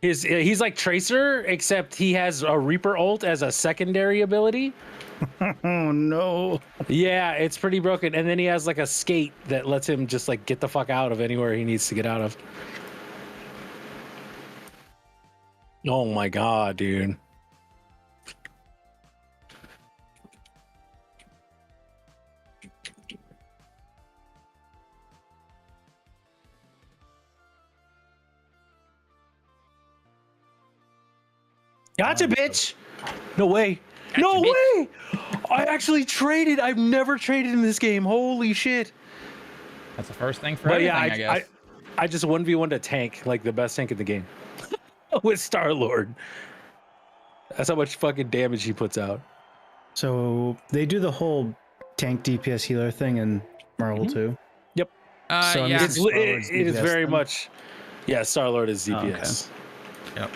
He's like Tracer, except he has a Reaper ult as a secondary ability. Oh no. Yeah, it's pretty broken. And then he has like a skate that lets him just like get the fuck out of anywhere he needs to get out of. Oh my god, dude. Gotcha, bitch. No way. No way. I actually traded. I've never traded in this game. Holy shit. That's the first thing for everything, I guess. I just 1v1 to tank, like the best tank in the game. With Star-Lord. That's how much fucking damage he puts out. So they do the whole tank DPS healer thing in Marvel too. Yep. So yeah. It is very much. Yeah, Star-Lord is DPS. Oh, okay. Yep.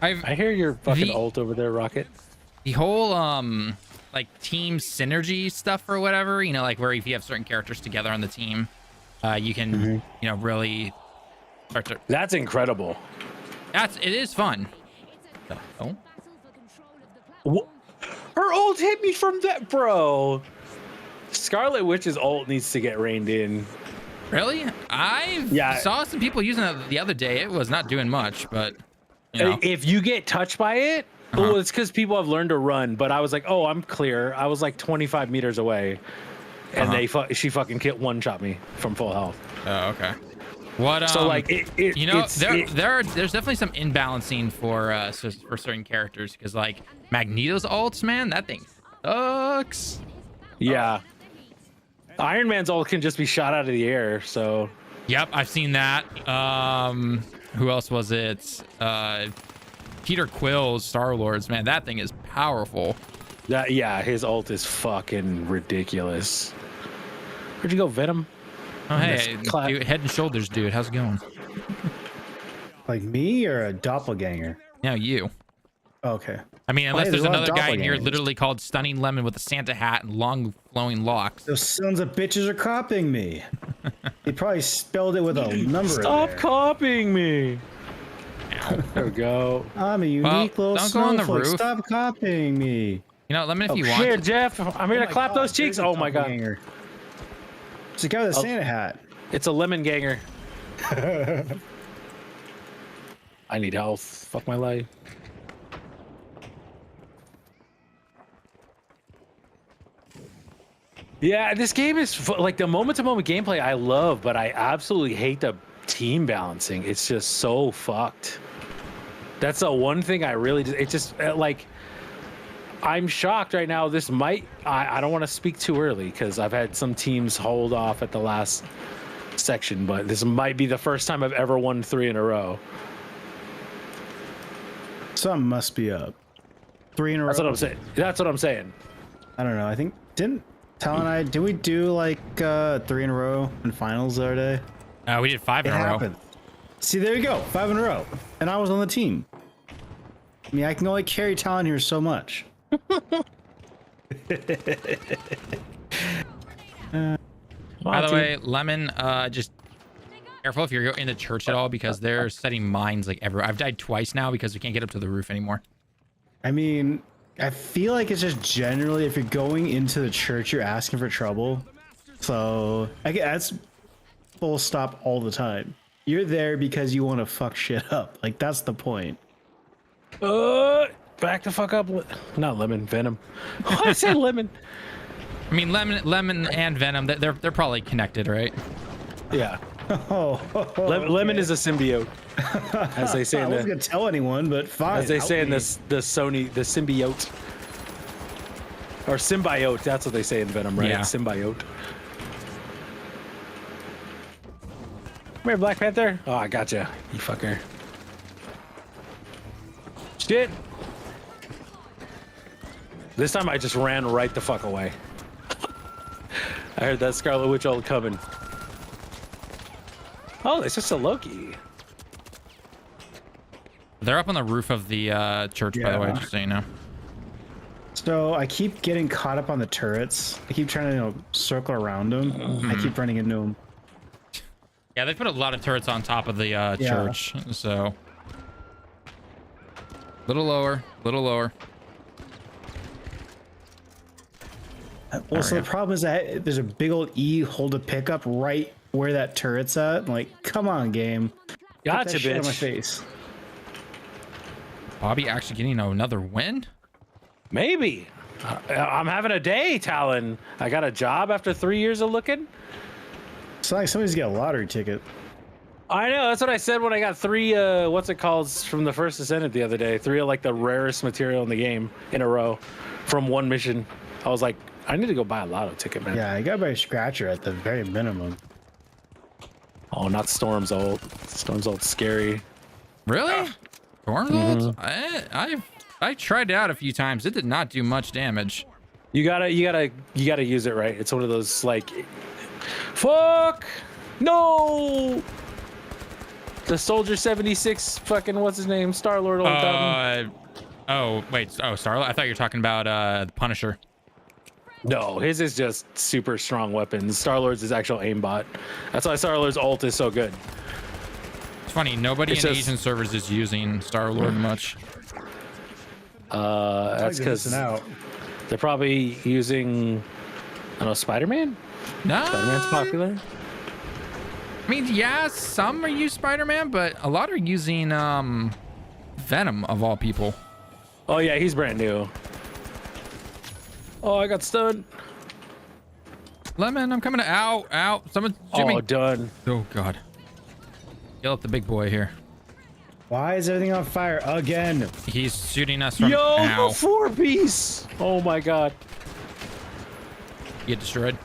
I hear your fucking ult over there, Rocket. The whole like team synergy stuff or whatever, you know, like where if you have certain characters together on the team, you can you know, really start to. That's incredible. It is fun. Oh. Her ult hit me from that, bro. Scarlet Witch's ult needs to get reined in. Really? I saw some people using it the other day. It was not doing much, but you know. If you get touched by it, well, it's because people have learned to run. But I was like, oh, I'm clear. I was like 25 meters away, and she fucking one-shot me from full health. Oh, okay. What? So like, you know, there's definitely some imbalancing for certain characters, because like Magneto's ults, man, that thing sucks. Yeah. Iron Man's ult can just be shot out of the air. So. Yep, I've seen that. Who else was it? Peter Quill's Star-Lord's, man, that thing is powerful. Yeah, his ult is fucking ridiculous. Where'd you go, Venom? Oh, hey, dude, Head and Shoulders, dude. How's it going? Like me or a doppelganger? No, you. Okay. I mean, unless there's another guy in here literally called Stunning Lemon with a Santa hat and long flowing locks. Those sons of bitches are copying me. He probably spelled it with a number. Stop copying me. There we go. I'm a unique little don't go on the roof. Stop copying me. You know, Lemon, if you want. Here, Jeff. I'm here to clap those cheeks. Oh my god. It's a guy with a Santa hat. It's a lemon ganger. I need health. Fuck my life. Yeah, this game is like the moment-to-moment gameplay I love, but I absolutely hate the team balancing. It's just so fucked. That's the one thing I really it just like. I'm shocked right now. This might. I don't want to speak too early because I've had some teams hold off at the last section, but this might be the first time I've ever won 3 in a row. Something must be up. 3 in a row. That's what I'm saying. That's what I'm saying. I don't know. I think did we do like 3 in a row in finals the other day? We did 5 in a row. See, there you go, 5 in a row, and I was on the team. I mean, I can only carry Talon here so much. By the way, Lemon, just careful if you're in the church at all, because they're setting mines like everywhere. I've died twice now because we can't get up to the roof anymore. I mean, I feel like it's just generally if you're going into the church, you're asking for trouble. So I guess that's full stop all the time. You're there because you want to fuck shit up. Like that's the point. Back the fuck up. Not Lemon, Venom. Why I say Lemon? I mean, Lemon and Venom, they're probably connected, right? Yeah. Okay. Lemon is a symbiote, as they say. I wasn't gonna tell anyone, but fine. As they say in the Sony, the symbiote or symbiote. That's what they say in Venom, right? Yeah. Symbiote. Come here, Black Panther. Oh, I gotcha, you fucker. Shit. This time I just ran right the fuck away. I heard that Scarlet Witch ult coming. Oh, it's just a Loki. They're up on the roof of the church, by the way, just so you know. So I keep getting caught up on the turrets. I keep trying to circle around them. I keep running into them. Yeah, they put a lot of turrets on top of the church, so little lower. Well, so the problem is that there's a big old E hold a pickup right where that turret's at. Like, come on, game. Gotcha, Put that shit on my bitch. face. Bobby actually getting another win? Maybe. I'm having a day, Talon. I got a job after 3 years of looking. It's like somebody's got a lottery ticket. I know. That's what I said when I got 3, what's it called, from the First Ascendant the other day. 3 of like the rarest material in the game in a row from one mission. I was like, I need to go buy a lotto ticket, man. Yeah, I got by a scratcher at the very minimum. Oh, not Storm's ult. Storm's ult's scary. Really? Storm's ult? I tried it out a few times. It did not do much damage. You gotta use it right. It's one of those like, fuck, no. The Soldier 76, fucking what's his name, Star-Lord. Oh wait, Star-Lord. I thought you were talking about the Punisher. No, his is just super strong weapons. Star-Lord's is actual aimbot. That's why Star-Lord's ult is so good. It's funny, nobody in Asian servers is using Star-Lord much. That's because they're probably using, I don't know, Spider-Man? No. Spider-Man's popular. I mean, yeah, some are use Spider-Man, but a lot are using Venom of all people. Oh yeah, he's brand new. Oh, I got stunned. Lemon, I'm coming to ow. Someone Jimmy. Oh, done. Oh god. Yell at the big boy here. Why is everything on fire again? He's shooting us from Yo, ow. the 4-piece. Oh my god. Get destroyed.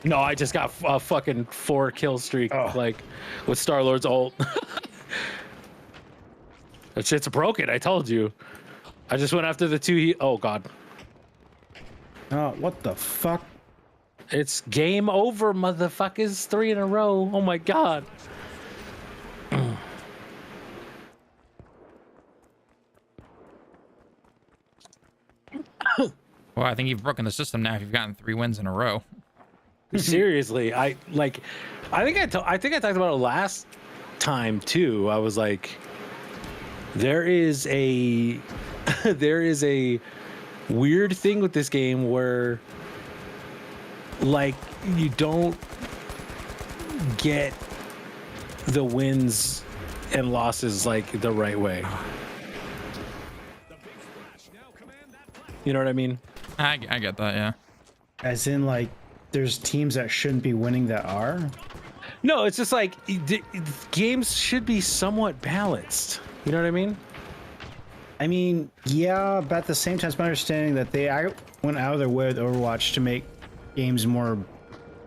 No, I just got a fucking 4 kill streak, like with Star-Lord's ult. That shit's broken. I told you. I just went after the 2. Oh god. Oh, what the fuck? It's game over, motherfuckers. 3 in a row. Oh my god. Well, I think you've broken the system now if you've gotten 3 wins in a row. Seriously, I think I talked about it last time too. I was like, there is a weird thing with this game where like you don't get the wins and losses like the right way. You know what I mean? I get that, yeah. As in, like, there's teams that shouldn't be winning that are? No, it's just like games should be somewhat balanced. You know what I mean? I mean, yeah, but at the same time, it's my understanding that they went out of their way with Overwatch to make games more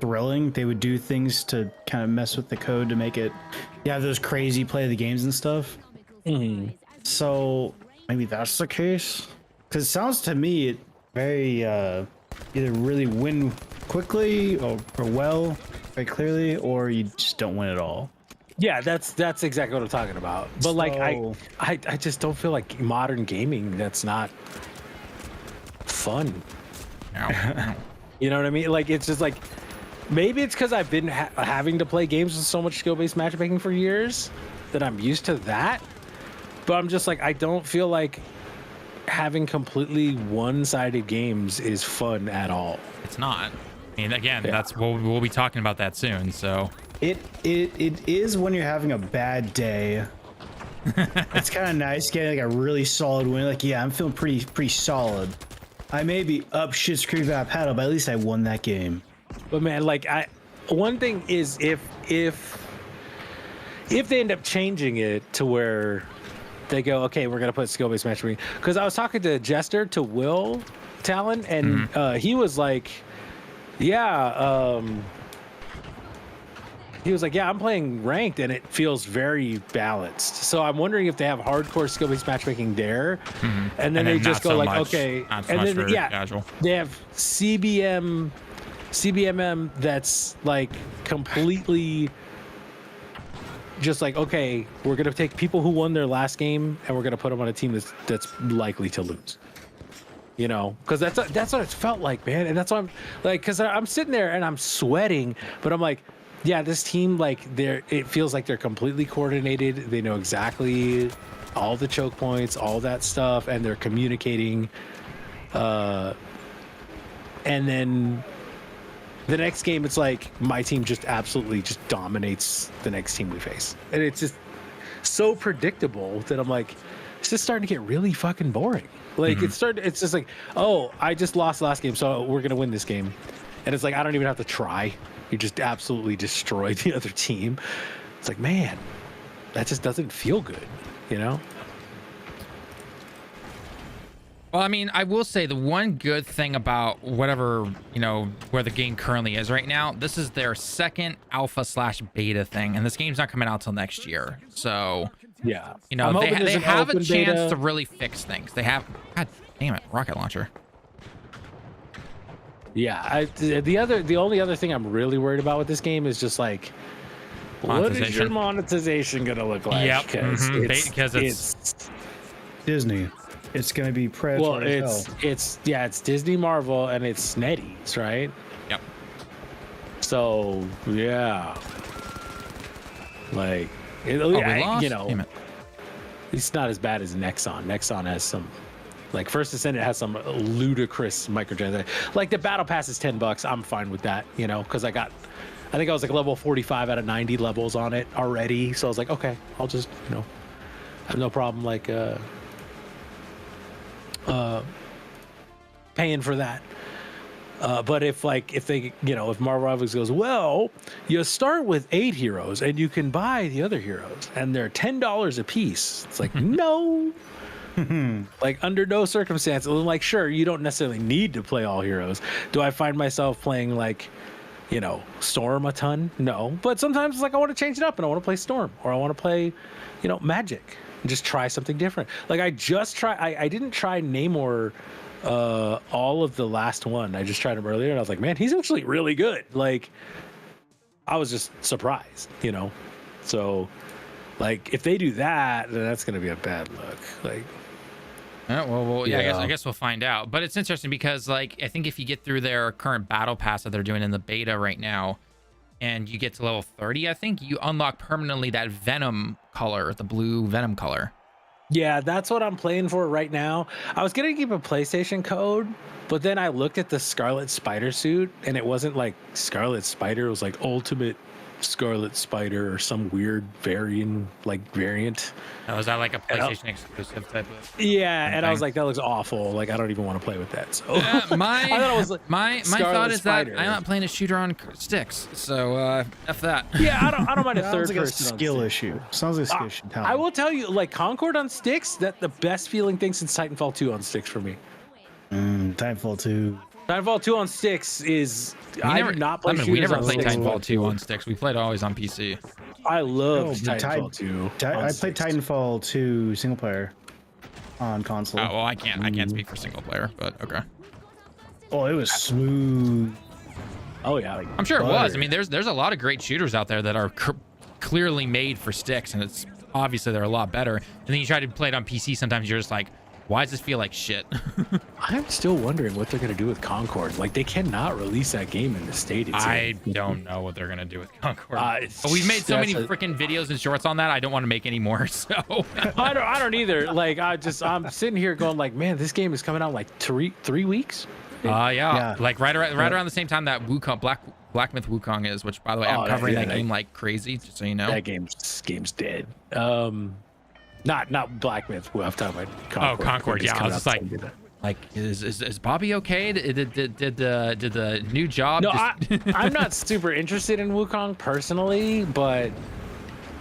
thrilling. They would do things to kind of mess with the code to make it, those crazy play of the games and stuff. Mm-hmm. So maybe that's the case. Because it sounds to me very either really win quickly or well, very clearly, or you just don't win at all. Yeah, that's exactly what I'm talking about. But like I just don't feel like modern gaming that's not fun. Ow. You know what I mean? Like it's just like maybe it's because I've been having to play games with so much skill-based matchmaking for years that I'm used to that. But I'm just like I don't feel like having completely one-sided games is fun at all. It's not. I mean, again, that's we'll be talking about that soon. So it is when you're having a bad day. It's kind of nice getting like a really solid win. Like, yeah, I'm feeling pretty solid. I may be up shit's creek without a paddle, but at least I won that game. But man, like one thing is if they end up changing it to where they go, okay, we're gonna put skill-based matchmaking. Because I was talking to Jester, to Will Talon, and he was like, yeah, I'm playing ranked and it feels very balanced. So I'm wondering if they have hardcore skill-based matchmaking there, and then they just go like, okay, and then casual. They have SBMM that's like completely just like, okay, we're gonna take people who won their last game and we're gonna put them on a team that's likely to lose. You know, because that's what it felt like, man. And that's why I'm like, because I'm sitting there and I'm sweating, but I'm like, yeah, this team, like, it feels like they're completely coordinated. They know exactly all the choke points, all that stuff, and they're communicating. And then the next game, it's like my team just absolutely just dominates the next team we face, and it's just so predictable that I'm like, it's just starting to get really fucking boring. Like it's just like, oh, I just lost last game, so we're gonna win this game, and it's like I don't even have to try. You just absolutely destroyed the other team. It's like, man, that just doesn't feel good, you know? Well, I mean, I will say the one good thing about whatever, you know, where the game currently is right now, this is their second alpha/beta thing, and this game's not coming out till next year. So, Yeah, you know, they have a chance to really fix things. They have, God damn it, rocket launcher. Yeah, the only other thing I'm really worried about with this game is just like, what is your monetization gonna look like? Yep, because it's Disney. It's gonna be predatory. Well, it's Disney, Marvel, and it's NetEase, right? Yep. So yeah, like We lost? you know, Damn it. it's not as bad as Nexon. Nexon has some, like, First Descendant has some ludicrous microtransactions. Like the battle pass is $10. I'm fine with that, you know, because I think I was like level 45 out of 90 levels on it already. So I was like, okay, I'll just, you know, have no problem like paying for that. But if they, you know, if Marvel Rivals goes, well, you start with 8 heroes and you can buy the other heroes and they're $10 a piece. It's like, no. Like, under no circumstance. Like, sure, you don't necessarily need to play all heroes. Do I find myself playing, like, you know, Storm a ton? No. But sometimes it's like I want to change it up and I want to play Storm, or I want to play, you know, Magic and just try something different. Like, I didn't try Namor all of the last one. I just tried him earlier and I was like, man, he's actually really good. Like, I was just surprised, you know. So, like, if they do that, then that's gonna be a bad look. Like, yeah. I guess we'll find out. But it's interesting because, like, I think if you get through their current battle pass that they're doing in the beta right now, and you get to level 30, I think you unlock permanently that Venom color, the blue Venom color. yeah, that's what I'm playing for right now. I was gonna keep a PlayStation code, but then I looked at the Scarlet Spider suit, and it wasn't like Scarlet Spider. It was like Ultimate Scarlet Spider or some weird variant. Oh, is that like a PlayStation exclusive type of? Yeah, and thing? I was like, that looks awful. Like, I don't even want to play with that. So my I thought it was like my thought is Spider. that I'm not playing a shooter on sticks, so f that. Yeah, I don't mind a third Sounds like a person skill issue. Sounds like a skill issue. I will tell you, like, Concord on sticks, that the best feeling thing since Titanfall 2 on sticks for me. Titanfall 2. Titanfall 2 on sticks is I do not play shooters we never on played sticks. Titanfall 2 on sticks. We played always on PC. I love but Titanfall 2. I played Titanfall 2 single player on console. Oh well, I can't speak for single player, but okay. Oh, it was smooth. Oh yeah, I'm sure it was. I mean, there's a lot of great shooters out there that are clearly made for sticks, and it's obviously they're a lot better. And then you try to play it on PC, sometimes you're just like, why does this feel like shit? I'm still wondering what they're gonna do with Concord. Like, they cannot release that game in the States. I don't know what they're gonna do with Concord. But we've made so many freaking videos and shorts on that. I don't want to make any more. So I don't either. Like, I'm sitting here going like, man, this game is coming out in like 3 weeks. Yeah. Like right around the same time that Wukong, Black Myth Wukong is, which by the way, I'm covering that game like crazy, just so you know. That game's dead. Not Black Myth. I'm talking about Concord. Oh, Concord. Yeah, I was just like, is Bobby okay? Did the new job? No, I'm not super interested in Wukong personally, but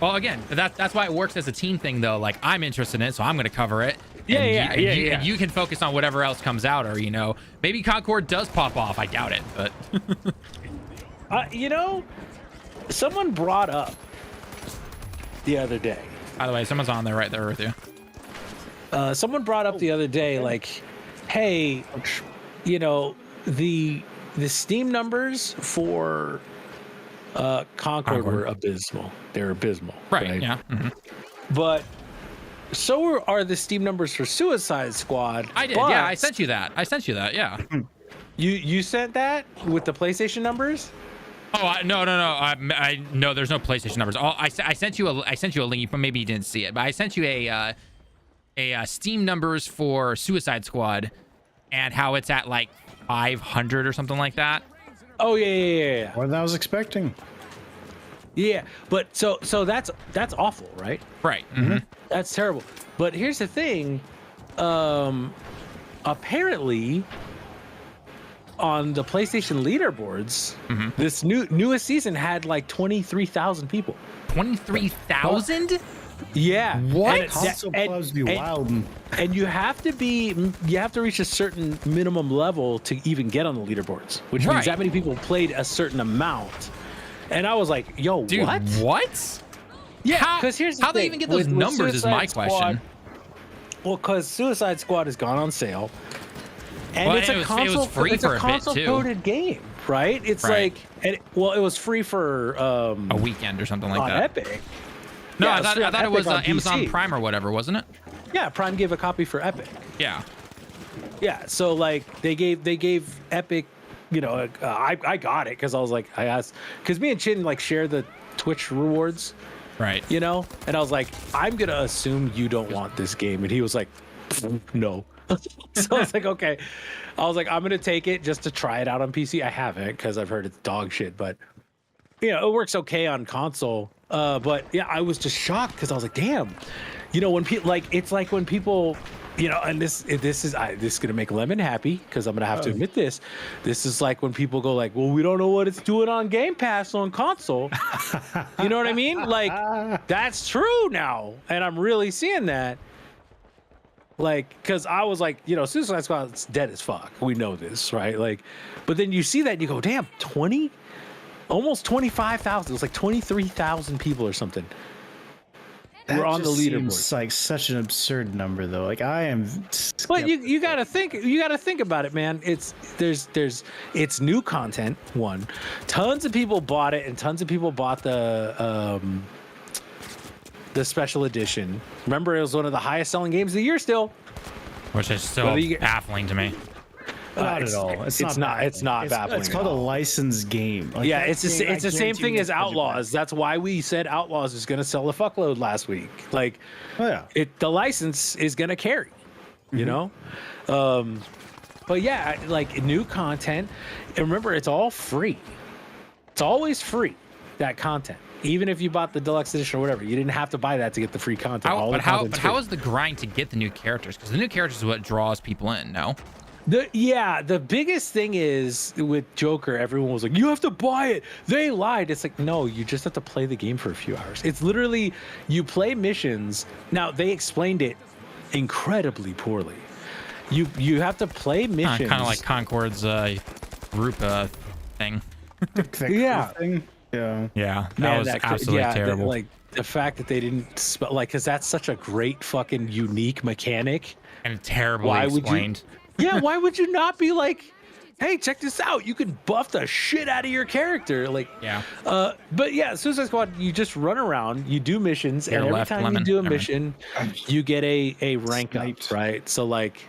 well, again, that's why it works as a team thing, though. Like, I'm interested in it, so I'm going to cover it. And you can focus on whatever else comes out, or maybe Concord does pop off. I doubt it, but someone brought up the other day. By the way, someone's on there right there with you. Someone brought up the other day, like, hey, the Steam numbers for Concord were abysmal. They're abysmal. Right? Yeah. Mm-hmm. But so are the Steam numbers for Suicide Squad. I did. Yeah, I sent you that. Yeah. You sent that with the PlayStation numbers? No. I no. There's no PlayStation numbers. I sent you a link. Maybe you didn't see it, but I sent you a Steam numbers for Suicide Squad, and how it's at like 500 or something like that. Oh yeah. More than I was expecting. Yeah, but so that's awful, right? Right. Mm-hmm. That's terrible. But here's the thing. Apparently, on the PlayStation leaderboards, this newest season had like 23,000 people. 23,000? Yeah. What? Console clubs be wild. And you have to reach a certain minimum level to even get on the leaderboards, which means that many people played a certain amount. And I was like, yo, dude, what? Yeah, because here's the how thing. they even get those numbers is my question. Well, because Suicide Squad has gone on sale, and Well, it's a console. it was free it's for a a bit, too. console-coded game, right? It's Right. like, it was free for A weekend or something like on that. Epic. No, Yeah, I thought it Epic was on Amazon PC. Prime or whatever, wasn't it? Yeah, Prime gave a copy for Epic. Yeah. Yeah, so like they gave Epic, I got it because I was like, I asked, because me and Chin like share the Twitch rewards, Right. and I was like, I'm gonna assume you don't want this game, and he was like, no. So I was like, okay. I was like, I'm gonna take it just to try it out on PC. I haven't because I've heard it's dog shit, but it works okay on console. But yeah, I was just shocked because I was like, damn, when people it's like when people, and this is gonna make Lemon happy because I'm gonna have to admit this. This is like when people go like, well, we don't know what it's doing on Game Pass on console. You know what I mean? Like that's true now, and I'm really seeing that. Like, because I was like, Suicide Squad's dead as fuck. We know this, right? Like, but then you see that and you go, damn, almost 25,000. It was like 23,000 people or something. That We're on the just leaderboard. seems like such an absurd number, though. Like I am. But you gotta think. You gotta think about it, man. It's new content. One, tons of people bought it, and tons of people bought the special edition. Remember, it was one of the highest selling games of the year still. Which is still baffling to me. Not at all. It's not baffling. It's called a licensed game. Like, Yeah, it's the same guarantee thing you as it's Outlaws. That's why we said Outlaws is going to sell a fuckload last week. Like, the license is going to carry, But yeah, like new content. And remember, it's all free. It's always free, that content. Even if you bought the deluxe edition or whatever, you didn't have to buy that to get the free content. How is the grind to get the new characters? Because the new characters is what draws people in, no? The biggest thing is with Joker, everyone was like, you have to buy it. They lied. It's like, no, you just have to play the game for a few hours. It's literally, you play missions. Now, they explained it incredibly poorly. You have to play missions. Kind of like Concord's group thing. Yeah. Yeah, that was absolutely terrible. The fact that they didn't spell, because that's such a great fucking unique mechanic. And terribly explained. Yeah, why would you not be like, hey, check this out. You can buff the shit out of your character. Like, yeah. But yeah, Suicide Squad, you just run around, you do missions, and every time you do a mission, you get a rank up, right? So like,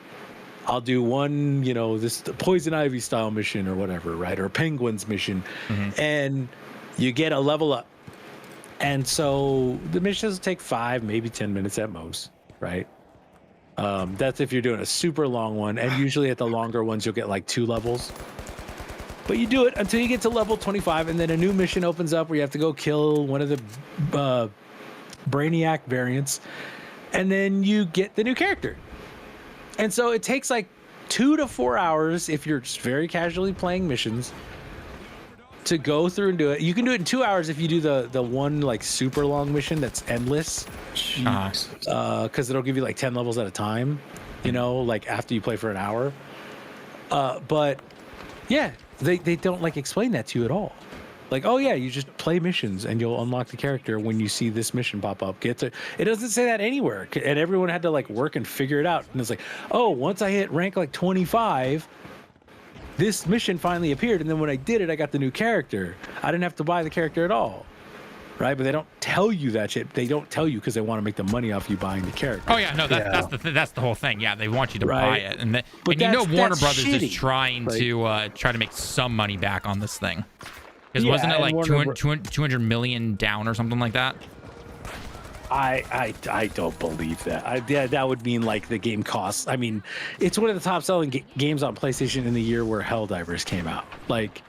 I'll do one, this Poison Ivy style mission or whatever, right? Or Penguins mission, and you get a level up. And so the missions take 5, maybe 10 minutes at most, right? That's if you're doing a super long one, and usually at the longer ones you'll get like 2 levels. But you do it until you get to level 25, and then a new mission opens up where you have to go kill one of the Brainiac variants, and then you get the new character. And so it takes like 2 to 4 hours if you're just very casually playing missions to go through and do it. You can do it in 2 hours if you do the one like super long mission that's endless. Because it'll give you like 10 levels at a time, like after you play for an hour. But yeah, they don't like explain that to you at all. Like, oh yeah, you just play missions and you'll unlock the character when you see this mission pop up. It doesn't say that anywhere, and everyone had to like work and figure it out. And it's like, oh, once I hit rank like 25, this mission finally appeared, and then when I did it, I got the new character. I didn't have to buy the character at all, right? But they don't tell you that shit. They don't tell you because they want to make the money off you buying the character. Oh yeah, no, that's the whole thing. Yeah, they want you to buy it, and Warner Brothers is trying to make some money back on this thing. Because wasn't it like Warner 200 million down or something like that? I don't believe that. That would mean like the game costs. I mean, it's one of the top selling games on PlayStation in the year where Helldivers came out. Like,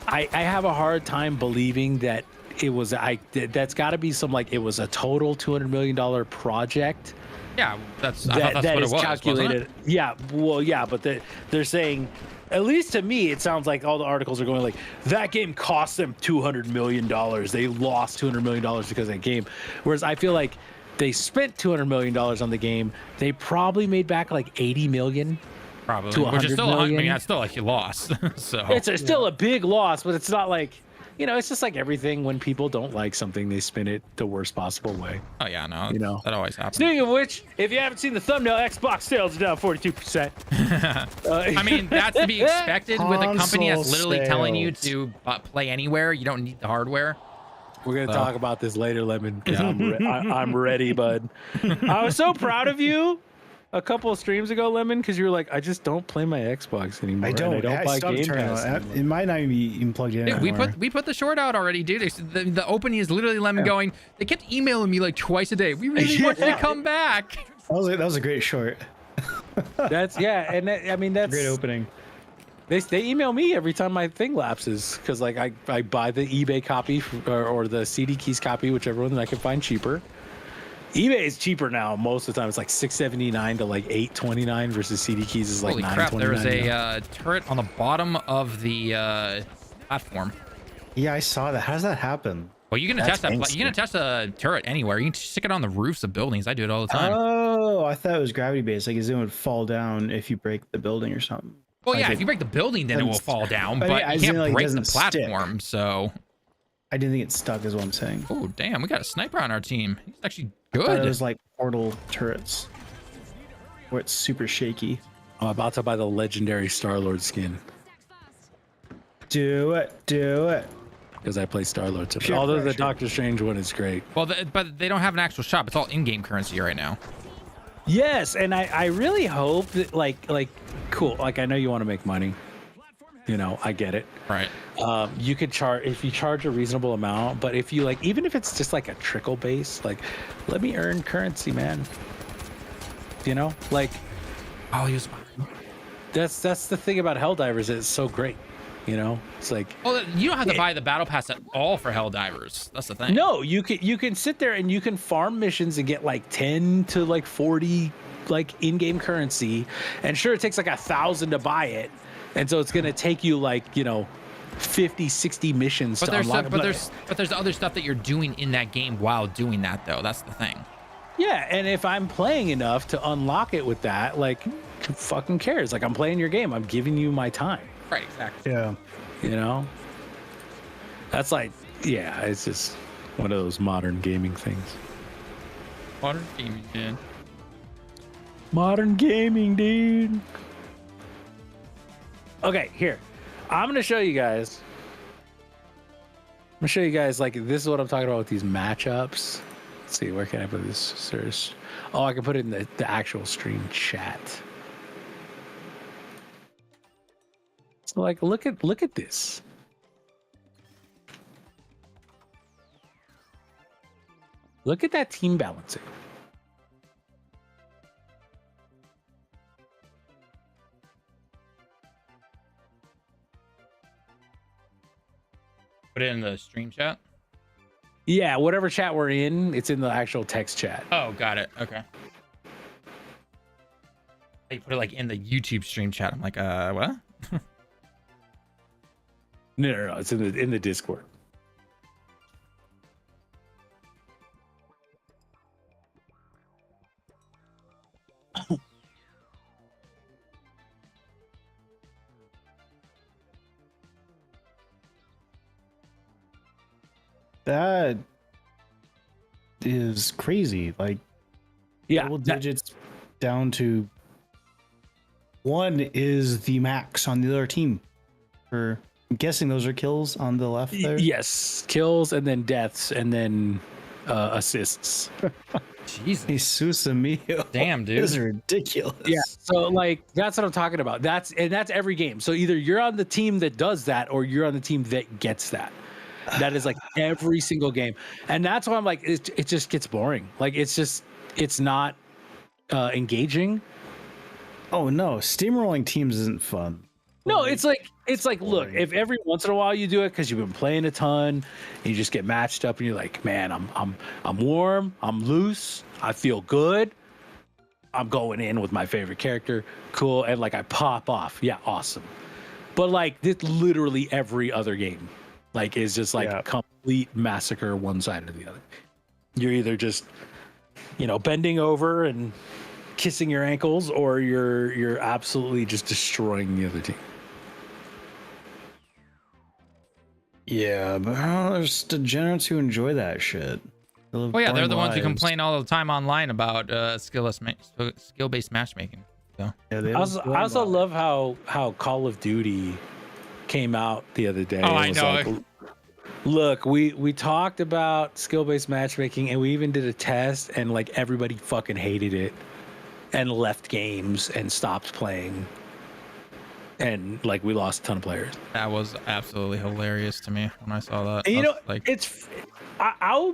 I have a hard time believing that it was. That's got to be some like it was a total $200 million project. Yeah, that's that what it was, calculated. Yeah, well, yeah, but they're saying. At least to me, it sounds like all the articles are going like, that game cost them $200 million. They lost $200 million because of that game. Whereas I feel like they spent $200 million on the game. They probably made back like 80 million. Probably. To Which is still, million. I mean, that's still like you lost. So it's still a big loss, but it's not like, you know, it's just like everything. When people don't like something, they spin it the worst possible way. Oh yeah, no, you know that always happens. Speaking of which, if you haven't seen the thumbnail, Xbox sales are down 42%. I mean, that's to be expected with a company that's literally Console telling you sales. to play anywhere. You don't need the hardware. We're gonna talk about this later, Lemon. 'Cause I'm ready, bud. I was so proud of you a couple of streams ago, Lemon, because you were like, I just don't play my Xbox anymore. I don't. And I don't buy stopped Game turning Pass on. anymore. It might not even be even plugged in. Dude, anymore. we put the short out already, dude. The opening is literally Lemon going. They kept emailing me like twice a day. We really want you to come back. That was a great short. That's and I mean that's Great opening. They email me every time my thing lapses because like I buy the eBay copy or the CD keys copy, whichever one that I can find cheaper. eBay is cheaper now. Most of the time, it's like $6.79 to like $8.29 versus CD keys is like Holy crap! $9.29. There was a turret on the bottom of the platform. Yeah, I saw that. How does that happen? Well, you can attach that. You can attach a turret anywhere. You can stick it on the roofs of buildings. I do it all the time. Oh, I thought it was gravity based. Like, it would fall down if you break the building or something. Well, Like yeah, if you break the building, then it will fall down. But I you mean, can't like, it break the doesn't stick. platform. So. I didn't think it stuck, is what I'm saying. Oh damn, we got a sniper on our team. He's actually I thought good. it was like portal turrets, where it's super shaky. I'm about to buy the legendary Star-Lord skin Do it. because I play Star-Lord today. Peer Although the pressure. Doctor Strange one is great. Well, but they don't have an actual shop. It's all in-game currency right now. Yes, and I really hope that like cool. Like I know you want to make money. You know, I get it. Right. You could charge if you charge a reasonable amount, but if you like, even if it's just like a trickle base, like let me earn currency, man. You know, like Oh, he was. that's the thing about Helldivers. It's so great. You know, it's like Well, you don't have to buy the battle pass at all for Helldivers. That's the thing. no, you can sit there and you can farm missions and get like 10 to like 40 like in-game currency, and sure it takes like 1,000 to buy it, and so it's gonna take you like 50, 60 missions But to there's unlock. but there's other stuff that you're doing in that game while doing that though. That's the thing. Yeah, and if I'm playing enough to unlock it with that, like, who fucking cares? Like, I'm playing your game. I'm giving you my time. Right. Exactly. Yeah. You know? That's like, yeah, it's just one of those modern gaming things. Modern gaming, man. Modern gaming, dude. Okay, here. I'm going to show you guys. Like, this is what I'm talking about with these matchups. Let's see, where can I put this? Search. Oh, I can put it in the actual stream chat. So, like, look at this. Look at that team balancing. Put it in the stream chat. Yeah, whatever chat we're in, it's in the actual text chat. Oh, got it. Okay. You put it like in the YouTube stream chat. I'm like, what? No, it's in the Discord. That is crazy. Like, Yeah, double digits down to 1 is the max on the other team. I'm guessing those are kills on the left there. yes, kills and then deaths and then assists. Jesus mio. Damn, dude. This is ridiculous. Yeah. So like that's what I'm talking about. That's every game. So either you're on the team that does that or you're on the team that gets that. That is like every single game. And that's why I'm like it just gets boring. Like it's not engaging. Oh no, steamrolling teams isn't fun. No, it's like look, if every once in a while you do it because you've been playing a ton and you just get matched up and you're like, man, I'm warm, I'm loose, I feel good, I'm going in with my favorite character, cool, and like I pop off, yeah, awesome. But like this, literally every other game, like is just like complete massacre, one side or the other. You're either just, bending over and kissing your ankles, or you're absolutely just destroying the other team. Yeah, but there's degenerates who enjoy that shit. Oh yeah, they're the ones who complain all the time online about skill-based matchmaking. So. Yeah, I also love how Call of Duty came out the other day. Oh, I know. Like, look, we talked about skill-based matchmaking, and we even did a test, and like everybody fucking hated it, and left games and stopped playing. And like we lost a ton of players. That was absolutely hilarious to me when I saw that. And I'll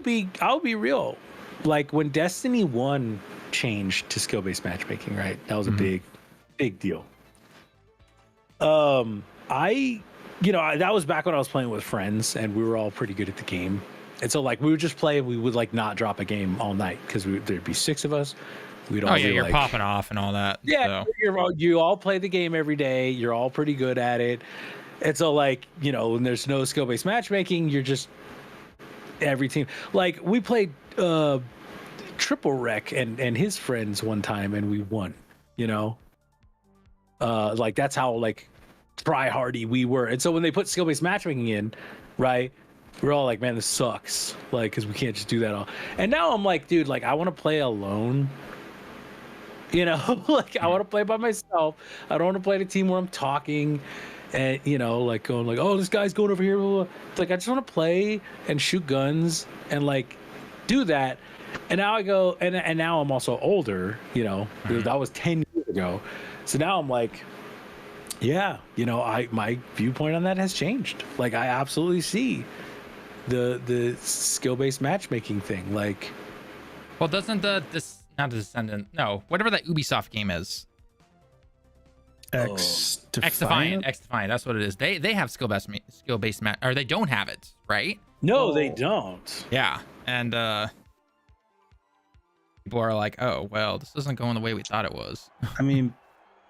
be real. Like when Destiny 1 changed to skill-based matchmaking, right? That was a big deal. That was back when I was playing with friends and we were all pretty good at the game. And so like we would just play and we would like not drop a game all night because there'd be 6 of us. We'd all you're like, popping off and all that. Yeah, so. You all play the game every day. You're all pretty good at it. And so, like, when there's no skill-based matchmaking, you're just every team. Like, we played Triple Wreck and his friends one time, and we won, Like, that's how, like, try-hardy we were. And so when they put skill-based matchmaking in, right, we're all like, man, this sucks. Like, because we can't just do that all. And now I'm like, dude, like, I want to play alone. Like I want to play by myself. I don't want to play the team where I'm talking and, like going like, oh, this guy's going over here. Blah, blah. It's like, I just want to play and shoot guns and like do that. And now I go, and now I'm also older, that was 10 years ago. So now I'm like, yeah, my viewpoint on that has changed. Like I absolutely see the skill-based matchmaking thing. Like, well, doesn't not the Descendant. No, whatever that Ubisoft game is. X-Defiant. That's what it is. They have skill-based match, or they don't have it, right? No, they don't. Yeah, and people are like, oh, well, this isn't going the way we thought it was. I mean,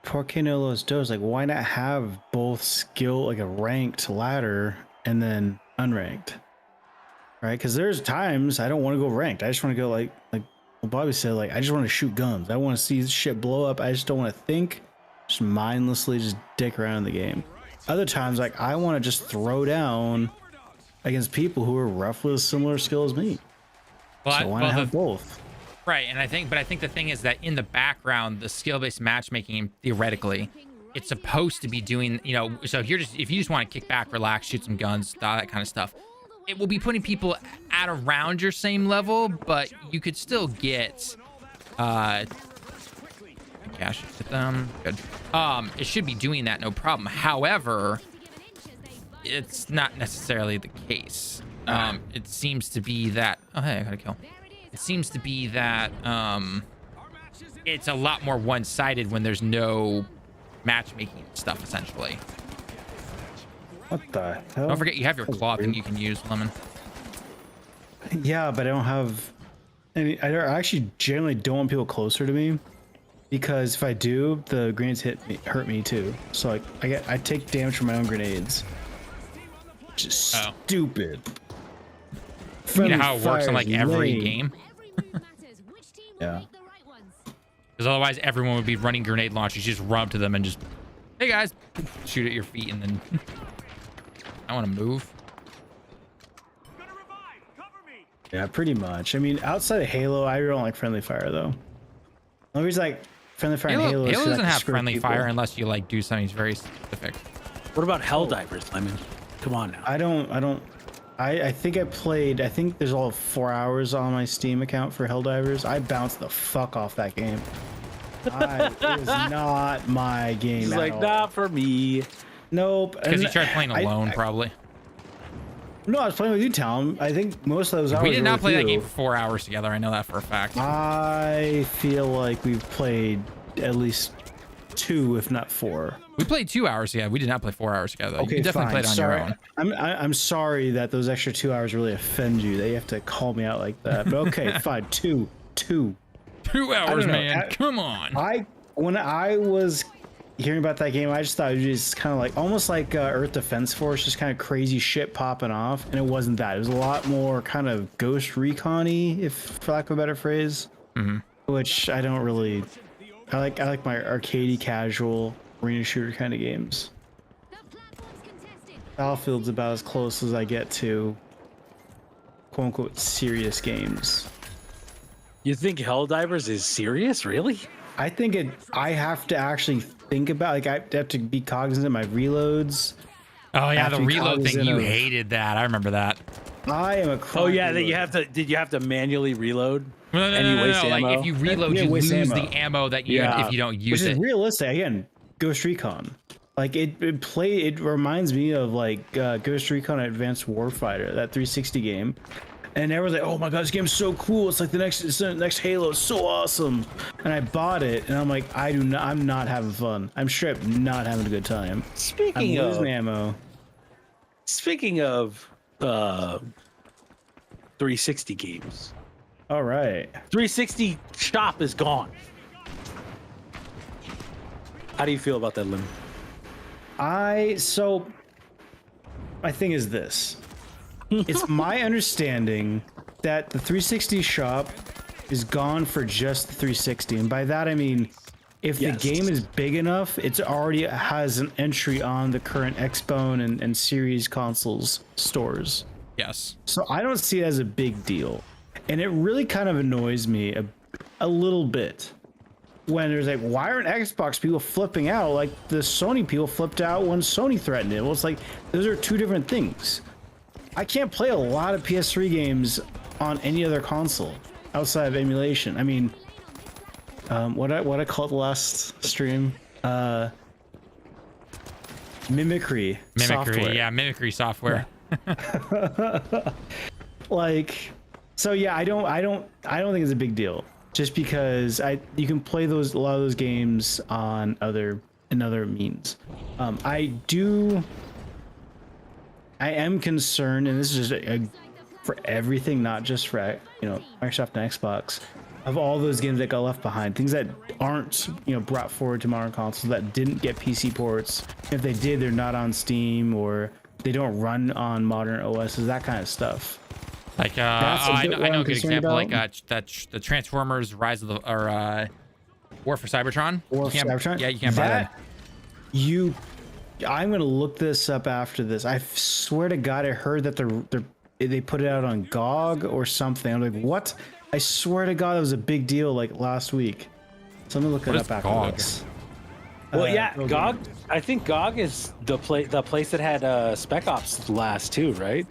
por qué no los dos? Like, why not have both skill, like a ranked ladder, and then unranked? Right? Because there's times I don't want to go ranked. I just want to go like Bobby said, like, I just want to shoot guns. I want to see shit blow up. I just don't want to think. Just mindlessly just dick around in the game. Other times, like, I want to just throw down against people who are roughly as similar skill as me. So why not have both? Right, and I think the thing is that in the background, the skill-based matchmaking, theoretically, it's supposed to be doing, so if you just want to kick back, relax, shoot some guns, that kind of stuff, it will be putting people at around your same level, but you could still get cash. Hit them. Good. It should be doing that, no problem. However, it's not necessarily the case. It seems to be that. Oh, hey, I got a kill. It seems to be that it's a lot more one-sided when there's no matchmaking stuff, essentially. What the hell? Don't forget you have your claw thing you can use, Lemon. Yeah, but I don't have any. I actually generally don't want people closer to me because if I do, the grenades hurt me too. So like I take damage from my own grenades. Just stupid. You know how it works in like every game? Yeah. Because otherwise everyone would be running grenade launchers. You just run up to them and just, hey guys, shoot at your feet and then I want to move. Yeah, pretty much. I mean, outside of Halo, I don't like friendly fire though. The only reason like friendly fire in Halo doesn't like have friendly fire unless you like do something very specific. What about Helldivers, Lemon? Come on now. I don't I think I played. I think there's all 4 hours on my Steam account for Helldivers. I bounced the fuck off that game. It was not my game. He's at like, all. not for me. Nope. Because you tried playing alone, probably. No, I was playing with you, Tom. I think most of those hours. We did were not with play that you. game for 4 hours together. I know that for a fact. I feel like we've played at least 2, if not 4. We played 2 hours together. We did not play 4 hours together. Okay, You definitely fine. played on Sorry. your own. I'm sorry that those extra 2 hours really offend you. That you have to call me out like that. But okay, fine. 2. 2 hours, know. man. Come on. When I was hearing about that game, I just thought it was just kind of like almost like Earth Defense Force, just kind of crazy shit popping off, and it wasn't that. It was a lot more kind of Ghost Recon-y, if for lack of a better phrase, which I don't really. I like my arcadey, casual arena shooter kind of games. Battlefield's about as close as I get to quote unquote serious games. You think Helldivers is serious? Really? I think I have to actually think about, like, I have to be cognizant of my reloads. Oh yeah, have the to be reload thing. cognizant You of- hated that. I remember that. I am a Oh yeah, that you have to. Did you have to manually reload? No, And you waste ammo? Like if you reload, Yeah, you waste lose ammo. the ammo that you Yeah. if you don't which use is it. realistic. Again, Ghost Recon. Like it reminds me of like Ghost Recon Advanced Warfighter, that 360 game. And everyone's like, "Oh my god, this game's so cool! It's like it's the next Halo. It's so awesome!" And I bought it, and I'm like, I'm not having fun. I'm straight up not having a good time. I'm Speaking losing of ammo. 360 games, All right. 360 shop is gone. How do you feel about that, Lim? So my thing is this. It's my understanding that the 360 shop is gone for just the 360, and by that I mean if Yes. the game is big enough, it's already has an entry on the current Xbone and Series consoles stores. Yes. So I don't see it as a big deal, and it really kind of annoys me a little bit when there's like, why aren't Xbox people flipping out like the Sony people flipped out when Sony threatened it? Well, it's like those are two different things. I can't play a lot of PS3 games on any other console outside of emulation. I mean, what I called the last stream, mimicry software. Yeah, mimicry software. Like, so yeah, I don't think it's a big deal, just because you can play a lot of those games on other means. I am concerned, and this is just for everything, not just for Microsoft and Xbox, of all those games that got left behind, things that aren't brought forward to modern consoles, that didn't get PC ports. If they did, they're not on Steam, or they don't run on modern OSs, that kind of stuff. Like I know a good example, like the Transformers Rise of the War for Cybertron. War for Cybertron? Yeah, you can't buy that. I'm gonna look this up after this. I swear to God, I heard that they put it out on GOG or something. I'm like, what? I swear to God, it was a big deal like last week. So I'm gonna look it up after GOG? this. Well, yeah, okay. GOG. I think GOG is the place that had Spec Ops last too, right?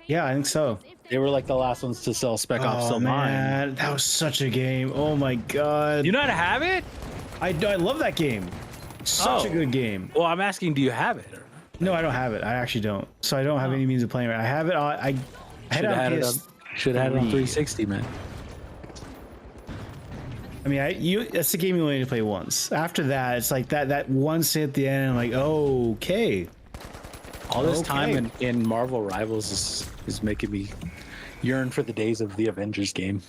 Yeah, I think so. They were like the last ones to sell Spec Ops Oh online. man, that was such a game. Oh my God. You know how to have it? I love that game. Such a good game. Well, I'm asking, do you have it? Or No, I don't have it. I actually don't. So I don't have any means of playing it. I have it. I had it on PS. Should have had it on 360, man. I mean, that's the game you only need to play once. After that, it's like that one scene at the end. I'm like, oh, okay. All this time in Marvel Rivals is making me yearn for the days of the Avengers game.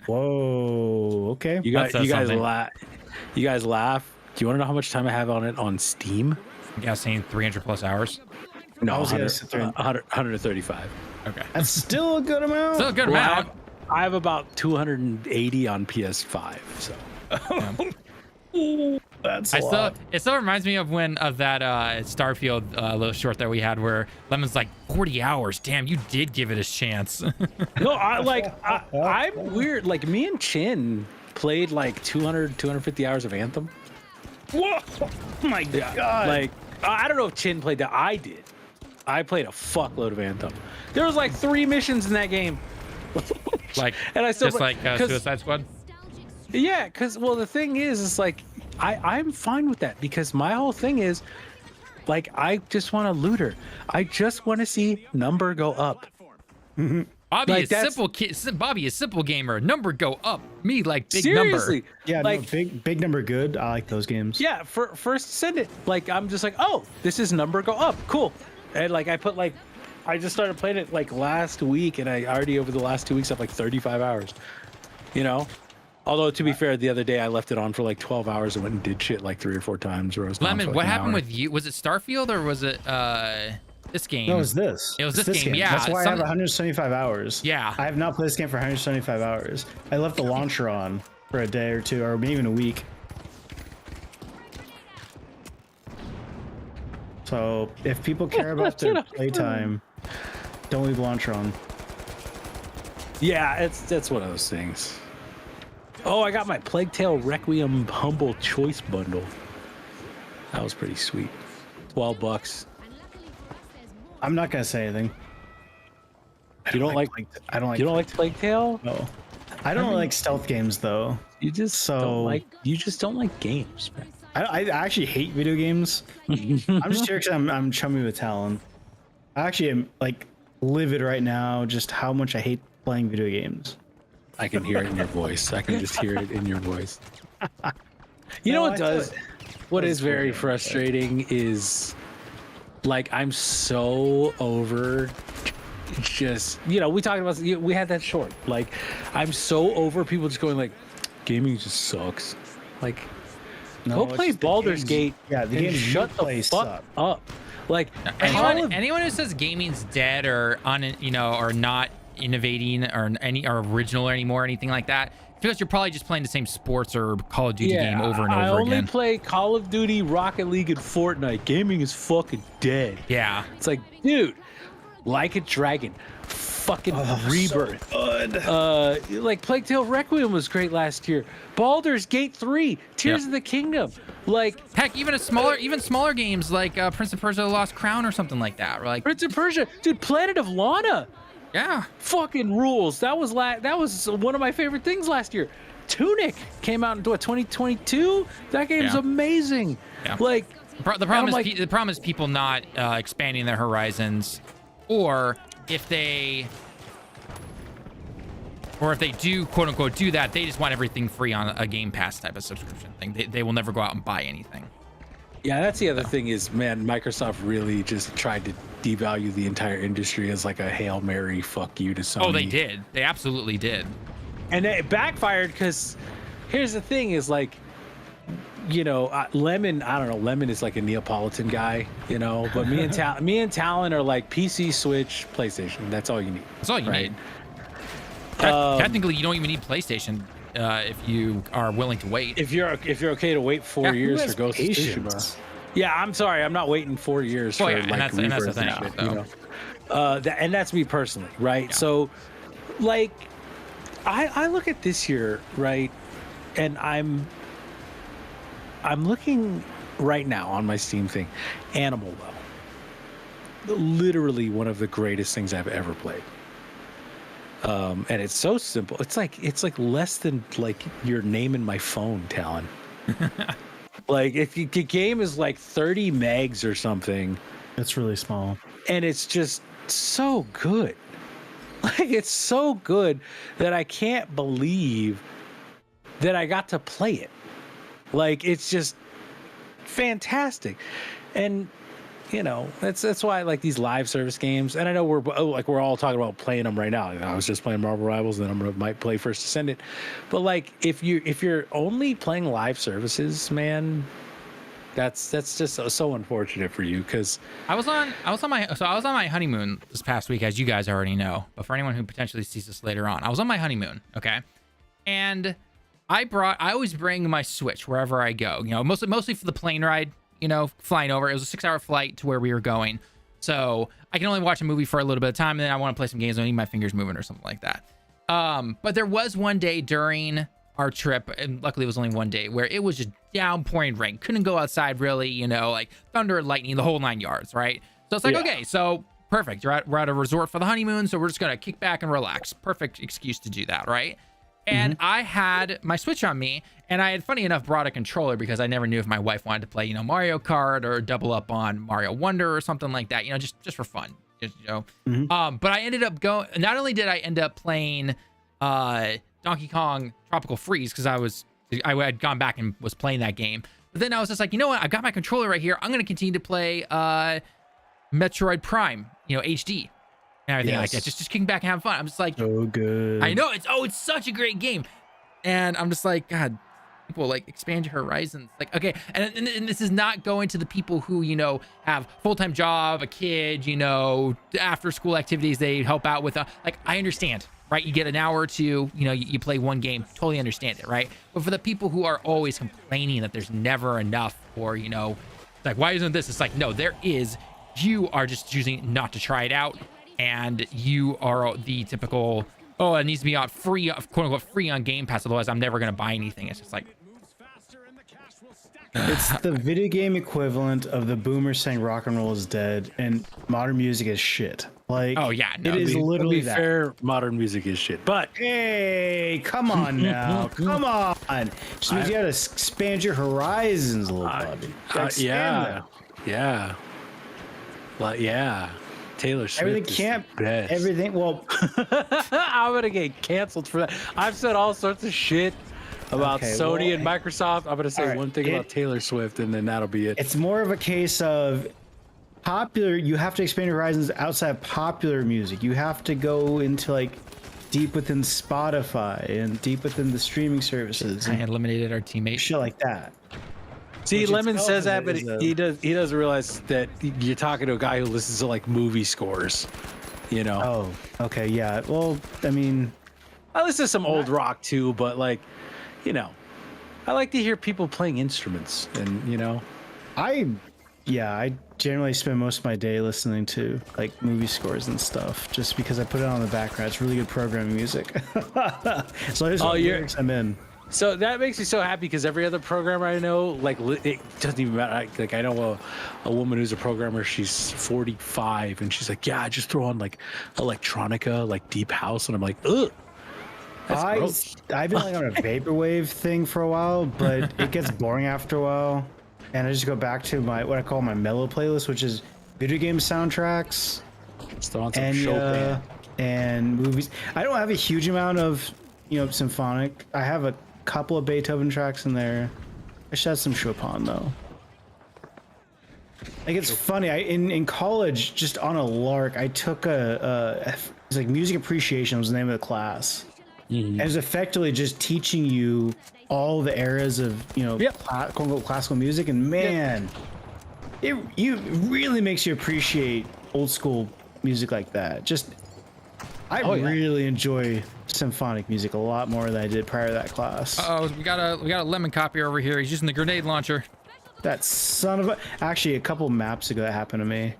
Whoa. Okay. You guys something. laugh. You guys laugh. Do you want to know how much time I have on it on Steam? You guys saying 300 plus hours? No, I was gonna 100, sit there and- 135. Okay. That's still a good amount. Still a good Well, amount. I have about 280 on PS5. So That's a lot. It still reminds me of that Starfield little short that we had where Lemon's like 40 hours. Damn, you did give it a chance. no, I'm weird. Like me and Chin played like 250 hours of Anthem. Whoa! Oh my God! Like I don't know if Chin played that. I did. I played a fuckload of Anthem. There was like 3 missions in that game. Like, and I still just like Suicide Squad. Yeah, because well, the thing is like I'm fine with that because my whole thing is like I just want a looter. I just want to see number go up. Bobby Like, is simple. Bobby is simple gamer. Number go up. Me like big Seriously. number. Yeah, like no, big number good. I like those games. yeah, first send it. Like I'm just like, oh, this is number go up. Cool. And like I just started playing it like last week, and I already over the last 2 weeks have like 35 hours. You know. Although to be fair, the other day I left it on for like 12 hours and went and did shit like 3 or 4 times. Where I was gone Lemon, for, like, what an happened hour. with you? Was it Starfield or was it this game? No, it was this. It was this game. Yeah, That's why I have 175 hours. Yeah. I have not played this game for 175 hours. I left the launcher on for a day or 2, or maybe even a week. So if people care about their playtime, don't leave the launcher on. Yeah, that's one of those things. Oh, I got my Plague Tale Requiem Humble Choice bundle. That was pretty sweet. $12. I'm not gonna say anything. You don't like I don't like. you don't like Plague Tale? No. I don't like stealth games though. You just don't like games, man. I actually hate video games. I'm just here because I'm chummy with Talon. I actually am like livid right now just how much I hate playing video games. I can hear it in your voice. I can just hear it in your voice. You know what does? What is very frustrating is like I'm so over just, you know, we talked about, we had that short. Like I'm so over people just going like gaming just sucks. Like No, go play Baldur's Gate. Yeah, the and games shut you the play fuck suck. up. Like Anyone who says gaming's dead or or not innovating or original anymore or anything like that, because you're probably just playing the same sports or Call of Duty game over and over again. I only play Call of Duty, Rocket League, and Fortnite. Gaming is fucking dead. Yeah. It's like, dude, Like a Dragon, fucking Rebirth. So good. Like Plague Tale Requiem was great last year. Baldur's Gate 3, Tears of the Kingdom. Like heck, even smaller games like Prince of Persia: The Lost Crown or something like that. Or like Prince of Persia, dude, Planet of Lana. Yeah. Fucking rules. That was one of my favorite things last year. Tunic came out in 2022. That game's amazing. Yeah. Like the problem is people not expanding their horizons, or if they do quote unquote do that, they just want everything free on a Game Pass type of subscription thing. They will never go out and buy anything. Yeah, that's the other thing is, man, Microsoft really just tried to devalue the entire industry as like a Hail Mary fuck you to Sony. Oh, they did. They absolutely did. And it backfired because here's the thing is like, you know, Lemon, I don't know, Lemon is like a Neapolitan guy, you know, but me and Talon are like PC, Switch, PlayStation. That's all you need. That's all you need. Technically, you don't even need PlayStation if you are willing to wait. If you're okay to wait 4 years for Ghost of Tsushima. Yeah, I'm sorry, I'm not waiting 4 years for and like that's the thing, shit, you know. And that's me personally, right? Yeah. So, like, I look at this year, right, and I'm looking right now on my Steam thing, Animal Well, literally one of the greatest things I've ever played. And it's so simple. It's like less than like your name in my phone, Talon. Like if the game is like 30 megs or something. It's really small. And it's just so good. Like it's so good that I can't believe that I got to play it. Like it's just fantastic. And you know, that's why I like these live service games. And I know we're all talking about playing them right now. You know, I was just playing Marvel Rivals, and then might play First Descendant. But like, if you're only playing live services, man, that's just so unfortunate for you. Because I was on my honeymoon this past week, as you guys already know. But for anyone who potentially sees this later on, I was on my honeymoon. Okay, and I always bring my Switch wherever I go. You know, mostly for the plane ride. You know, flying over. It was a 6-hour flight to where we were going. So I can only watch a movie for a little bit of time, and then I want to play some games. I need my fingers moving or something like that. But there was one day during our trip, and luckily it was only one day, where it was just downpouring rain. Couldn't go outside really, you know, like thunder and lightning, the whole 9 yards, right? So it's like, okay, so perfect. We're at a resort for the honeymoon, so we're just gonna kick back and relax. Perfect excuse to do that, right? And I had my Switch on me, and I had, funny enough, brought a controller because I never knew if my wife wanted to play, Mario Kart or double up on Mario Wonder or something like that, just for fun, But I ended up not only did I end up playing Donkey Kong Tropical Freeze because I had gone back and was playing that game, but then I was just like, you know what? I've got my controller right here. I'm gonna continue to play Metroid Prime, HD. And everything like that. Just kicking back and having fun. I'm just like, so good. I know it's such a great game, and I'm just like, God, people like expand your horizons. Like, okay, and this is not going to the people who have full-time job, a kid, after school activities they help out with. Like, I understand, right? You get an hour or two, you play one game, totally understand it, right? But for the people who are always complaining that there's never enough, or like, why isn't this? It's like, no, there is. You are just choosing not to try it out. And you are the typical, it needs to be out free, quote unquote, free on Game Pass. Otherwise, I'm never going to buy anything. It's just like, it's the video game equivalent of the boomers saying rock and roll is dead and modern music is shit. Like, oh yeah, no, it is literally that. Fair, modern music is shit. But hey, come on now, come on. Just means you got to expand your horizons a little, Bobby. Yeah. Taylor Swift. Everything can't. Best. Everything. Well, I'm gonna get canceled for that. I've said all sorts of shit about Sony and Microsoft. I'm gonna say one thing about Taylor Swift, and then that'll be it. It's more of a case of popular. You have to expand your horizons outside of popular music. You have to go into like deep within Spotify and deep within the streaming services. I eliminated our teammate. Shit like that. See, Lemon says that, but he doesn't realize that you're talking to a guy who listens to like movie scores, Oh, okay, yeah. Well, I mean, I listen to some old rock too, but like, I like to hear people playing instruments, and I generally spend most of my day listening to like movie scores and stuff, just because I put it on in the background. It's really good programming music. So there's lyrics I'm in. So that makes me so happy because every other programmer I know, like, it doesn't even matter. Like, I know a woman who's a programmer. She's 45, and she's like, "Yeah, I just throw on like electronica, like deep house," and I'm like, "Ugh." I've been like on a vaporwave thing for a while, but it gets boring after a while, and I just go back to what I call my mellow playlist, which is video game soundtracks and movies. I don't have a huge amount of symphonic. I have a couple of Beethoven tracks in there. I should have some Chopin though. Like, it's funny. In college, just on a lark, I took it's like music appreciation was the name of the class. And it was effectively just teaching you all the eras of quote unquote classical music, and man, it really makes you appreciate old school music like that. I really enjoy symphonic music a lot more than I did prior to that class. We got a lemon copier over here. He's using the grenade launcher. That son of a... Actually, a couple maps ago that happened to me.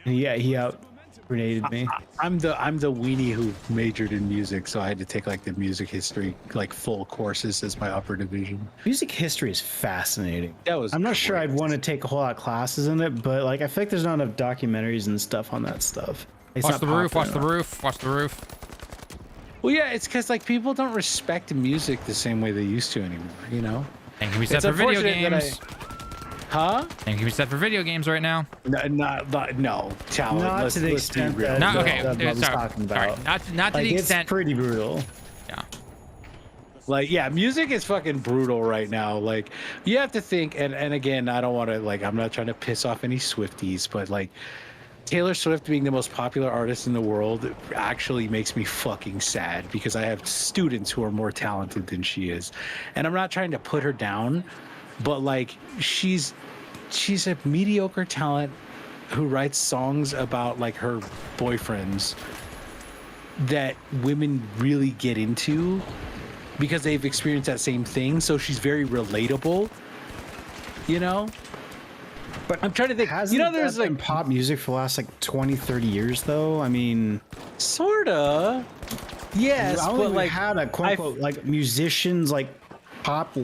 And he out grenaded me. I'm the weenie who majored in music, so I had to take like the music history like full courses as my upper division. Music history is fascinating. I'm not sure I'd want to take a whole lot of classes in it, but like I feel like there's not enough documentaries and stuff on that stuff. Watch the roof. Well, yeah, it's because like people don't respect music the same way they used to anymore. And can we set for video games? Huh? And can we set for video games right now? No, challenge. Not to the extent that Bob's talking about. Sorry, not to the extent. It's pretty brutal. Yeah. Like, yeah, music is fucking brutal right now. Like, you have to think, and again, I don't want to, like, I'm not trying to piss off any Swifties, but like, Taylor Swift being the most popular artist in the world actually makes me fucking sad because I have students who are more talented than she is. And I'm not trying to put her down, but like she's a mediocre talent who writes songs about like her boyfriends that women really get into because they've experienced that same thing. So she's very relatable, But I'm trying to think. There's like pop music for the last like 20, 30 years, though. I mean, sorta. Yes, but like had a quote unquote like musicians like pop,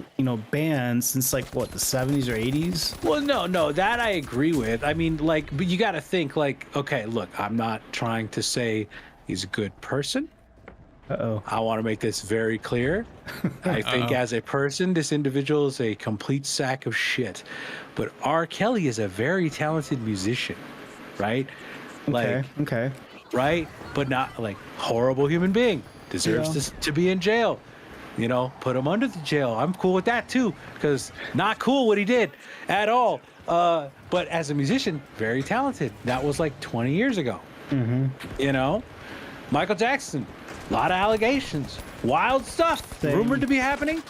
bands since like what, the 70s or 80s. Well, no, that I agree with. I mean, like, but you got to think like, okay, look, I'm not trying to say he's a good person. Uh-oh. I want to make this very clear. I think as a person, this individual is a complete sack of shit. But R. Kelly is a very talented musician, right? Okay. Right? But not like horrible human being. Deserves to be in jail. Put him under the jail. I'm cool with that too, because not cool what he did at all. But as a musician, very talented. That was like 20 years ago. Michael Jackson, a lot of allegations, wild stuff, rumored to be happening.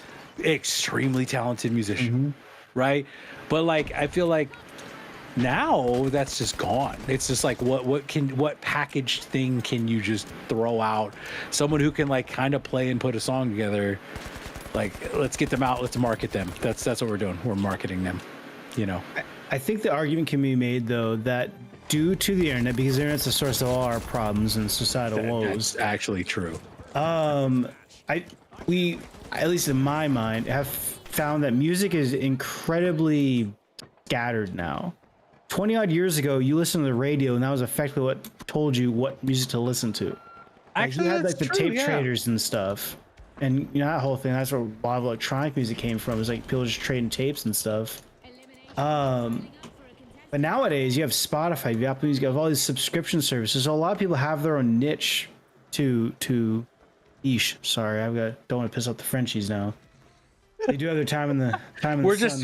Extremely talented musician, right? But like, I feel like now that's just gone. It's just like, what packaged thing can you just throw out? Someone who can like kind of play and put a song together. Like, let's get them out. Let's market them. That's what we're doing. We're marketing them. I think the argument can be made though that due to the internet, because the internet's the source of all our problems and societal woes. That's actually true. We, at least in my mind, have found that music is incredibly scattered now. 20 odd years ago, you listened to the radio, and that was effectively what told you what music to listen to. Actually, you had that's like the true, tape traders and stuff, and that whole thing. That's where a lot of electronic music came from. It was like people just trading tapes and stuff. But nowadays, you have Spotify, you have Apple Music, you have all these subscription services. So a lot of people have their own niche to sorry, don't want to piss off the Frenchies now. They do have their time in the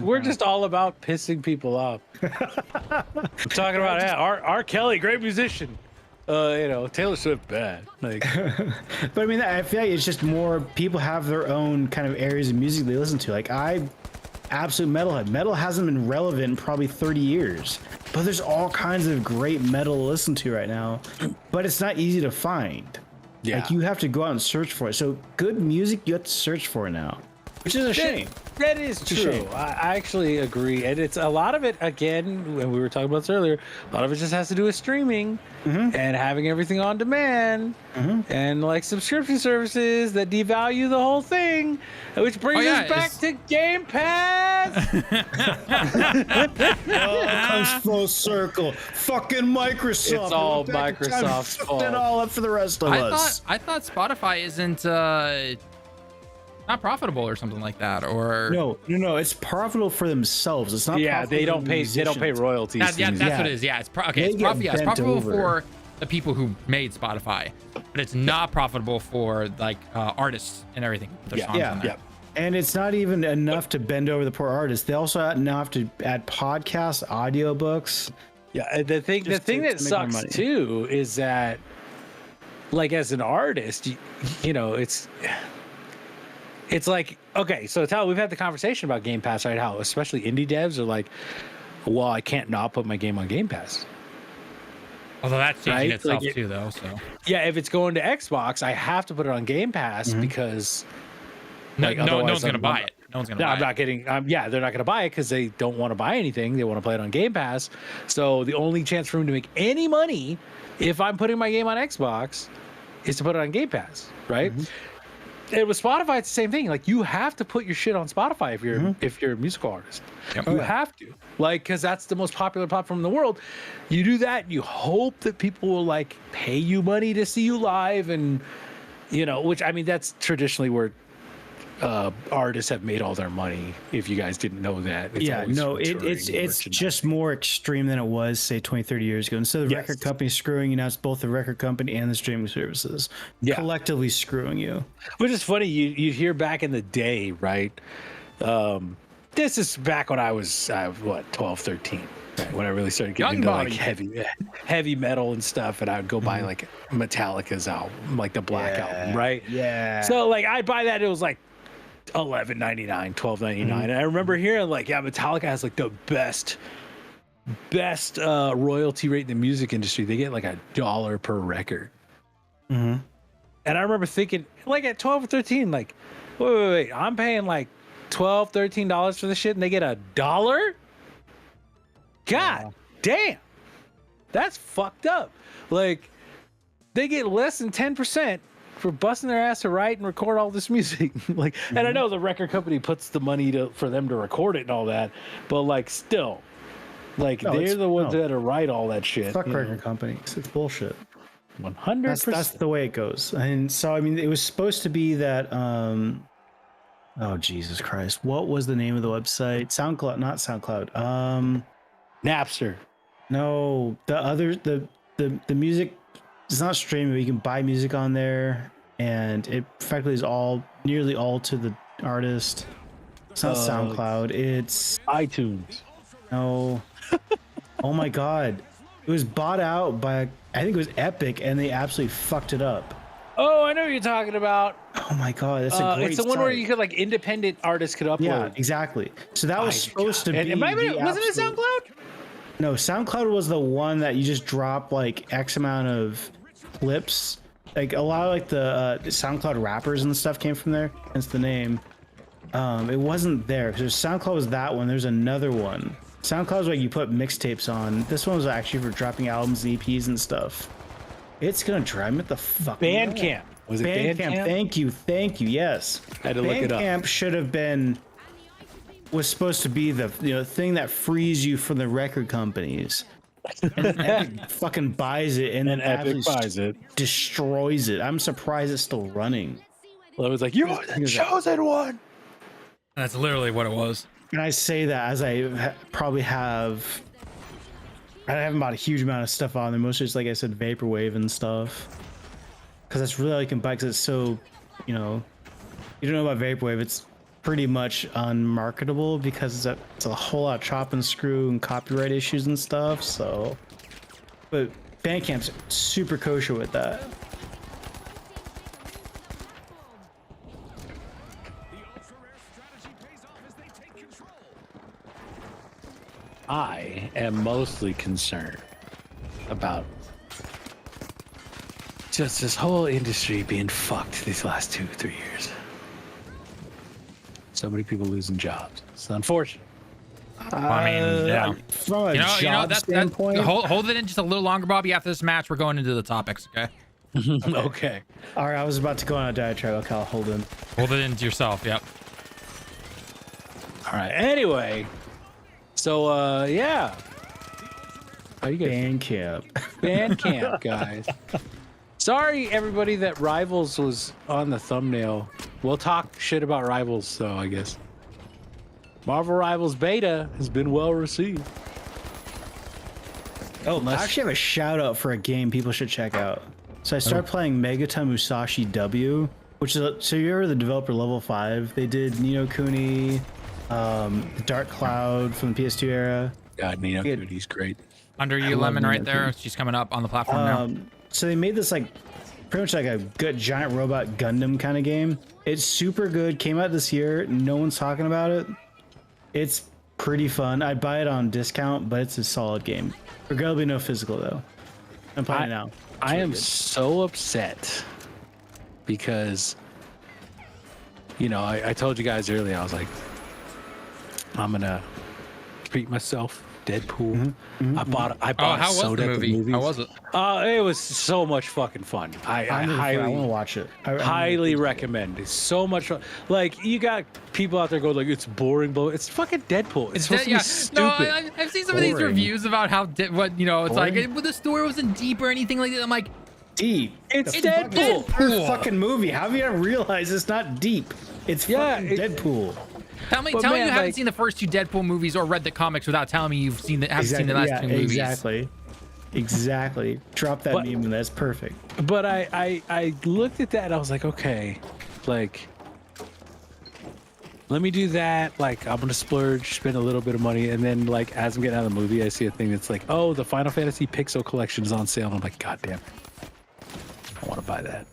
We're just all about pissing people off. I'm talking about R. Kelly, great musician. Taylor Swift, bad. Like, but I mean, I feel like it's just more people have their own kind of areas of music they listen to. Like absolute metalhead. Metal hasn't been relevant in probably 30 years, but there's all kinds of great metal to listen to right now, but it's not easy to find. Like you have to go out and search for it. So good music, you have to search for it now, which is a shame. That is true. I actually agree. And it's a lot of it, again, when we were talking about this earlier, a lot of it just has to do with streaming and having everything on demand and like subscription services that devalue the whole thing, which brings us back to Game Pass. It comes full circle. Fucking Microsoft. It's all Microsoft's fault. Fucked it all up for the rest of us. I thought Spotify isn't not profitable or something like that, or no, it's profitable for themselves. It's not. They don't pay royalties. That's what it is. It's profitable for the people who made Spotify, but it's not profitable for like artists and everything. And it's not even enough to bend over the poor artists. They also now have to add podcasts, audiobooks. Yeah, the thing that sucks too is that, like, as an artist, it's like, okay, so we've had the conversation about Game Pass, right? How especially indie devs are like, well, I can't not put my game on Game Pass. Although that's changing itself too, though. So yeah, if it's going to Xbox, I have to put it on Game Pass because no one's gonna buy it. No one's gonna. I'm not getting. They're not gonna buy it because they don't want to buy anything. They want to play it on Game Pass. So the only chance for them to make any money, if I'm putting my game on Xbox, is to put it on Game Pass, right? And with Spotify, it's the same thing. Like, you have to put your shit on Spotify if you're a musical artist. You have to, like, because that's the most popular platform in the world. You do that, you hope that people will like pay you money to see you live, and which, I mean, that's traditionally where artists have made all their money. If you guys didn't know that, it's just more extreme than it was, say, 20-30 years ago. Instead of the record company screwing you, now it's both the record company and the streaming services collectively screwing you. Which is funny. You'd hear back in the day, right? This is back when I was 12, 13. When I really started getting into like heavy metal and stuff, and I would go buy like Metallica's album, like the Black album, right? Yeah. So like I'd buy that. It was like $11.99, $12.99, and I remember hearing like, Metallica has like the best royalty rate in the music industry. They get like $1 per record. And I remember thinking, like, at 12 or 13, like, wait, I'm paying like $12, $13 for this shit, and they get $1? God damn, that's fucked up. Like, they get less than 10% for busting their ass to write and record all this music. Like, and I know the record company puts the money for them to record it and all that, but like still, like they're the ones that had to write all that shit. Fuck record companies. It's bullshit. 100%. That's the way it goes. And so I mean, it was supposed to be that. Oh Jesus Christ! What was the name of the website? SoundCloud, not SoundCloud. Napster. No, the music. It's not streaming, but you can buy music on there, and it effectively is nearly all to the artist. It's not SoundCloud. It's iTunes. No. Oh my God! It was bought out by, I think it was Epic, and they absolutely fucked it up. Oh, I know what you're talking about. Oh my God, that's a great it's the one where site. you could like independent artists could upload. Yeah, exactly. So that was supposed to be. Wasn't it SoundCloud? No, SoundCloud was the one that you just drop like X amount of clips. Like a lot of like the SoundCloud rappers and stuff came from there. Hence the name. It wasn't there because SoundCloud was that one. There's another one. SoundCloud is like you put mixtapes on. This one was actually for dropping albums, EPs, and stuff. It's gonna drive me the fuck. Bandcamp. Was it Bandcamp? Thank you. Yes. I had to look it up. Bandcamp should have been. Was supposed to be the thing that frees you from the record companies, and then Epic fucking buys it and then Epic buys it, destroys it. I'm surprised it's still running. Well, it was like, you're the chosen one. That's literally what it was. And I say that as I probably have. I haven't bought a huge amount of stuff on there. Mostly just like I said, vaporwave and stuff. Because that's really all you can buy. Because it's so, you don't know about vaporwave. It's pretty much unmarketable because it's a whole lot of chop and screw and copyright issues and stuff. So, but Bandcamp's super kosher with that. I am mostly concerned about just this whole industry being fucked these last 2-3 years. So many people losing jobs. It's unfortunate. I mean, yeah. From a job standpoint, hold it in just a little longer, Bobby. After this match, we're going into the topics, okay? Okay. All right, I was about to go on a diatribe. Okay, I'll hold in. Hold it into yourself, yep. All right. Anyway, so yeah. How you guys? Bandcamp, guys. Sorry, everybody, that Rivals was on the thumbnail. We'll talk shit about Rivals, though, I guess. Marvel Rivals Beta has been well received. Oh, I actually have a shout out for a game people should check out. So I started playing Megata Musashi W, which is so you remember the developer Level 5? They did Ni no Kuni, Dark Cloud from the PS2 era. God, Ni no Kuni's great. Under You Lemon right there. She's coming up on the platform now. So they made this like pretty much like a good giant robot Gundam kind of game. It's super good. Came out this year. No one's talking about it. It's pretty fun. I'd buy it on discount, but it's a solid game. Regrettably no physical though. I'm playing it now. I am so upset because, I told you guys earlier, I was like, I'm gonna treat myself. Deadpool. I bought how was soda the at the movie? movies. How was it? It was so much fucking fun. I want to watch it. I highly recommend. It's so much fun. Like, you got people out there going like, it's boring, but it's fucking Deadpool. It's supposed to be stupid. No, I've seen some of these reviews about how it's like the story wasn't deep or anything like that. I'm like, deep. It's Deadpool. Fucking movie. How have you not realized it's not deep? It's fucking Deadpool. Tell me you haven't seen the first 2 Deadpool movies or read the comics without telling me you've seen haven't seen the last 2 movies. Exactly. Drop that meme and that's perfect. But I looked at that and I was like, okay, like, let me do that. Like, I'm gonna splurge, spend a little bit of money, and then like as I'm getting out of the movie, I see a thing that's like, oh, the Final Fantasy Pixel Collection is on sale. And I'm like, God damn it, I want to buy that.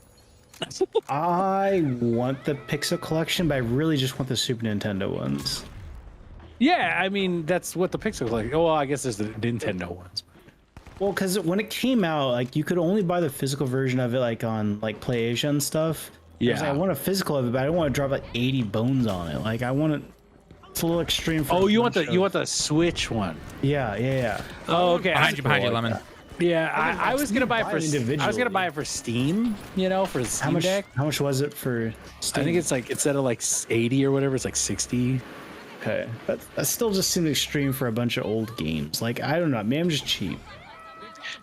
I want the Pixel Collection, but I really just want the Super Nintendo ones. Yeah, I mean, that's what the Pixel Collection. Oh, well, I guess there's the Nintendo ones. Well, because when it came out, like you could only buy the physical version of it, like on like PlayAsia and stuff. Yeah, like, I want a physical of it, but I don't want to drop like 80 bones on it. Like I want it. It's a little extreme. Oh, you want the Switch one? Yeah. Oh, okay. Behind you, Lemon. Yeah, I was gonna buy it for. individually. I was gonna buy it for Steam. You know, for the Steam Deck. How much was it for Steam? I think it's like instead of like 80 or whatever, it's like 60. Okay, that still just seems extreme for a bunch of old games. Like I don't know, maybe I'm just cheap.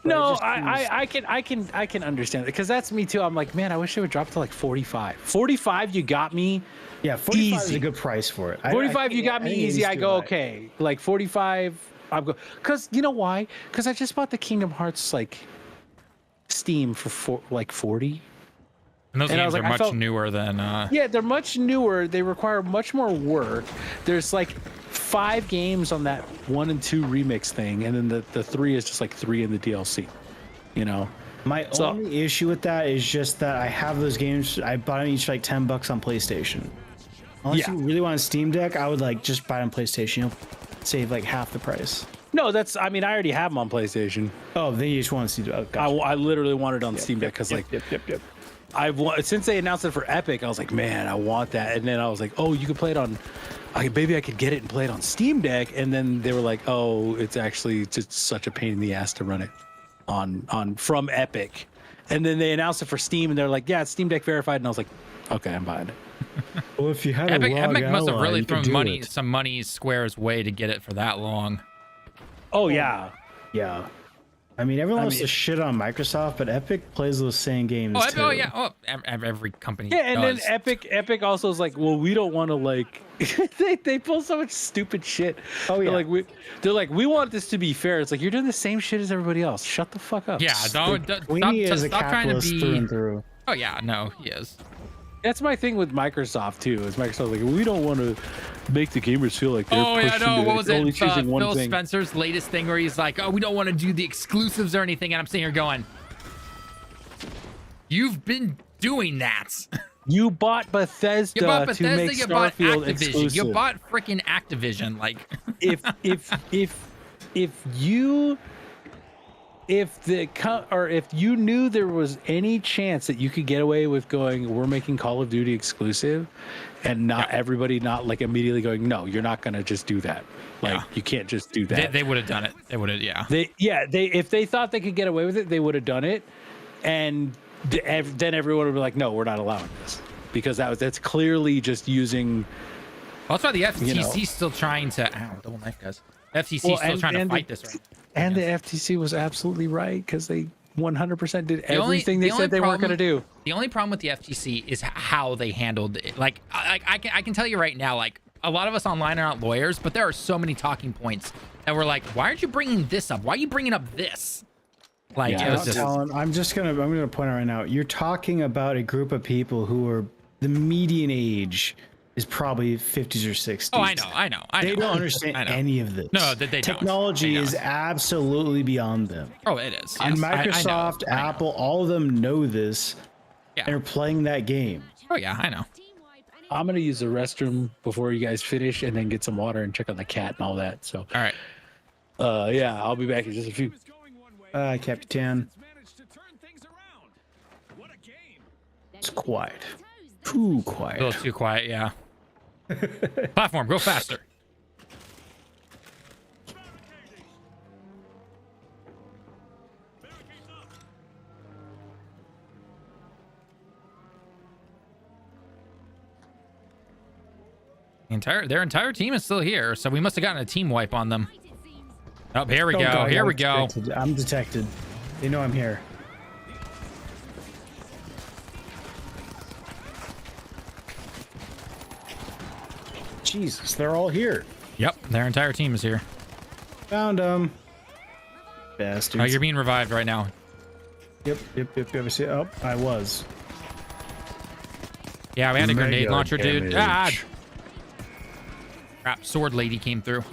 No, I can understand it because that's me too. I'm like, man, I wish it would drop to like 45. 45, you got me. Yeah, 45 is easy. a good price for it. 45, you got me easy. I go okay. Like 45, I'm go because you know why? Because I just bought the Kingdom Hearts like Steam for like 40. And those games are much newer than. Yeah, they're much newer. They require much more work. There's like 5 games on that 1 and 2 remix thing, and then the 3 is just like 3 in the DLC. You know. My only issue with that is just that I have those games. I bought them each like $10 on PlayStation. Unless you really want a Steam Deck, I would like just buy it on PlayStation. You'll save like half the price. No, that's. I mean, I already have them on PlayStation. Oh, then you just want to see. Oh, gotcha. I literally wanted it on Steam Deck because Yep. since they announced it for Epic, I was like, man, I want that. And then I was like, oh, you could play it on. Maybe I could get it and play it on Steam Deck. And then they were like, oh, it's actually just such a pain in the ass to run it on from Epic. And then they announced it for Steam, and they're like, yeah, it's Steam Deck verified. And I was like, okay, I'm buying it. Well, if you had Epic Epic must have really thrown some money Square's way to get it for that long. Oh yeah. I mean, everyone wants to shit on Microsoft, but Epic plays those same games too. Oh yeah. Oh, every company. Yeah, and does. then Epic also is like, well, we don't want to like. they pull so much stupid shit. Oh yeah. They're like, we want this to be fair. It's like you're doing the same shit as everybody else. Shut the fuck up. Yeah, stop trying to be. Through and through. Oh yeah, no, he is. That's my thing with Microsoft too. Is Microsoft like, we don't want to make the gamers feel like they're only choosing one Phil thing. Spencer's latest thing where he's like, oh, we don't want to do the exclusives or anything, and I'm sitting here going, you've been doing that. You bought Bethesda, to make Starfield exclusive. You bought freaking Activision. Like, if you knew there was any chance that you could get away with going, we're making Call of Duty exclusive, and not everybody not like immediately going, no, you're not gonna just do that. Like you can't just do that. They would have done it. They would have, yeah. They if they thought they could get away with it, they would have done it, and then everyone would be like, no, we're not allowing this because that's clearly just using. Well, that's why the FTC is still trying to. Ow, double knife, guys. FTC is still trying to fight this right now. And the FTC was absolutely right because they 100% did everything they said they weren't going to do. The only problem with the FTC is how they handled it. Like, I can tell you right now, like, a lot of us online are not lawyers, but there are so many talking points that we're like, why aren't you bringing this up? Why are you bringing up this? Like, it was just... I'm gonna point out right now. You're talking about a group of people who are the median age is probably 50s or 60s. Oh, I know. They don't understand any of this. No, they don't. Technology is absolutely beyond them. Oh, it is. And yes. Microsoft, Apple, all of them know this. Yeah. And are playing that game. Oh, yeah, I know. I'm going to use the restroom before you guys finish and then get some water and check on the cat and all that. So, all right. Yeah, I'll be back in just a few. Capitan. It's quiet. Too quiet. A little too quiet, yeah. Platform, go faster. Their entire team is still here, so we must have gotten a team wipe on them. Oh, here we go. Here we go. I'm detected. They know I'm here. Jesus, they're all here. Yep, their entire team is here. Found them. Bastards. Oh, you're being revived right now. Yep. Oh, I was. Yeah, we had a grenade launcher, dude. Ah! Crap, sword lady came through.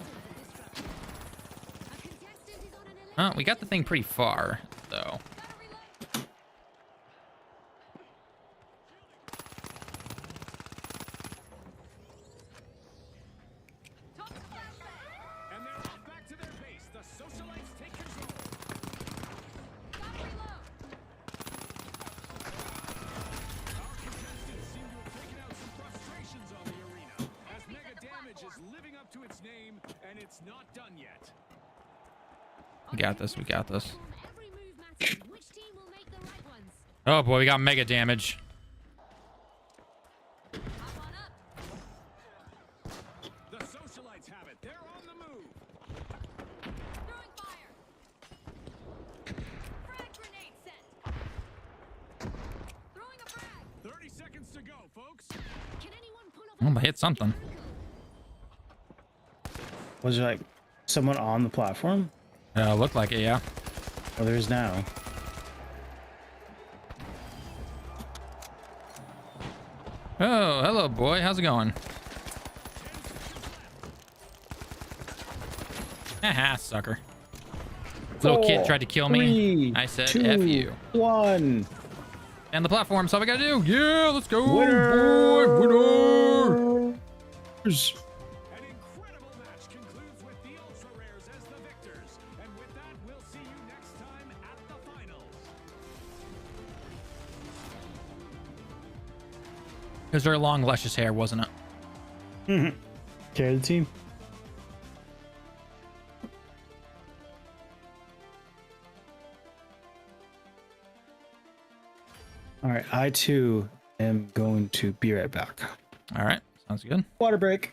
Oh, we got the thing pretty far, though. We got this. Oh boy, we got mega damage. The socialites have it. They're on the move. Throwing fire. Frag grenade set. Throwing a frag. 30 seconds to go, folks. Can anyone pull Oh, over? I hit something. Was there like someone on the platform? Looked like it, yeah. Well, there is now. Oh, hello, boy. How's it going? Haha, sucker. Little kid tried to kill me. I said, F you. 1. And the platform, that's all we gotta do. Yeah, let's go. Winner! Boy, winner. An incredible match concludes with the Ultra Rares as the victors. And with that, we'll see you next time at the finals. Because their long, luscious hair, wasn't it? Carry the team. All right, I too am going to be right back. All right, sounds good. Water break.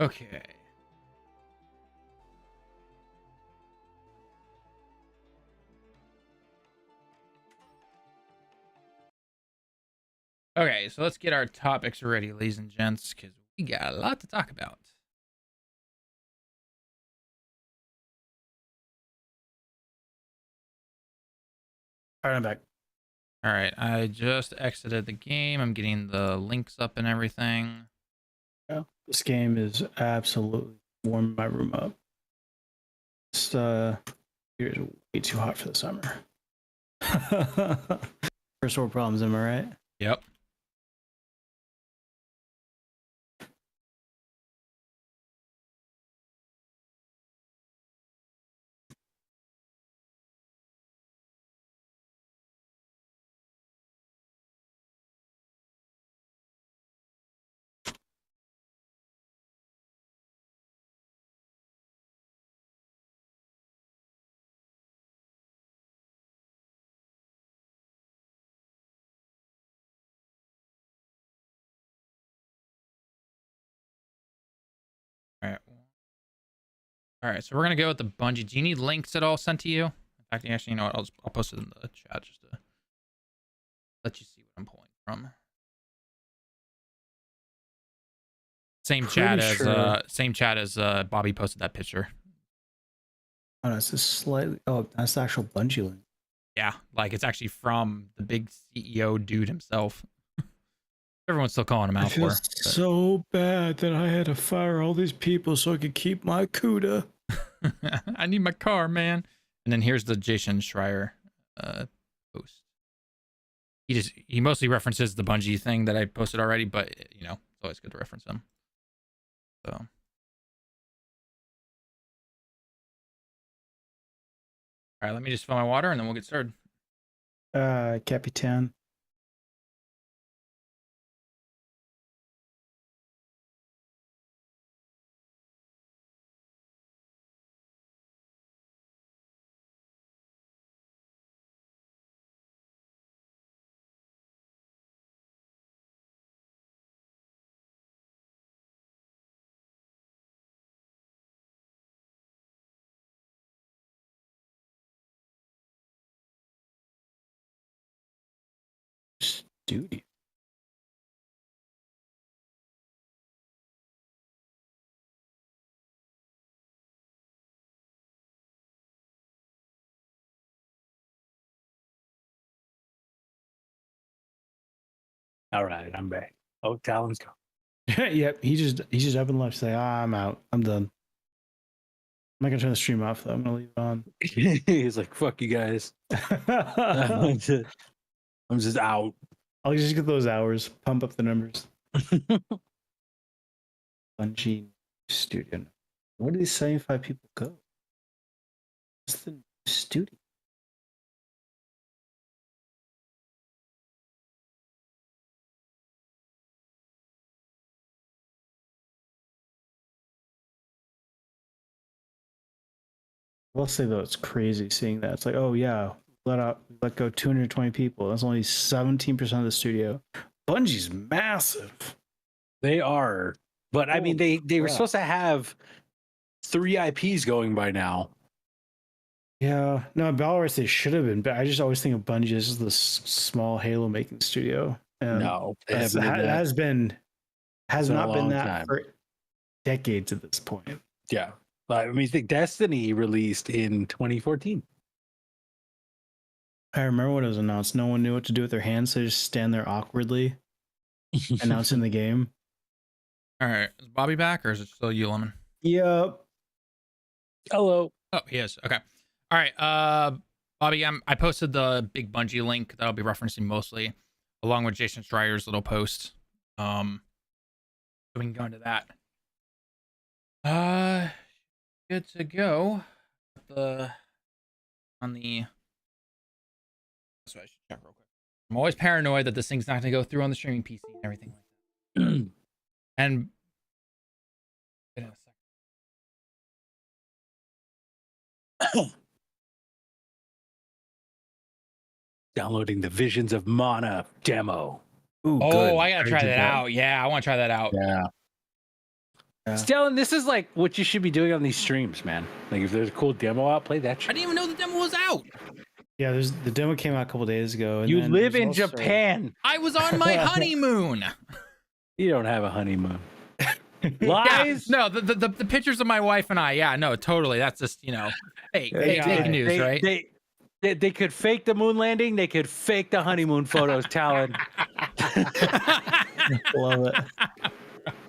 Okay. Okay, so let's get our topics ready, ladies and gents, because we got a lot to talk about. All right, I'm back. All right, I just exited the game. I'm getting the links up and everything. Yeah, this game is absolutely warming my room up. It's here's way too hot for the summer. First world problems, am I right? Yep. All right. All right, so we're gonna go with the Bungie. Do you need links at all sent to you? In fact, actually, you know what? I'll post it in the chat just to let you see what I'm pulling from. Same chat as Bobby posted that picture. Oh, no, it's just slightly. Oh, that's the actual Bungie link. Yeah, like it's actually from the big CEO dude himself. Everyone's still calling him out I feel for. so bad that I had to fire all these people so I could keep my CUDA. I need my car, man. And then here's the Jason Schreier post. He mostly references the Bungie thing that I posted already, but you know, it's always good to reference them. So. All right, let me just fill my water and then we'll get started. Capitan. Studio. All right, I'm back. Oh, Talon's gone. Yep, he just up and left. Say, I'm out. I'm done. I'm not gonna turn the stream off though. I'm gonna leave it on. He's like, "Fuck you guys." I'm just out. I'll just get those hours, pump up the numbers. Bungie Studio. Where do these 75 people go? What's the studio? I will say though, it's crazy seeing that. It's like, oh yeah, let go 220 people. That's only 17% of the studio. Bungie's massive. They are, but I mean, they were crap. supposed to have 3 IPs going by now. Yeah, no, Valorant they should have been, but I just always think of Bungie as the small Halo making studio. And No, they that's- haven't been that. has been a not been long that time. for decades at this point. Yeah, but I mean, think Destiny released in 2014. I remember when it was announced, no one knew what to do with their hands, so they just stand there awkwardly announcing the game. All right, is Bobby back or is it still you, Lemon? Yep. Hello. Oh, he is. Okay. All right. Bobby, I posted the big Bungie link that I'll be referencing mostly, along with Jason Schreier's little post. So we can go into that. Good to go. That's what I should check real quick. I'm always paranoid that this thing's not going to go through on the streaming PC and everything like that. And in a second. Downloading the Visions of Mana demo. Ooh, Oh, good. I gotta try that out. Yeah, I want to try that out. Yeah. Yeah. Stellan, this is like what you should be doing on these streams, man. Like if there's a cool demo out, play that I shit. didn't even know the demo was out. Yeah, the demo came out a couple days ago. And You then live there's in also- Japan. I was on my honeymoon. You don't have a honeymoon. Yeah, Lies? no, the pictures of my wife and I. Yeah, no, totally. That's just fake Yeah, news, right? They could fake the moon landing. They could fake the honeymoon photos, Talon. Love it.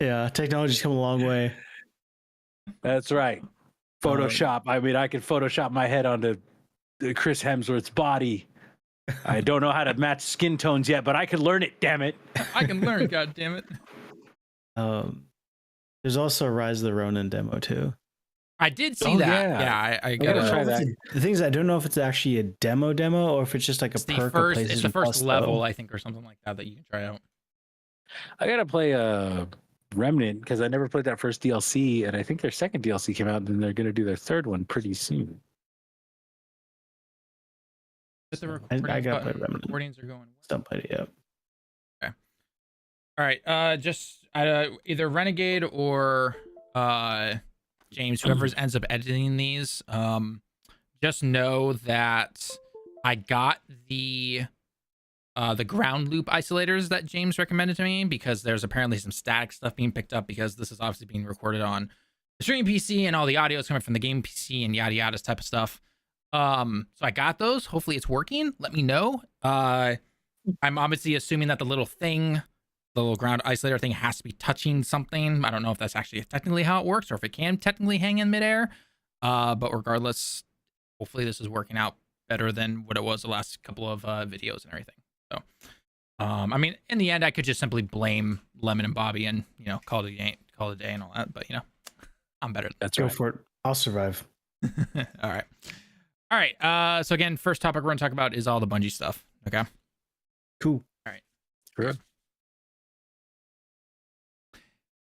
Yeah, technology's come a long way. That's right. Photoshop. I mean, I could Photoshop my head onto Chris Hemsworth's body. I don't know how to match skin tones yet, but I can learn it. Damn it! I can learn. God damn it! There's also a Rise of the Ronin demo too. I did see Oh, that. yeah. Yeah, I gotta gotta try try that. The thing is, I don't know if it's actually a demo or if it's just like a It's the perk. first. of It's the PlayStation first Plus, level, though. I think, or something like that you can try out. I gotta play Remnant because I never played that first DLC, and I think their second DLC came out, and then they're gonna do their third one pretty soon. Hit the I recordings gotta button. play Remnant. Recordings are going. Don't play it yet. All right. Just either Renegade or James, whoever ends up editing these, just know that I got the ground loop isolators that James recommended to me because there's apparently some static stuff being picked up because this is obviously being recorded on the streaming PC and all the audio is coming from the game PC and yada yada type of stuff. So I got those. Hopefully it's working. Let me know. I'm obviously assuming that the little ground isolator thing has to be touching something. I don't know if that's actually technically how it works or if it can technically hang in midair. But regardless, hopefully this is working out better than what it was the last couple of videos and everything. So, I mean, in the end, I could just simply blame Lemon and Bobby and, call it a day and all that. But, I'm better. That's Go right. for it. I'll survive. All right. So again, first topic we're going to talk about is all the Bungie stuff. Okay. Cool. Sure.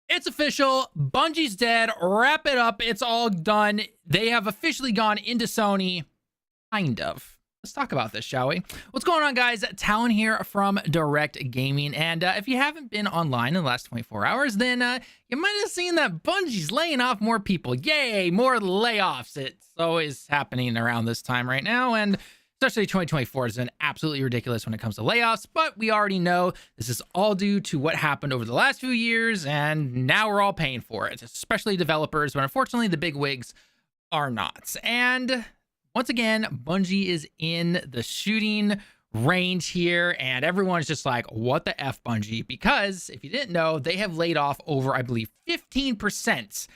It's official. Bungie's dead. Wrap it up. It's all done. They have officially gone into Sony. Kind of. Let's talk about this, shall we? What's going on, guys? Talon here from Direct Gaming. And if you haven't been online in the last 24 hours, then you might have seen that Bungie's laying off more people. Yay, more layoffs. It's always happening around this time right now. And especially 2024 has been absolutely ridiculous when it comes to layoffs, but we already know this is all due to what happened over the last few years, and now we're all paying for it, especially developers, but unfortunately the big wigs are not. And once again, Bungie is in the shooting range here, and everyone's just like, what the F, Bungie? Because if you didn't know, they have laid off over, I believe, 15%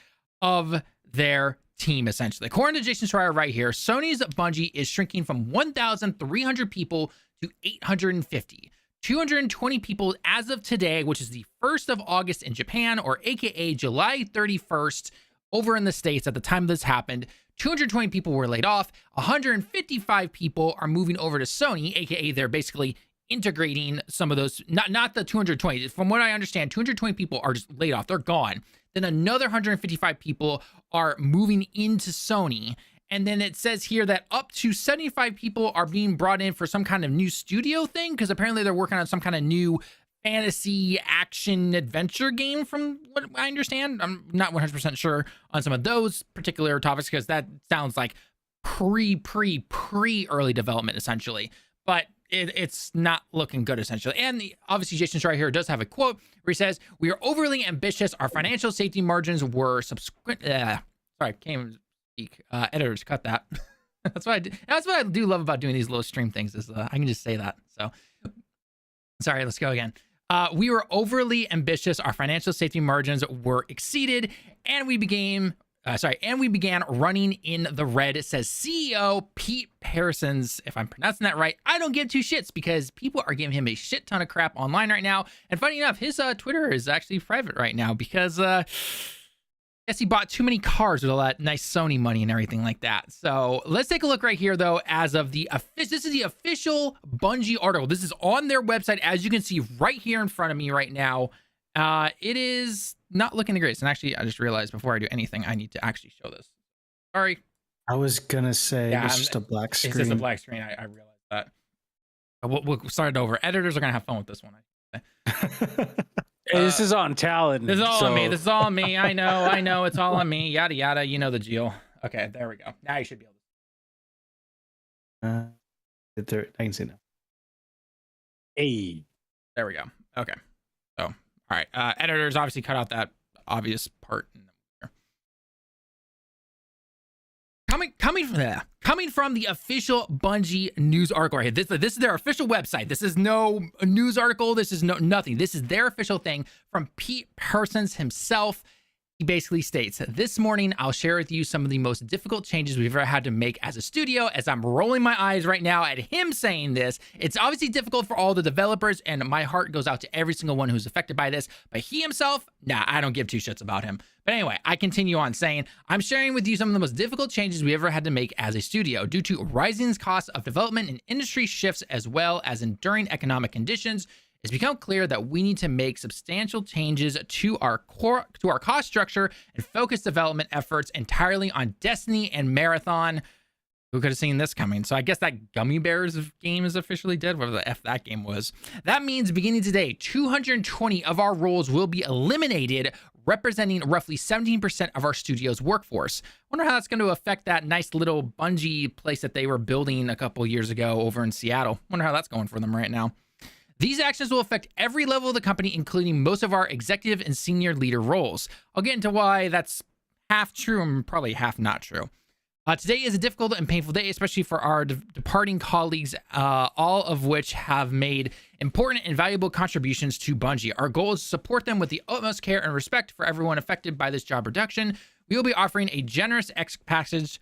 of their team, essentially. According to Jason Schreier right here, Sony's Bungie is shrinking from 1,300 people to 850. 220 people as of today, which is the 1st of August in Japan, or aka July 31st over in the States at the time this happened. 220 people were laid off. 155 people are moving over to Sony, aka they're basically integrating some of those, not the 220. From what I understand, 220 people are just laid off. They're gone. Then another 155 people are moving into Sony. And then it says here that up to 75 people are being brought in for some kind of new studio thing, because apparently they're working on some kind of new fantasy action adventure game, from what I understand. I'm not 100% sure on some of those particular topics, because that sounds like pre early development, essentially. But it's not looking good, essentially. And obviously Jason Schreier here does have a quote where he says, "We are overly ambitious. Our financial safety margins were sorry, I can't even speak. Editors, cut that." That's what I do love about doing these little stream things, is I can just say that. So sorry, let's go again. We were overly ambitious. Our financial safety margins were exceeded, and we began running in the red. It says CEO Pete Parsons. If I'm pronouncing that right, I don't give two shits, because people are giving him a shit ton of crap online right now. And funny enough, his Twitter is actually private right now, because guess he bought too many cars with all that nice Sony money and everything like that. So let's take a look right here, though. As of this is the official Bungie article. This is on their website, as you can see right here in front of me right now. It is not looking the greatest. And actually, I just realized before I do anything, I need to actually show this. Sorry. I was gonna say it's just a black screen. It's just a black screen. I realized that. We'll start it over. Editors are gonna have fun with this one. Hey, this is on talent. This is all on me. This is all on me. I know. It's all on me. Yada yada. You know the deal. Okay, there we go. Now you should be able to. I can see now. Hey, there we go. Okay. So, all right. Editors obviously cut out that obvious part. Coming from the official Bungie news article right here. This is their official website. This is no news article. This is nothing. This is their official thing from Pete Parsons himself. He basically states, "This morning, I'll share with you some of the most difficult changes we've ever had to make as a studio." As I'm rolling my eyes right now at him saying this, it's obviously difficult for all the developers, and my heart goes out to every single one who's affected by this. But he himself, nah, I don't give two shits about him. But anyway, I continue on saying, "I'm sharing with you some of the most difficult changes we ever had to make as a studio. Due to rising costs of development and industry shifts, as well as enduring economic conditions, it's become clear that we need to make substantial changes to our cost structure and focus development efforts entirely on Destiny and Marathon." Who could have seen this coming? So I guess that Gummy Bears game is officially dead, whatever the F that game was. That means beginning today, 220 of our roles will be eliminated, representing roughly 17% of our studio's workforce. Wonder how that's going to affect that nice little Bungie place that they were building a couple years ago over in Seattle. Wonder how that's going for them right now. These actions will affect every level of the company, including most of our executive and senior leader roles. I'll get into why that's half true and probably half not true. Today is a difficult and painful day, especially for our departing colleagues, all of which have made important and valuable contributions to Bungie. Our goal is to support them with the utmost care and respect. For everyone affected by this job reduction, we will be offering a generous exit package.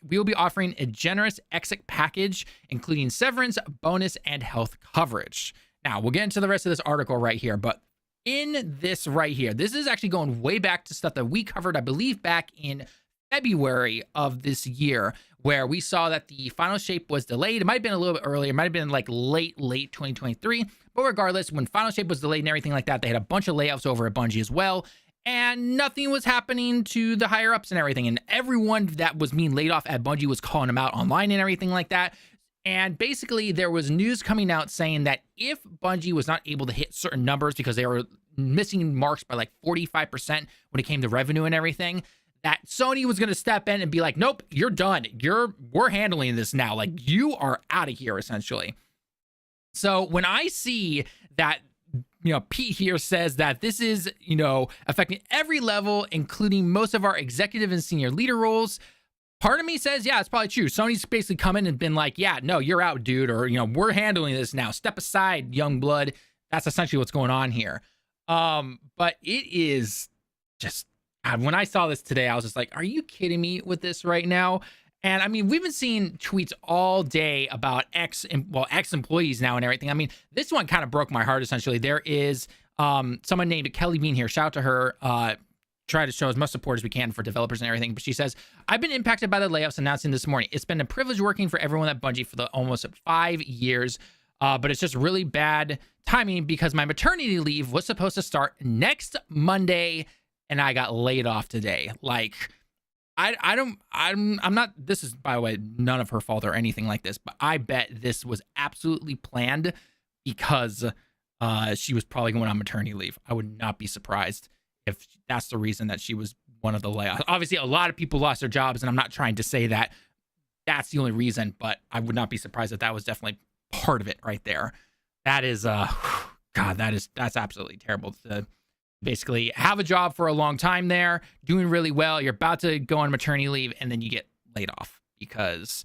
We will be offering a generous exit package, including severance, bonus, and health coverage. Now, we'll get into the rest of this article right here, but in this right here, this is actually going way back to stuff that we covered, I believe, back in February of this year, where we saw that the final shape was delayed. It might have been a little bit earlier. It might have been like late 2023. But regardless, when final shape was delayed and everything like that, they had a bunch of layoffs over at Bungie as well. And nothing was happening to the higher ups and everything. And everyone that was being laid off at Bungie was calling them out online and everything like that. And basically, there was news coming out saying that if Bungie was not able to hit certain numbers because they were missing marks by like 45% when it came to revenue and everything, that Sony was going to step in and be like, nope, you're done. We're handling this now. Like, you are out of here, essentially. So when I see that, Pete here says that this is, affecting every level, including most of our executive and senior leader roles, part of me says, yeah, it's probably true. Sony's basically come in and been like, yeah, no, you're out, dude. Or, we're handling this now. Step aside, young blood. That's essentially what's going on here. But it is just, when I saw this today, I was just like, are you kidding me with this right now? And I mean, we've been seeing tweets all day about ex-employees now and everything. I mean, this one kind of broke my heart, essentially. There is someone named Kelly Bean here. Shout out to her. Try to show as much support as we can for developers and everything. But she says, I've been impacted by the layoffs announcing this morning. It's been a privilege working for everyone at Bungie for the almost 5 years. But it's just really bad timing because my maternity leave was supposed to start next Monday and I got laid off today. Like, I'm not, this is, by the way, none of her fault or anything like this, but I bet this was absolutely planned because she was probably going on maternity leave. I would not be surprised if that's the reason that she was one of the layoffs. Obviously, a lot of people lost their jobs, and I'm not trying to say that that's the only reason, but I would not be surprised if that was definitely part of it right there. That is, God, that's absolutely terrible to basically have a job for a long time there, doing really well. You're about to go on maternity leave, and then you get laid off because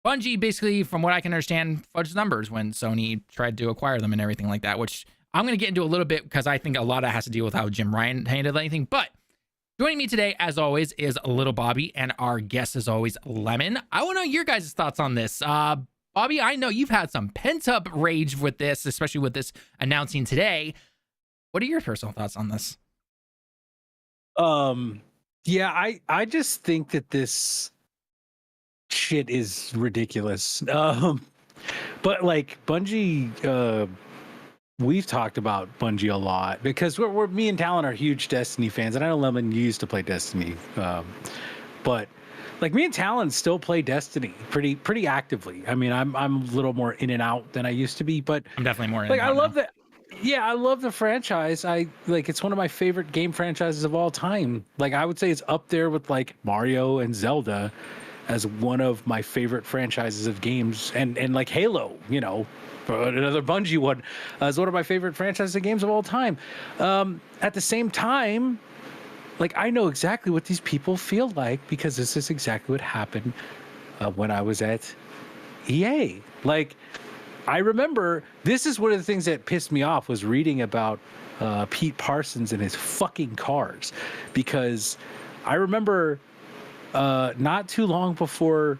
Bungie basically, from what I can understand, fudged numbers when Sony tried to acquire them and everything like that, which I'm going to get into a little bit because I think a lot of it has to deal with how Jim Ryan handled anything. But joining me today, as always, is Little Bobby, and our guest, as always, Lemon. I want to know your guys' thoughts on this. Bobby, I know you've had some pent-up rage with this, especially with this announcing today. What are your personal thoughts on this? Yeah, I just think that this shit is ridiculous. But like Bungie, we've talked about Bungie a lot because we're me and Talon are huge Destiny fans, and I know Lemon used to play Destiny, but like me and Talon still play Destiny pretty actively. I mean, I'm a little more in and out than I used to be, but I'm definitely more in like and out I love now. that. Yeah, I love the franchise. It's one of my favorite game franchises of all time. Like I would say it's up there with like Mario and Zelda as one of my favorite franchises of games, and like Halo, another Bungie one, as one of my favorite franchises of games of all time. At the same time, like I know exactly what these people feel like because this is exactly what happened when I was at EA. Like I remember this is one of the things that pissed me off was reading about Pete Parsons and his fucking cars, because I remember not too long before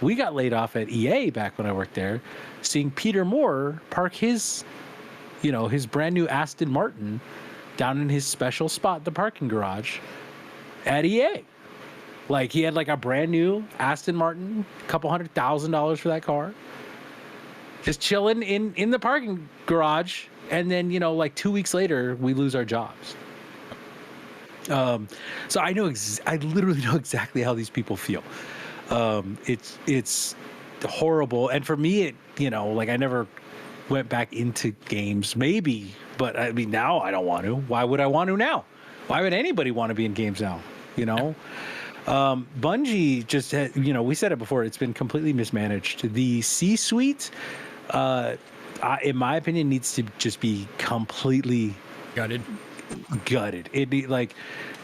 we got laid off at EA back when I worked there, seeing Peter Moore park his brand new Aston Martin down in his special spot, the parking garage at EA. Like he had like a brand new Aston Martin, a couple $100,000 for that car, just chilling in the parking garage. And then, like 2 weeks later, we lose our jobs. So I literally know exactly how these people feel. It's horrible. And for me, I never went back into games, maybe, but I mean, now I don't want to. Why would I want to now? Why would anybody want to be in games now? Bungie just had, we said it before, it's been completely mismanaged. The C-suite, in my opinion, needs to just be completely Gutted. It'd be like,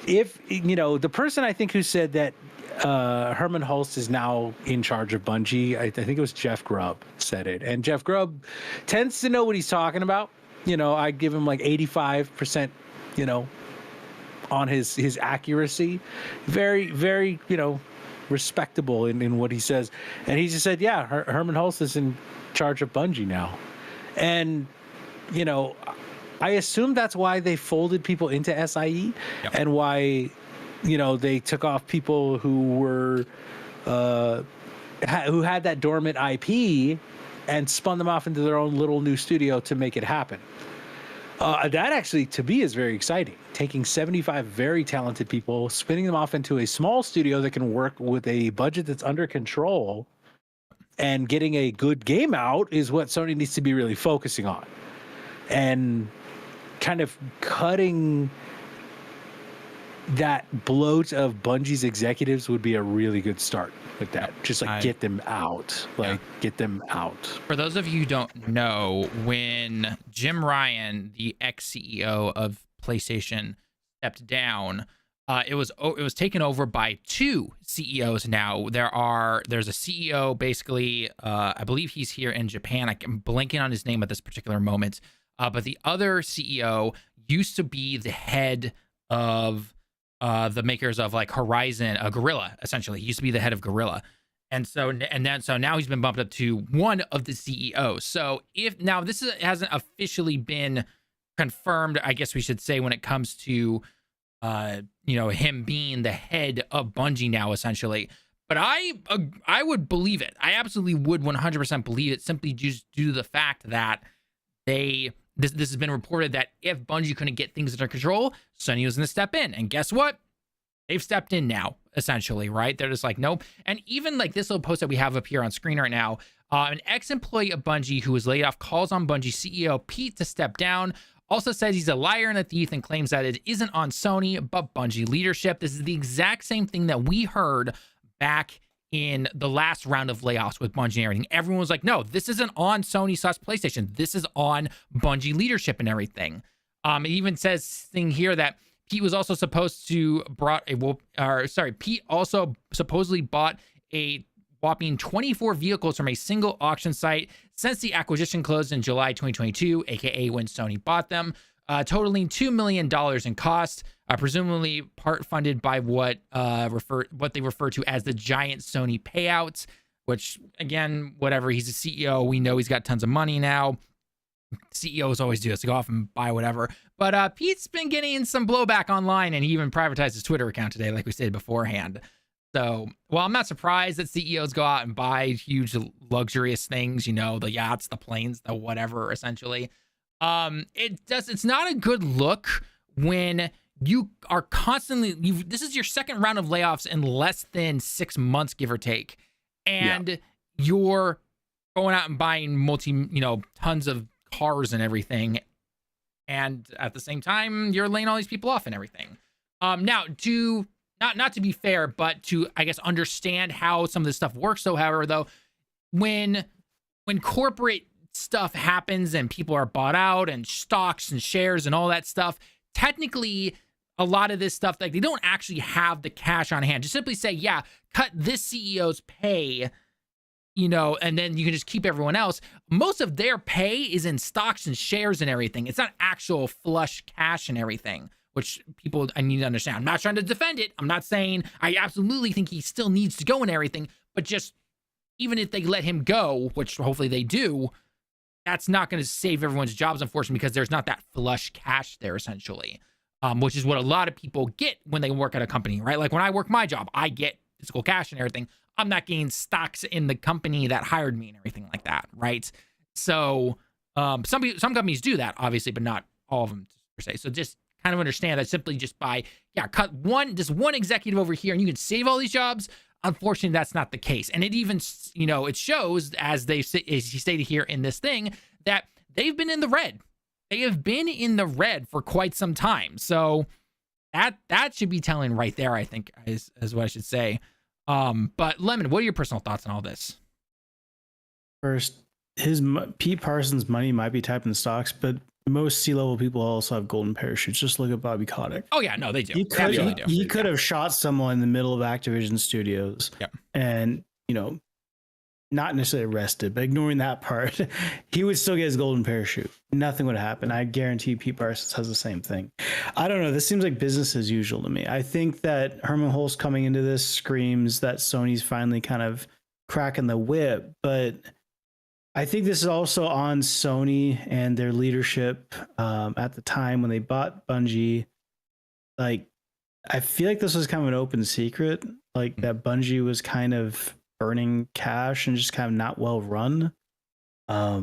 if the person I think who said that Herman Hulst is now in charge of Bungie, I think it was Jeff Grubb said it, and Jeff Grubb tends to know what he's talking about. I give him like 85%, on his accuracy. Very, very, respectable in what he says. And he just said, yeah, Herman Hulst is in charge of Bungie now. And, I assume that's why they folded people into SIE, yep, and why, they took off people who were, who had that dormant IP and spun them off into their own little new studio to make it happen. That actually, to me, is very exciting. Taking 75 very talented people, spinning them off into a small studio that can work with a budget that's under control and getting a good game out is what Sony needs to be really focusing on. And kind of cutting that bloat of Bungie's executives would be a really good start with that. Just like get them out, get them out. For those of you who don't know, when Jim Ryan, the ex-CEO of PlayStation, stepped down, it was taken over by two CEOs now. There's a CEO basically, I believe he's here in Japan. I'm blanking on his name at this particular moment. But the other CEO used to be the head of the makers of like Horizon, Guerrilla, essentially. He used to be the head of Guerrilla. So now he's been bumped up to one of the CEOs. So hasn't officially been confirmed, I guess we should say, when it comes to him being the head of Bungie now, essentially. But I would believe it. I absolutely would 100% believe it, simply just due to the fact that this has been reported that if Bungie couldn't get things under control, Sony was going to step in. And guess what? They've stepped in now, essentially, right? They're just like, nope. And even like this little post that we have up here on screen right now, an ex-employee of Bungie who was laid off calls on Bungie CEO Pete to step down. Also says he's a liar and a thief and claims that it isn't on Sony, but Bungie leadership. This is the exact same thing that we heard back in the last round of layoffs with Bungie and everything. Everyone was like, no, this isn't on Sony/PlayStation. This is on Bungie leadership and everything. It even says thing here that Pete was also supposed to Pete also supposedly bought a whopping 24 vehicles from a single auction site since the acquisition closed in July 2022, aka when Sony bought them, totaling $2 million in cost, presumably part funded by what they refer to as the giant Sony payouts, which, again, whatever, he's a CEO. We know he's got tons of money now. CEOs always do this, to go off and buy whatever. But Pete's been getting some blowback online, and he even privatized his Twitter account today, like we said beforehand. So, well, I'm not surprised that CEOs go out and buy huge luxurious things, the yachts, the planes, the whatever, essentially. It's not a good look when you are constantly, this is your second round of layoffs in less than 6 months, give or take. And you're going out and buying tons of cars and everything. And at the same time, you're laying all these people off and everything. Now, not to be fair, but to, I guess, understand how some of this stuff works. So, however, though, when corporate stuff happens and people are bought out and stocks and shares and all that stuff, technically, a lot of this stuff, like, they don't actually have the cash on hand. Just simply say, yeah, cut this CEO's pay, and then you can just keep everyone else. Most of their pay is in stocks and shares and everything. It's not actual flush cash and everything, which I need to understand. I'm not trying to defend it. I'm not saying I absolutely think he still needs to go and everything, but just even if they let him go, which hopefully they do, that's not going to save everyone's jobs, unfortunately, because there's not that flush cash there, essentially, which is what a lot of people get when they work at a company, right? Like when I work my job, I get physical cash and everything. I'm not getting stocks in the company that hired me and everything like that, right? So some companies do that, obviously, but not all of them per se. So just kind of understand that simply just by, cut just one executive over here and you can save all these jobs. Unfortunately, that's not the case. And it even, it shows, as he stated here in this thing, that they've been in the red. They have been in the red for quite some time. So that should be telling right there, I think, is what I should say. But Lemon, what are your personal thoughts on all this? First, Pete Parsons' money might be typed in stocks, but most C-level people also have golden parachutes. Just look at Bobby Kotick. Oh yeah, no, they do. He could have shot someone in the middle of Activision Studios, and not necessarily arrested, but ignoring that part, he would still get his golden parachute. Nothing would happen. I guarantee Pete Parsons has the same thing. I don't know. This seems like business as usual to me. I think that Herman Hulst coming into this screams that Sony's finally kind of cracking the whip, but I think this is also on Sony and their leadership at the time when they bought Bungie. Like, I feel like this was kind of an open secret, like that Bungie was kind of burning cash and just kind of not well run. A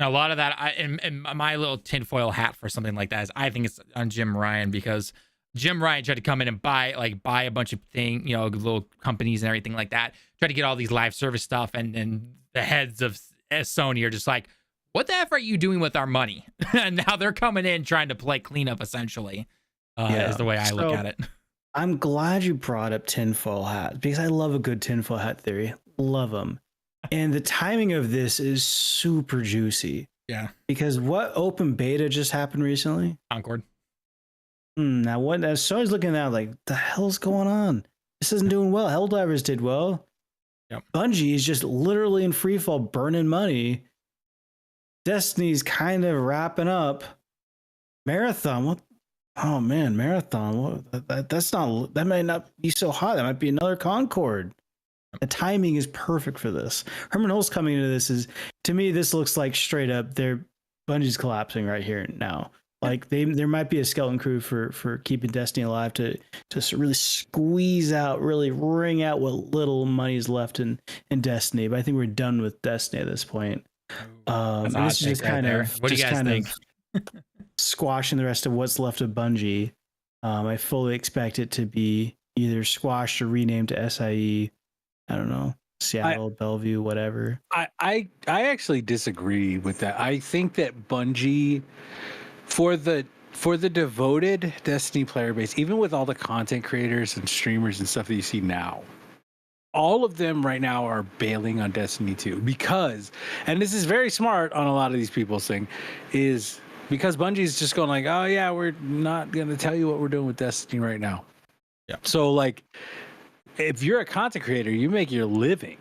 lot of that, in my little tinfoil hat for something like that, is I think it's on Jim Ryan, because Jim Ryan tried to come in and buy a bunch of things, little companies and everything like that. Try to get all these live service stuff, and the heads of Sony are just like, what the F are you doing with our money? And now they're coming in trying to play cleanup, essentially, is the way I look at it. I'm glad you brought up tinfoil hat because I love a good tinfoil hat theory. Love them. And the timing of this is super juicy. Yeah. Because what open beta just happened recently? Concord. Now what? So I was looking at like, the hell's going on? This isn't doing well. Helldivers did well. Yep. Bungie is just literally in free fall, burning money. Destiny's kind of wrapping up. Marathon, what? Oh man, Marathon. That's not. That might not be so hot. That might be another Concord. The timing is perfect for this. Herman Hulse coming into this is, to me, this looks like straight up Bungie's collapsing right here now. Like there might be a skeleton crew for keeping Destiny alive to really squeeze out, really wring out what little money is left in Destiny. But I think we're done with Destiny at this point. And this is just kind of what do you guys think? Squashing the rest of what's left of Bungie. I fully expect it to be either squashed or renamed to SIE. I don't know, Seattle, Bellevue, whatever. I actually disagree with that. I think that Bungie, for the devoted Destiny player base, even with all the content creators and streamers and stuff that you see now, all of them right now are bailing on Destiny 2 because, and this is very smart on a lot of these people's thing, is because Bungie's just going like, oh yeah, we're not going to tell you what we're doing with Destiny right now. Yeah. So like, if you're a content creator, you make your living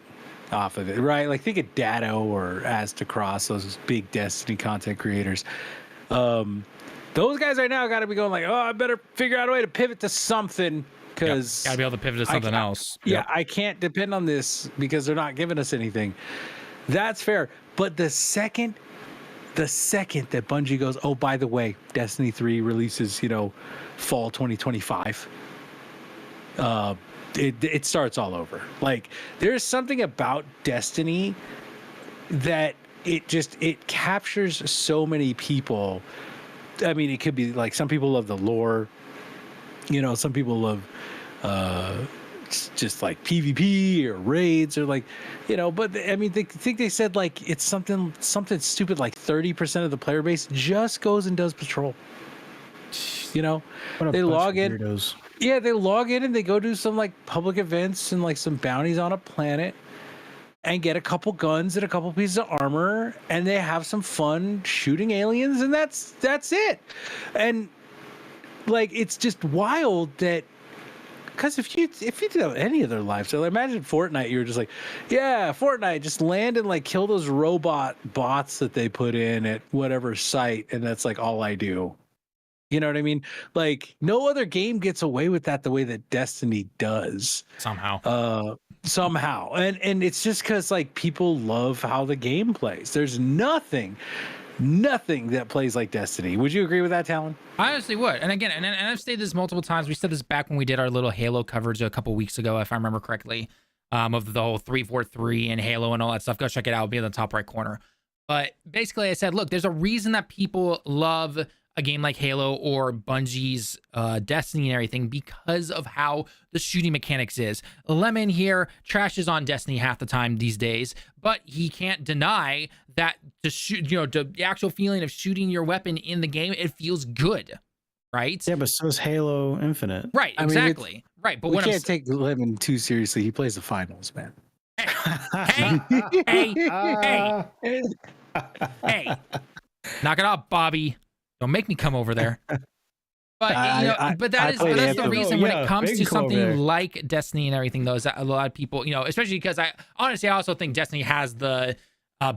off of it, right? Like think of Datto or Astacross, those big Destiny content creators. Those guys right now got to be going like, oh, I better figure out a way to pivot to something because gotta be able to pivot to something else. Yeah, I can't depend on this because they're not giving us anything. That's fair. But the second that Bungie goes, oh, by the way, Destiny 3 releases, fall 2025. It starts all over. Like there's something about Destiny that it captures so many people. I mean, it could be like some people love the lore, some people love just like PvP or raids or like, but I mean, they think they said like it's something stupid like 30% of the player base just goes and does patrol. They log in. Weirdos. Yeah, they log in and they go do some like public events and like some bounties on a planet and get a couple guns and a couple pieces of armor and they have some fun shooting aliens and that's it. And like it's just wild that because if you do any of their lives, so imagine Fortnite, you were just like, yeah, Fortnite, just land and like kill those robot bots that they put in at whatever site, and that's like all I do. You know what I mean? Like no other game gets away with that the way that Destiny does. Somehow. And it's just because like people love how the game plays. There's nothing that plays like Destiny. Would you agree with that, Talon? I honestly would. And again, and I've stated this multiple times. We said this back when we did our little Halo coverage a couple weeks ago, if I remember correctly, of the whole 343 and Halo and all that stuff. Go check it out. It'll be in the top right corner. But basically I said, look, there's a reason that people love a game like Halo or Bungie's Destiny and everything because of how the shooting mechanics is. Lemon here trashes on Destiny half the time these days, but he can't deny that the shoot, the actual feeling of shooting your weapon in the game, it feels good, right? Yeah, but so is Halo Infinite. Right, exactly. Right, but we can't take Lemon too seriously. He plays the finals, man. Hey, knock it off, Bobby. Don't make me come over there. But but that's the reason when it comes to something like Destiny and everything, though, is that a lot of people, especially because I also think Destiny has the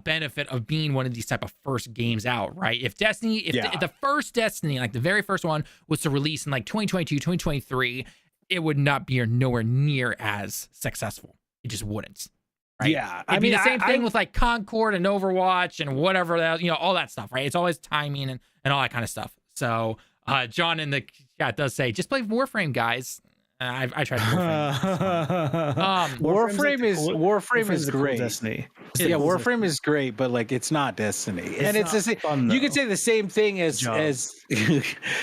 benefit of being one of these type of first games out, right? If the first Destiny, like the very first one, was to release in like 2022, 2023, it would not be nowhere near as successful. It just wouldn't. Right? Yeah, it'd be the same thing with like Concord and Overwatch and whatever else, all that stuff, right? It's always timing and all that kind of stuff. So John in the chat does say, just play Warframe, guys. I tried Warframe. Warframe is great. Cool Destiny. Yeah, Warframe is great, but like it's not Destiny, and it's the same. You could say the same thing as you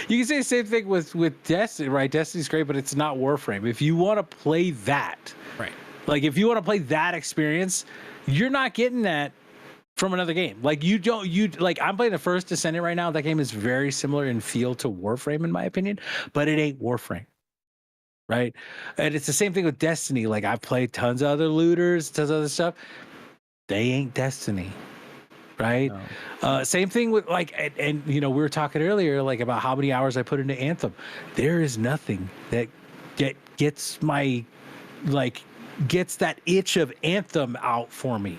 can say the same thing with Destiny, right? Destiny's great, but it's not Warframe. If you want to play that, right? Like if you want to play that experience, you're not getting that from another game. Like I'm playing the first Descendant right now. That game is very similar in feel to Warframe in my opinion, but it ain't Warframe. right? And it's the same thing with Destiny. Like I've played tons of other looters, tons of other stuff. They ain't Destiny, right? No. Same thing with like, and you know, we were talking earlier like about how many hours I put into Anthem. There is nothing that gets my like gets that itch of Anthem out for me,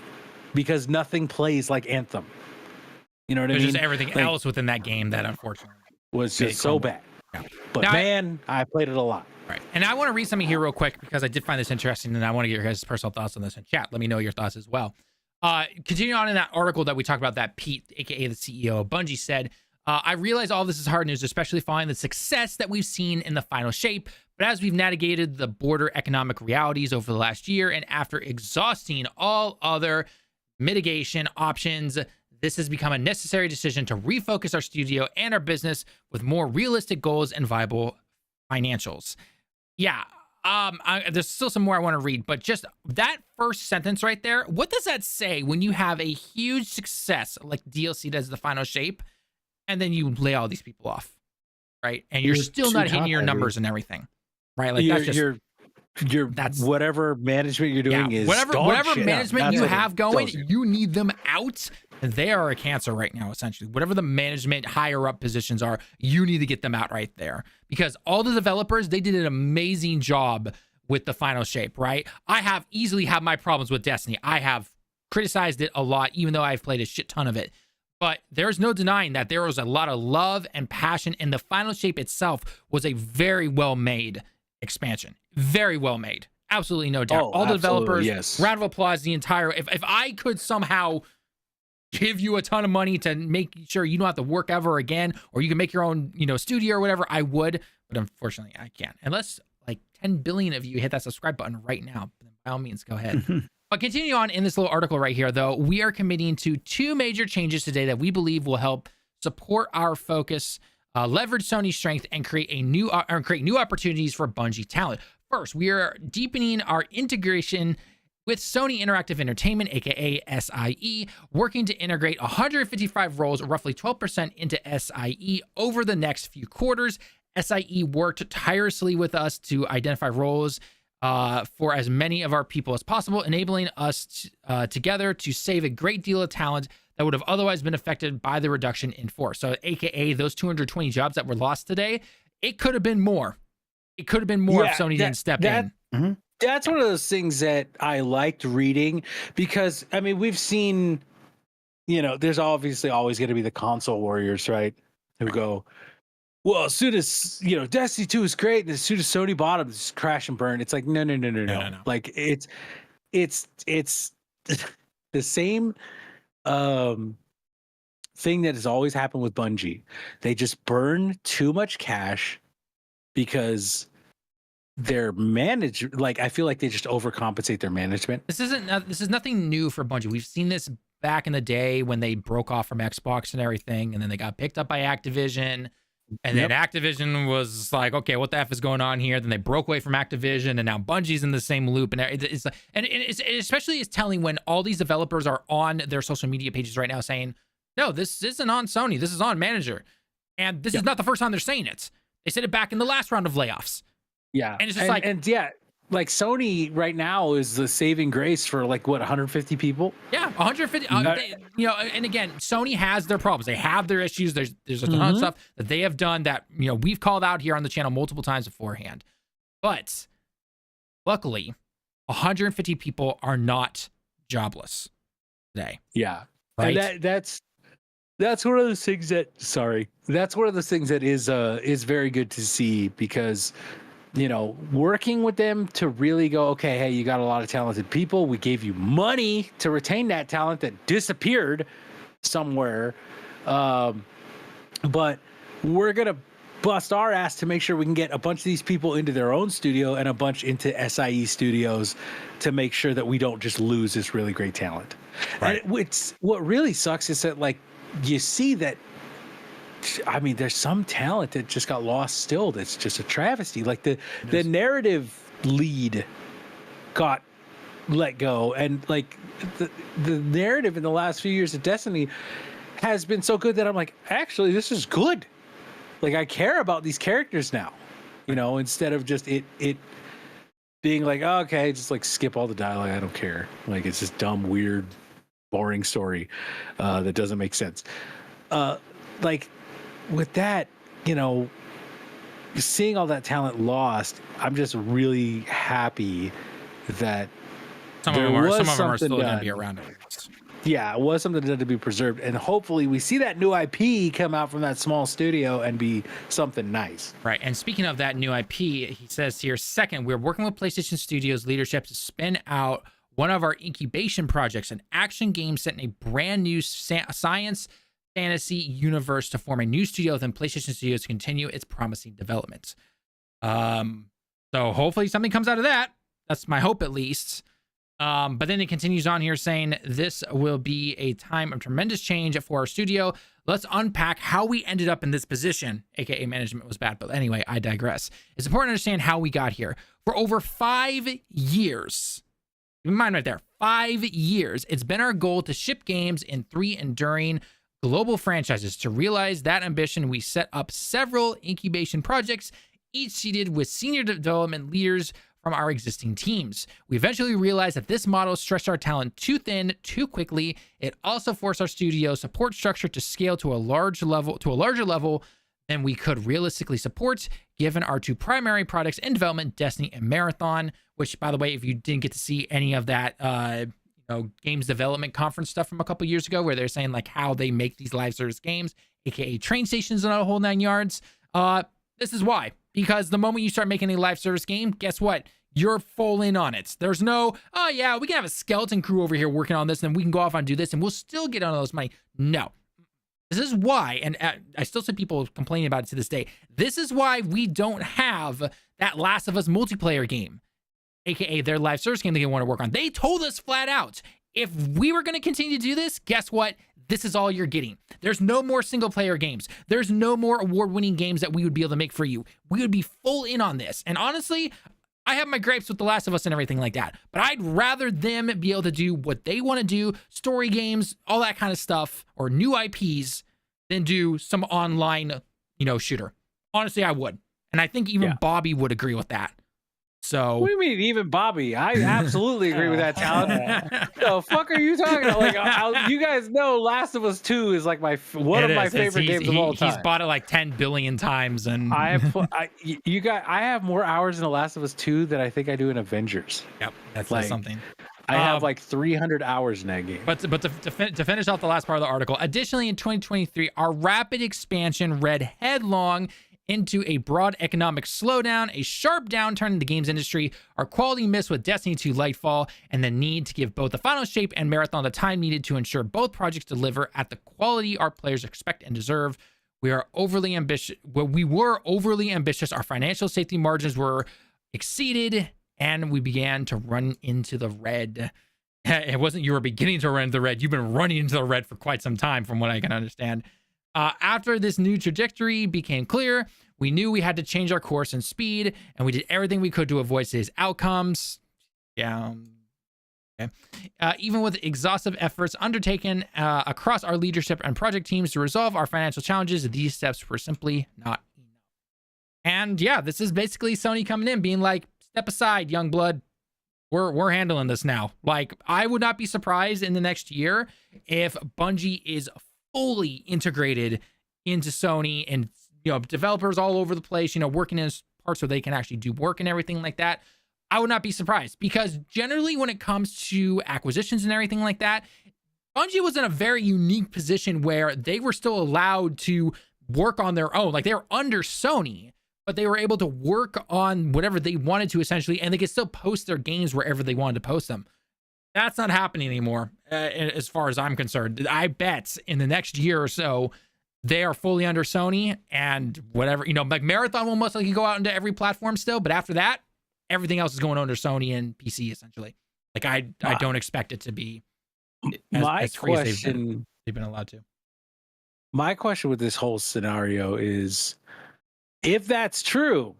because nothing plays like Anthem. You know what I mean? There's just everything Like, else within that game that unfortunately was just so bad. Yeah. But Now, man, I played it a lot. Right. And I want to read something here real quick because I did find this interesting and I want to get your guys' personal thoughts on this in chat. Let me know your thoughts as well. Continuing on in that article that we talked about, that Pete, aka the CEO of Bungie, said, I realize all this is hard news, especially following the success that we've seen in the final shape. But as we've navigated the border economic realities over the last year, and after exhausting all other mitigation options, this has become a necessary decision to refocus our studio and our business with more realistic goals and viable financials. Yeah, there's still some more I want to read, but just that first sentence right there, what does that say when you have a huge success like DLC does the final shape, and then you lay all these people off, right? And you're still not hitting your numbers and everything, right? Like that's just that's whatever management you're doing is whatever management you have going, you. you need them out. They are a cancer right now, essentially. Whatever the management higher up positions are, you need to get them out right there, because all the developers, they did an amazing job with the final shape, right? I have easily had my problems with Destiny. I have criticized it a lot, even though I've played a shit ton of it. But there's no denying that there was a lot of love and passion, and the final shape itself was a very well-made expansion. Very well made. Absolutely no doubt. All the developers, yes. Round of applause, the entire, if I could somehow give you a ton of money to make sure you don't have to work ever again, or you can make your own, studio or whatever, I would, but unfortunately I can't. Unless like 10 billion of you hit that subscribe button right now, then by all means, go ahead. But continue on in this little article right here, though, we are committing to 2 major changes today that we believe will help support our focus, leverage Sony's strength, and create new opportunities for Bungie talent. First, we are deepening our integration with Sony Interactive Entertainment, aka SIE, working to integrate 155 roles, roughly 12% into SIE over the next few quarters. SIE worked tirelessly with us to identify roles for as many of our people as possible, enabling us together to save a great deal of talent that would have otherwise been affected by the reduction in force. So, aka those 220 jobs that were lost today, it could have been more. It could have been more if Sony didn't step in. Mm-hmm. That's one of those things that I liked reading, because I mean, we've seen, there's obviously always going to be the console warriors, right? Who go, well, as soon as, Destiny 2 is great, and as soon as Sony bought them, just crash and burn. It's like, no. Like it's the same thing that has always happened with Bungie. They just burn too much cash because their I feel like they just overcompensate their management. This is nothing new for Bungie. We've seen this back in the day when they broke off from Xbox and everything, and then they got picked up by Activision, and then Activision was like, okay, what the F is going on here? Then they broke away from Activision, and now Bungie's in the same loop. And it's especially telling when all these developers are on their social media pages right now saying, no, this isn't on Sony, this is on manager. And this is not the first time they're saying it. They said it back in the last round of layoffs. Yeah. And it's just like Sony right now is the saving grace for 150 people. Yeah, 150. And again, Sony has their problems. They have their issues. There's a ton of stuff that they have done that we've called out here on the channel multiple times beforehand. But luckily, 150 people are not jobless today. Yeah, right. And that's one of those things that. Sorry, that's one of those things that is very good to see, because working with them to really go, okay, hey, you got a lot of talented people. We gave you money to retain that talent that disappeared somewhere. But we're going to bust our ass to make sure we can get a bunch of these people into their own studio and a bunch into SIE studios to make sure that we don't just lose this really great talent. Right. And what really sucks is that, you see that, I mean, there's some talent that just got lost still. That's just a travesty. Like the narrative lead got let go, and the narrative in the last few years of Destiny has been so good that I'm like, actually, this is good. Like, I care about these characters now. You know, instead of just it being like, oh, okay, just like skip all the dialogue. I don't care. Like it's this dumb, weird, boring story that doesn't make sense. Like with that, you know, seeing all that talent lost, I'm just really happy that some of them are still going to be around. Yeah, it was something to be preserved, and hopefully we see that new IP come out from that small studio and be something nice. Right, and speaking of that new IP, he says here, second, we're working with PlayStation Studios leadership to spin out one of our incubation projects, an action game set in a brand new science fantasy universe to form a new studio within PlayStation Studios to continue its promising development. So hopefully something comes out of that. That's my hope, at least. But then it continues on here saying, this will be a time of tremendous change for our studio. Let's unpack how we ended up in this position, aka management was bad. But anyway, I digress. It's important to understand how we got here. For over 5 years, keep in mind right there, 5 years, it's been our goal to ship games in 3 enduring global franchises. To realize that ambition, we set up several incubation projects, each seated with senior development leaders from our existing teams. We eventually realized that this model stretched our talent too thin too quickly. It also forced our studio support structure to scale to a larger level than we could realistically support, given our 2 primary products in development, Destiny and Marathon, which, by the way, if you didn't get to see any of that games development conference stuff from a couple years ago, where they're saying like how they make these live service games, aka train stations and a whole 9 yards, this is why. Because the moment you start making a live service game, guess what? You're full in on it. There's no, oh yeah, we can have a skeleton crew over here working on this, and we can go off and do this, and we'll still get on those money. No. This is why, and I still see people complaining about it to this day. This is why we don't have that Last of Us multiplayer game, aka their live service game they want to work on. They told us flat out, if we were going to continue to do this, guess what? This is all you're getting. There's no more single player games. There's no more award-winning games that we would be able to make for you. We would be full in on this. And honestly, I have my gripes with The Last of Us and everything like that, but I'd rather them be able to do what they want to do, story games, all that kind of stuff, or new IPs, than do some online, shooter. Honestly, I would. And I think even Bobby would agree with that. So what do you mean, even Bobby? I absolutely agree with that, Talon. The fuck are you talking about? Like, you guys know, Last of Us 2 is like one of my favorite games of all time. He's bought it like 10 billion times, and I have more hours in The Last of Us 2 than I think I do in Avengers. Yep, that's like something. I have like 300 hours in that game. But to finish off the last part of the article, additionally, in 2023, our rapid expansion read headlong into a broad economic slowdown, a sharp downturn in the games industry, our quality miss with Destiny 2 Lightfall, and the need to give both the Final Shape and Marathon the time needed to ensure both projects deliver at the quality our players expect and deserve. We were overly ambitious. Our financial safety margins were exceeded, and we began to run into the red. It wasn't you were beginning to run into the red. You've been running into the red for quite some time, from what I can understand. After this new trajectory became clear, we knew we had to change our course and speed, and we did everything we could to avoid today's outcomes. Yeah. Okay. Even with exhaustive efforts undertaken across our leadership and project teams to resolve our financial challenges, these steps were simply not enough. And yeah, this is basically Sony coming in being like, step aside, young blood. We're handling this now. Like, I would not be surprised in the next year if Bungie is fully integrated into Sony, and developers all over the place, working in parts where they can actually do work and everything like that. I would not be surprised, because generally when it comes to acquisitions and everything like that, Bungie was in a very unique position where they were still allowed to work on their own. Like, they were under Sony, but they were able to work on whatever they wanted to, essentially, and they could still post their games wherever they wanted to post them. That's not happening anymore, as far as I'm concerned. I bet in the next year or so, they are fully under Sony, and whatever, like Marathon will most likely go out into every platform still, but after that, everything else is going under Sony and PC, essentially. Like, I don't expect it to be as free as they've been allowed to. My question with this whole scenario is, if that's true,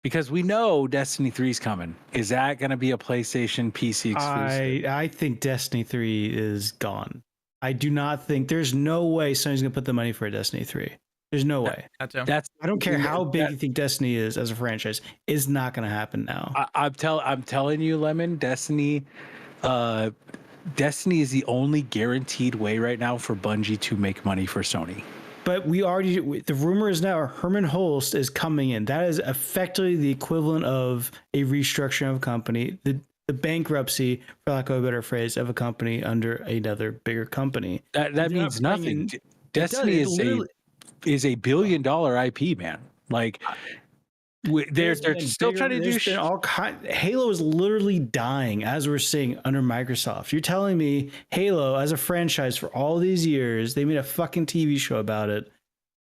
because we know Destiny 3 is coming, is that going to be a PlayStation PC exclusive? I think Destiny 3 is gone. I do not think, there's no way Sony's going to put the money for a Destiny 3. There's no way. That too. That's I don't care how big that- you think Destiny is as a franchise. It's not going to happen now. I'm telling you, Lemon, Destiny is the only guaranteed way right now for Bungie to make money for Sony. But the rumor is now Herman Holst is coming in. That is effectively the equivalent of a restructuring of a company, the bankruptcy, for lack of a better phrase, of a company under another bigger company. That They're means not nothing. bringing- Destiny It literally- is a $1 billion IP, man. Like they're There's still been trying to do there's been all Halo is literally dying as we're seeing under Microsoft. You're telling me Halo as a franchise for all these years, they made a fucking TV show about it.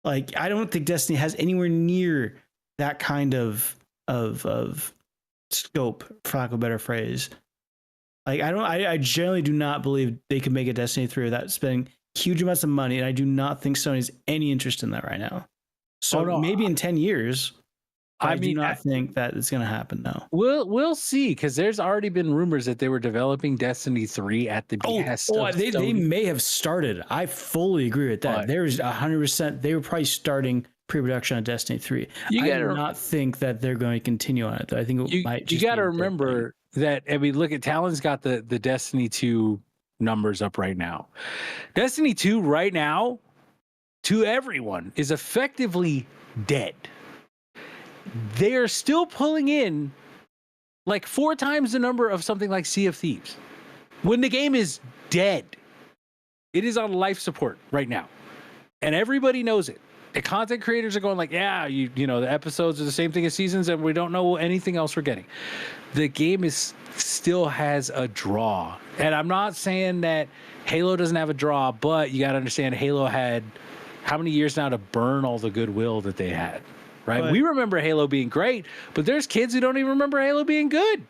Like, I don't think Destiny has anywhere near that kind of scope, for lack of a better phrase. Like, I generally do not believe they could make a Destiny 3 without spending huge amounts of money, and I do not think Sony's any interest in that right now. So maybe in 10 years. I do not think that it's going to happen now. We'll see, because there's already been rumors that they were developing Destiny 3 at the behest of they Sony. may have started. I fully agree with that. There's 100%. They were probably starting pre-production on Destiny 3. I do not think that they're going to continue on it, though. I think it might just you got to remember that. I mean, look at Talon's got the Destiny 2 numbers up right now. Destiny 2 right now, to everyone, is effectively dead. They are still pulling in like 4 times the number of something like Sea of Thieves. When the game is dead, it is on life support right now. And everybody knows it. The content creators are going like, yeah, you know, the episodes are the same thing as seasons and we don't know anything else we're getting. The game still has a draw. And I'm not saying that Halo doesn't have a draw, but you got to understand Halo had how many years now to burn all the goodwill that they had. Right, But, we remember Halo being great, but there's kids who don't even remember Halo being good.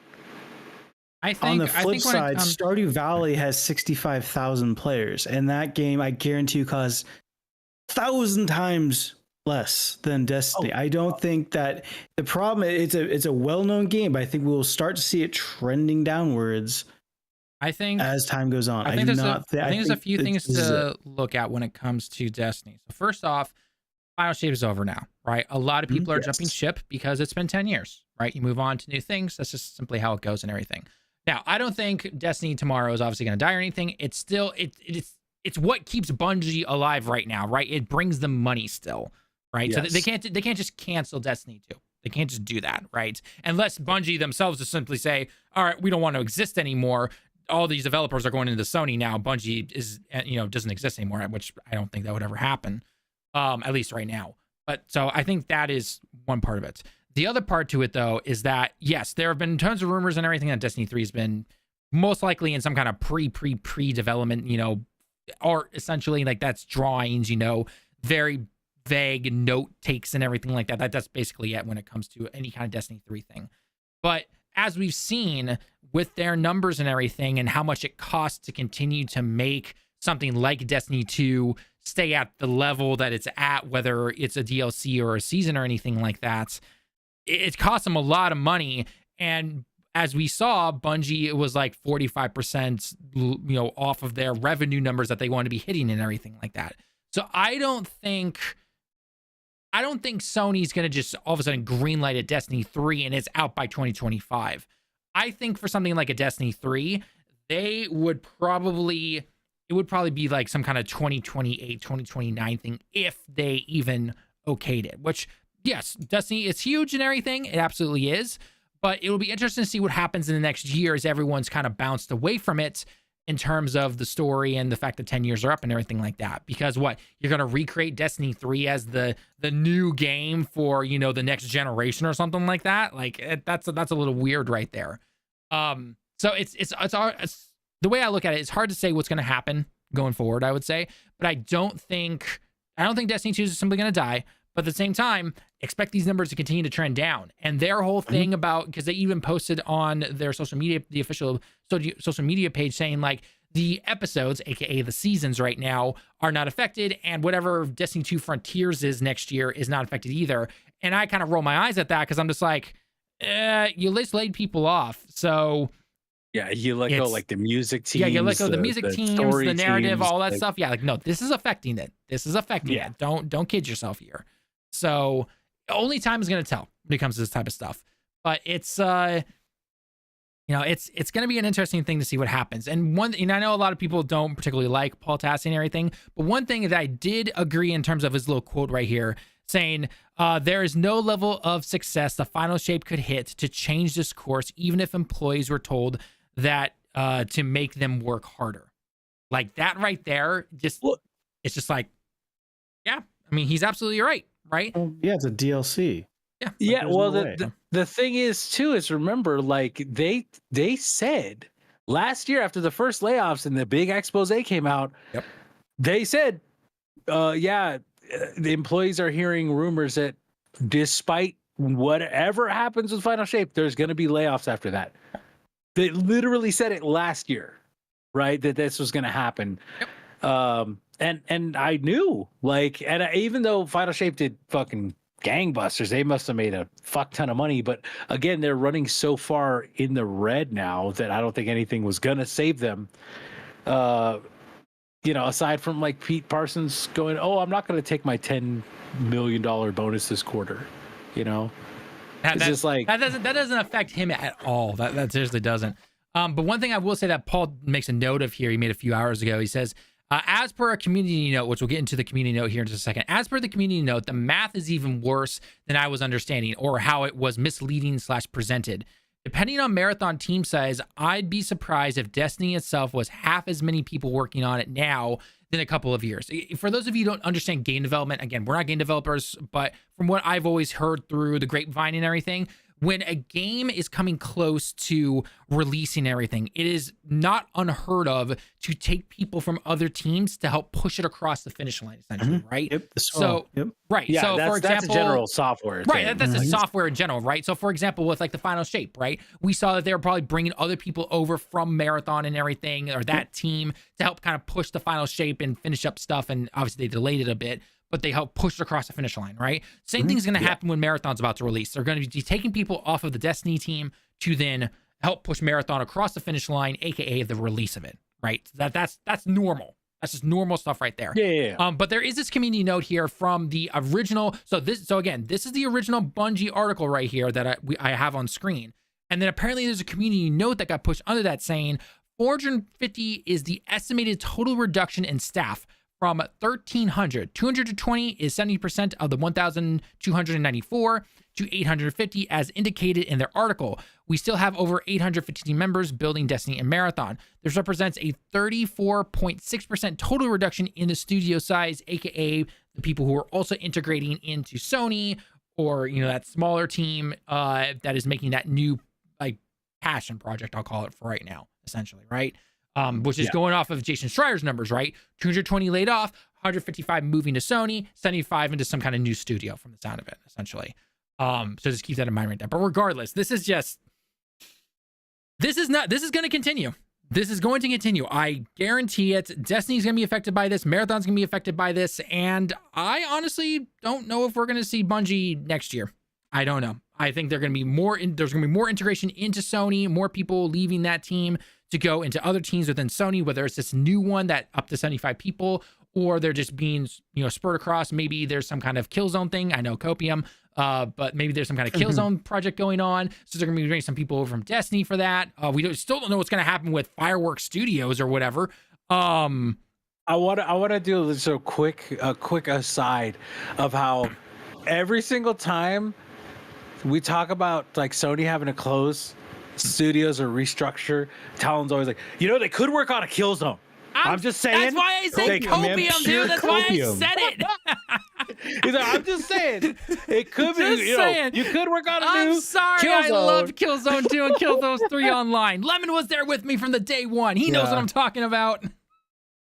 I think on the flip when side, Stardew Valley has 65,000 players, and that game, I guarantee you, costs 1,000 times less than Destiny. I don't think that the problem. It's a well-known game, but I think we'll start to see it trending downwards. I think as time goes on, I think there's a few things to look at when it comes to Destiny. So first off, Final Shape is over now, right? A lot of people are jumping ship because it's been 10 years, right? You move on to new things. That's just simply how it goes and everything. Now, I don't think Destiny tomorrow is obviously going to die or anything. It's still, it's what keeps Bungie alive right now, right? It brings them money still, right? Yes. So they can't just cancel Destiny 2. They can't just do that, right? Unless Bungie themselves just simply say, all right, we don't want to exist anymore. All these developers are going into Sony now. Bungie is, doesn't exist anymore, which I don't think that would ever happen. At least right now. But so I think that is one part of it. The other part to it, though, is that, yes, there have been tons of rumors and everything that Destiny 3 has been most likely in some kind of pre-development, or essentially like that's drawings, very vague note takes and everything like that. That's basically it when it comes to any kind of Destiny 3 thing. But as we've seen with their numbers and everything and how much it costs to continue to make something like Destiny 2 stay at the level that it's at, whether it's a DLC or a season or anything like that, it costs them a lot of money. And as we saw, Bungie, it was like 45%, off of their revenue numbers that they want to be hitting and everything like that. So I don't think Sony's going to just all of a sudden greenlight a Destiny 3 and it's out by 2025. I think for something like a Destiny 3, it would probably be like some kind of 2028, 2029 thing if they even okayed it, which, yes, Destiny is huge and everything. It absolutely is. But it will be interesting to see what happens in the next year as everyone's kind of bounced away from it in terms of the story and the fact that 10 years are up and everything like that. Because you're going to recreate Destiny 3 as the new game for, the next generation or something like that. Like that's a little weird right there. So it's the way I look at it, it's hard to say what's going to happen going forward, I would say. But I don't think Destiny 2 is simply going to die. But at the same time, expect these numbers to continue to trend down. And their whole thing about, because they even posted on their social media, the official social media page, saying like the episodes, aka the seasons right now, are not affected. And whatever Destiny 2 Frontiers is next year is not affected either. And I kind of roll my eyes at that because I'm just like, you just laid people off. So Yeah, you let go It's- like the music teams. Yeah, you let go the music teams, story the narrative, teams, all that like, stuff. Yeah, like no, this is affecting it. This is affecting Yeah. it. Don't kid yourself here. So only time is gonna tell when it comes to this type of stuff. But it's it's going to be an interesting thing to see what happens. And I know a lot of people don't particularly like Paul Tassi and everything, but one thing that I did agree in terms of his little quote right here, saying there is no level of success the final shape could hit to change this course, even if employees were told that to make them work harder. Like that right there, it's just like, yeah, I mean, he's absolutely right. Yeah, it's a DLC. Yeah. Yeah, there's well, no way. the thing is too is remember, like they said last year after the first layoffs and the big expose came out, Yep. they said, the employees are hearing rumors that despite whatever happens with Final Shape, there's going to be layoffs after that. They literally said it last year, right? That this was going to happen. Yep. And I knew, like, even though Final Shape did fucking gangbusters, they must have made a fuck ton of money, but again, they're running so far in the red now that I don't think anything was gonna save them, aside from like Pete Parsons going, oh, I'm not gonna take my $10 million bonus this quarter, it's just like that doesn't affect him at all. That seriously doesn't. But one thing I will say that Paul makes a note of here, he made a few hours ago, he says, as per a community note, which we'll get into the community note here in just a second, as per the community note, the math is even worse than I was understanding or how it was misleading / presented. Depending on Marathon team size, I'd be surprised if Destiny itself was half as many people working on it now than a couple of years. For those of you who don't understand game development, again, we're not game developers, but from what I've always heard through the grapevine and everything, when a game is coming close to releasing everything, it is not unheard of to take people from other teams to help push it across the finish line, essentially, right? Yep. Right. yeah, so, for example, that's a general software right, thing. that's a software in general, right? So, for example, with like the Final Shape, right? We saw that they were probably bringing other people over from Marathon and everything, or that team to help kind of push the Final Shape and finish up stuff. And obviously, they delayed it a bit, but they help push it across the finish line, right? Same thing's going to happen when Marathon's about to release. They're going to be taking people off of the Destiny team to then help push Marathon across the finish line, aka the release of it, right? That's normal. That's just normal stuff right there. Yeah. But there is this community note here from the original. So again, this is the original Bungie article right here that I have on screen. And then apparently there's a community note that got pushed under that saying 450 is the estimated total reduction in staff from 1,300. 220 is 70% of the 1,294 to 850 as indicated in their article. We still have over 850 members building Destiny and Marathon. This represents a 34.6% total reduction in the studio size, aka the people who are also integrating into Sony or that smaller team that is making that new like passion project, I'll call it for right now, essentially, right? Which is going off of Jason Schreier's numbers, right? 220 laid off, 155 moving to Sony, 75 into some kind of new studio from the sound of it, essentially. So just keep that in mind right there. But regardless, this is going to continue. This is going to continue. I guarantee it. Destiny's going to be affected by this. Marathon's going to be affected by this. And I honestly don't know if we're going to see Bungie next year. I don't know. I think there's going to be more integration into Sony, more people leaving that team to go into other teams within Sony, whether it's this new one that up to 75 people, or they're just being, spurred across. Maybe there's some kind of Killzone thing. I know Copium, but maybe there's some kind of Killzone project going on. So they're going to be bringing some people over from Destiny for that. We still don't know what's going to happen with Fireworks Studios or whatever. I want to do a quick aside of how every single time we talk about like Sony having to close studios or restructure, Talon's always like, they could work on a Killzone. I'm just saying. That's why I said Copium, dude. That's why I said it. He's like, I'm just saying. It could be, saying. You could work on a I'm new sorry, Killzone. I loved Killzone 2 and Killzone 3 online. Lemon was there with me from the day one. He knows what I'm talking about.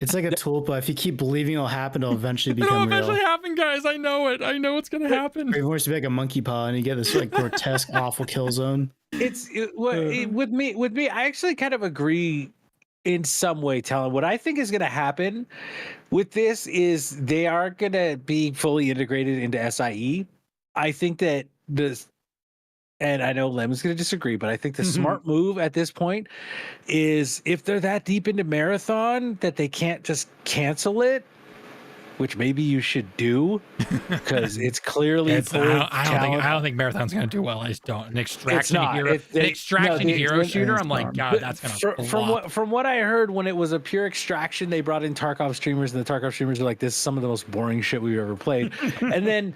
It's like a tulpa. If you keep believing it'll happen, it'll eventually become It'll eventually real. happen, guys. I know it. I know it's going to happen. Everyone wants to be like a monkey paw, and you get this like grotesque, awful Killzone. With me, I actually kind of agree in some way, Talon. What I think is going to happen with this is they are going to be fully integrated into SIE. I think that and I know Lemon's going to disagree, but I think the smart move at this point is if they're that deep into Marathon that they can't just cancel it, which maybe you should do because it's clearly. I don't think Marathon's gonna do well. I just don't. An extraction hero shooter. I'm like, God, that's gonna. From what I heard, when it was a pure extraction, they brought in Tarkov streamers, and the Tarkov streamers are like, "This is some of the most boring shit we've ever played." And then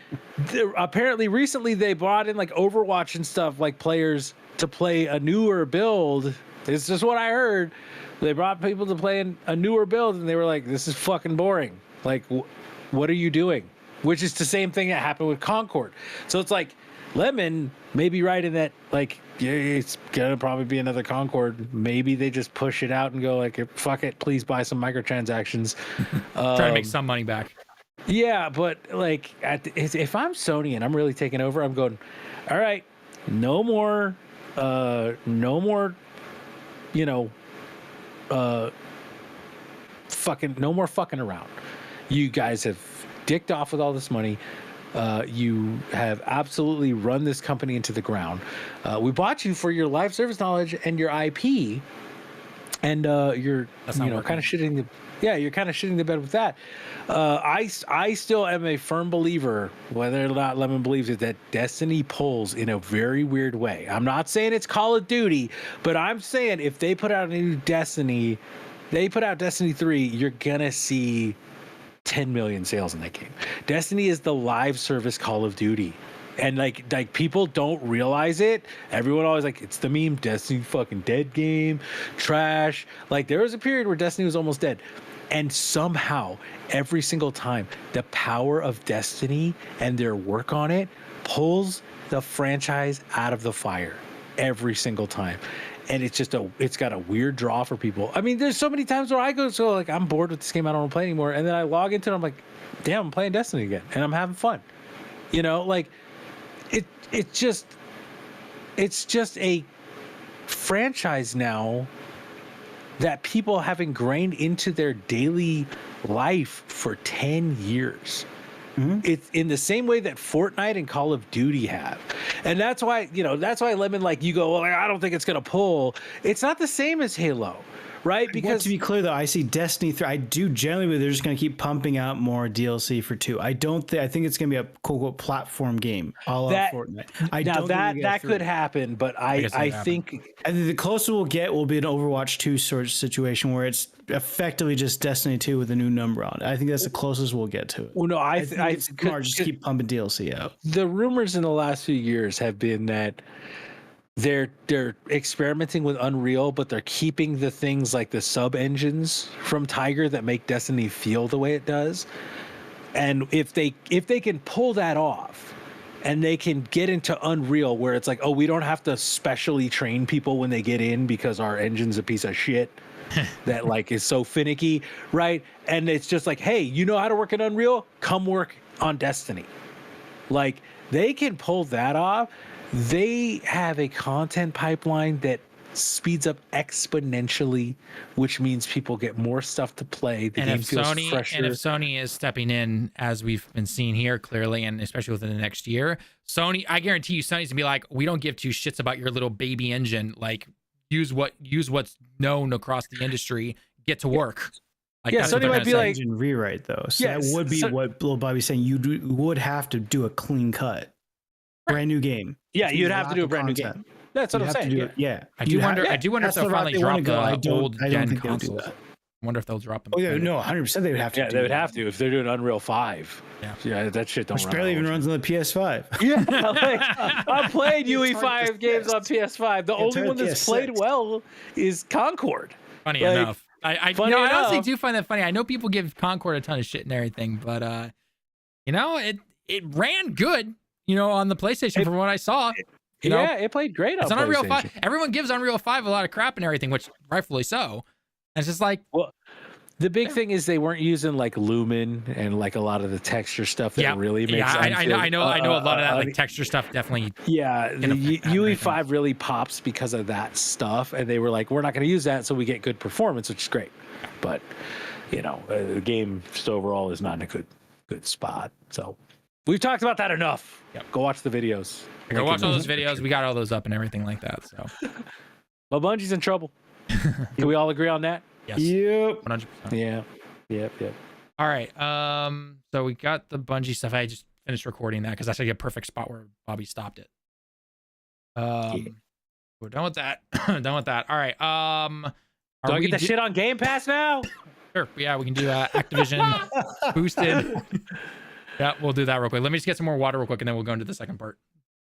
apparently recently they brought in like Overwatch and stuff, like players to play a newer build. It's just what I heard. They brought people to play a newer build, and they were like, "This is fucking boring." Like, what are you doing? Which is the same thing that happened with Concord. So it's like Lemon may be right in that, like, yeah, it's gonna probably be another Concord. Maybe they just push it out and go like, fuck it, please buy some microtransactions. Trying to make some money back. Yeah, but like, if I'm Sony and I'm really taking over, I'm going, all right, no more, you know, no more fucking around. You guys have dicked off with all this money. You have absolutely run this company into the ground. We bought you for your live service knowledge and your IP, and you're kind of shitting the bed with that. I still am a firm believer, whether or not Lemon believes it, that Destiny pulls in a very weird way. I'm not saying it's Call of Duty, but I'm saying if they put out a new Destiny, they put out Destiny 3, you're gonna see 10 million sales in that game. Destiny is the live service Call of Duty. And like people don't realize it. Everyone always like, it's the meme, Destiny fucking dead game, trash. Like there was a period where Destiny was almost dead. And somehow, every single time, the power of Destiny and their work on it pulls the franchise out of the fire every single time. And it's got a weird draw for people. I mean, there's so many times where I go, so like, I'm bored with this game, I don't want to play anymore. And then I log into it, I'm like, damn, I'm playing Destiny again. And I'm having fun. You know, like, it's just a franchise now that people have ingrained into their daily life for 10 years. Mm-hmm. It's in the same way that Fortnite and Call of Duty have. And that's why Lemon, like, you go, well, I don't think it's going to pull. It's not the same as Halo, right? Because to be clear, though, I see Destiny 3. I do generally believe they're just going to keep pumping out more DLC for 2. I think it's going to be a quote platform game, all of Fortnite. That could happen, but I think the closest we'll get will be an Overwatch 2 sort of situation where it's effectively just Destiny 2 with a new number on it. I think that's the closest we'll get to it. Well, no, I think it's smart just keep pumping DLC out. The rumors in the last few years have been that they're experimenting with Unreal, but they're keeping the things like the sub engines from Tiger that make Destiny feel the way it does. And if they can pull that off and they can get into Unreal where it's like, oh, we don't have to specially train people when they get in because our engine's a piece of shit that like is so finicky, right? And it's just like, hey, you know how to work in Unreal? Come work on Destiny. Like, they can pull that off. They have a content pipeline that speeds up exponentially, which means people get more stuff to play. The game feels fresher. And if Sony is stepping in, as we've been seeing here clearly, and especially within the next year, Sony, I guarantee you, Sony's gonna be like, we don't give two shits about your little baby engine. Like, use what's known across the industry. Get to work. Like, yeah, Sony might be like rewrite though. So that would be what Lil Bobby's saying. You would have to do a clean cut, brand new game. Yeah, you'd have to do a brand new game. That's what I'm saying. I do wonder if they'll finally drop the old gen consoles. I wonder if they'll drop them. Oh yeah, no, 100%. They would have to. Yeah, they would have to if they're doing Unreal 5. Yeah, that shit don't. Which barely even runs on the PS5. Yeah, like, I played UE5 games on PS5. The only one that's played well is Concord. Funny enough, I honestly do find that funny. I know people give Concord a ton of shit and everything, but it ran good. On the PlayStation from what I saw. It played great on Unreal 5. Everyone gives Unreal 5 a lot of crap and everything, which rightfully so. And it's just like, well, the big thing is they weren't using like Lumen and like a lot of the texture stuff that really makes sense. I know a lot of that like texture stuff definitely. Yeah, the UE5 really pops because of that stuff, and they were like, we're not going to use that, so we get good performance, which is great. But the game just overall is not in a good spot. So We've talked about that enough. Yep. Go watch the videos. Go watch all those videos. We got all those up and everything like that. So, But Bungie's in trouble. Can we all agree on that? yes. Yep. 100%. Yeah. Yep. All right. So we got the Bungie stuff. I just finished recording that because that's like a perfect spot where Bobby stopped it. We're done with that. Done with that. All right. Do I get the shit on Game Pass now? Sure. Yeah, we can do Activision boosted. Yeah, we'll do that real quick. Let me just get some more water real quick, and then we'll go into the second part.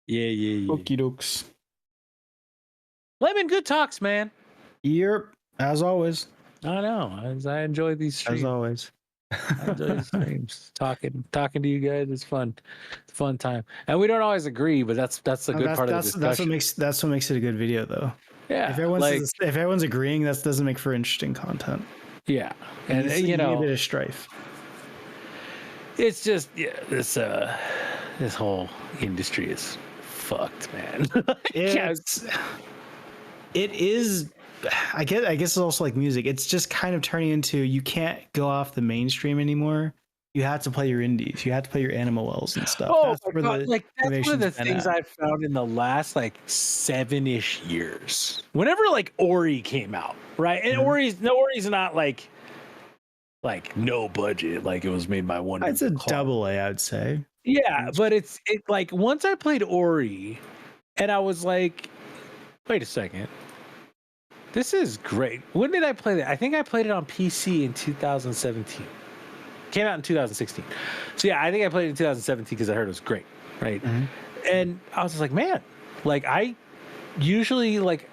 Yeah. Okie dokes. Lemon, good talks, man. Yep. As always. I know. I enjoy these streams. As always. I enjoy these streams. Talking to you guys. It's fun. It's a fun time. And we don't always agree, but that's a good part of the discussion. That's what makes it a good video, though. Yeah. If everyone's agreeing, that doesn't make for interesting content. Yeah. And you need a bit of strife. It's just this whole industry is fucked, man. It is. I guess it's also like music. It's just kind of turning into, you can't go off the mainstream anymore. You have to play your indies. You have to play your Animal Wells and stuff. Oh that's my God. Like that's one of the innovation's been things at. I've found in the last like 7-ish years. Whenever like Ori came out, right? And Ori's not like no budget, like it was made by one. It's a double A, I would say. Yeah, but it like once I played Ori, and I was like, wait a second. This is great. When did I play that? I think I played it on PC in 2017. Came out in 2016. So yeah, I think I played it in 2017 because I heard it was great, right? Mm-hmm. And I was just like, man, like I usually like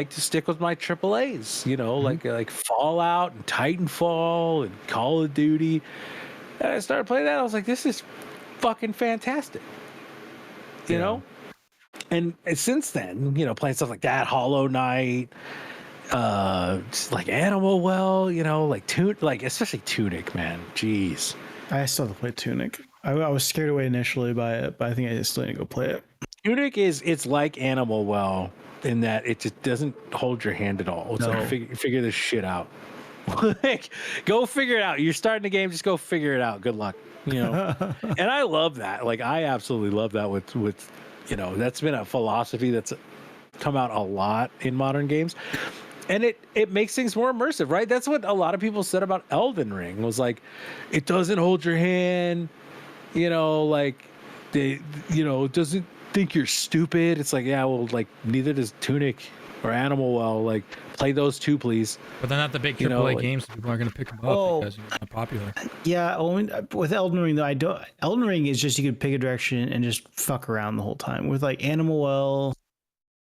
to stick with my AAAs, you know, like Fallout and Titanfall and Call of Duty. And I started playing that. I was like, this is fucking fantastic, you know. And since then, you know, playing stuff like that, Hollow Knight. Just like Animal Well, you know, like especially Tunic, man. Jeez. I still have to play Tunic. I was scared away initially by it, but I think I still need to go play it. Tunic it's like Animal Well in that it just doesn't hold your hand at all. It's like figure this shit out. Like, go figure it out. You're starting the game, just go figure it out. Good luck. You know. And I love that. Like I absolutely love that with you know, that's been a philosophy that's come out a lot in modern games. And it makes things more immersive, right? That's what a lot of people said about Elden Ring, was like, it doesn't hold your hand, you know, like it doesn't think you're stupid. It's like, yeah, well, like neither does Tunic or Animal Well. Like, play those two, please. But they're not the big AAA games, so people are going to pick them up because you're not popular. Yeah, with Elden Ring though, Elden Ring is just, you could pick a direction and just fuck around the whole time. With like Animal Well,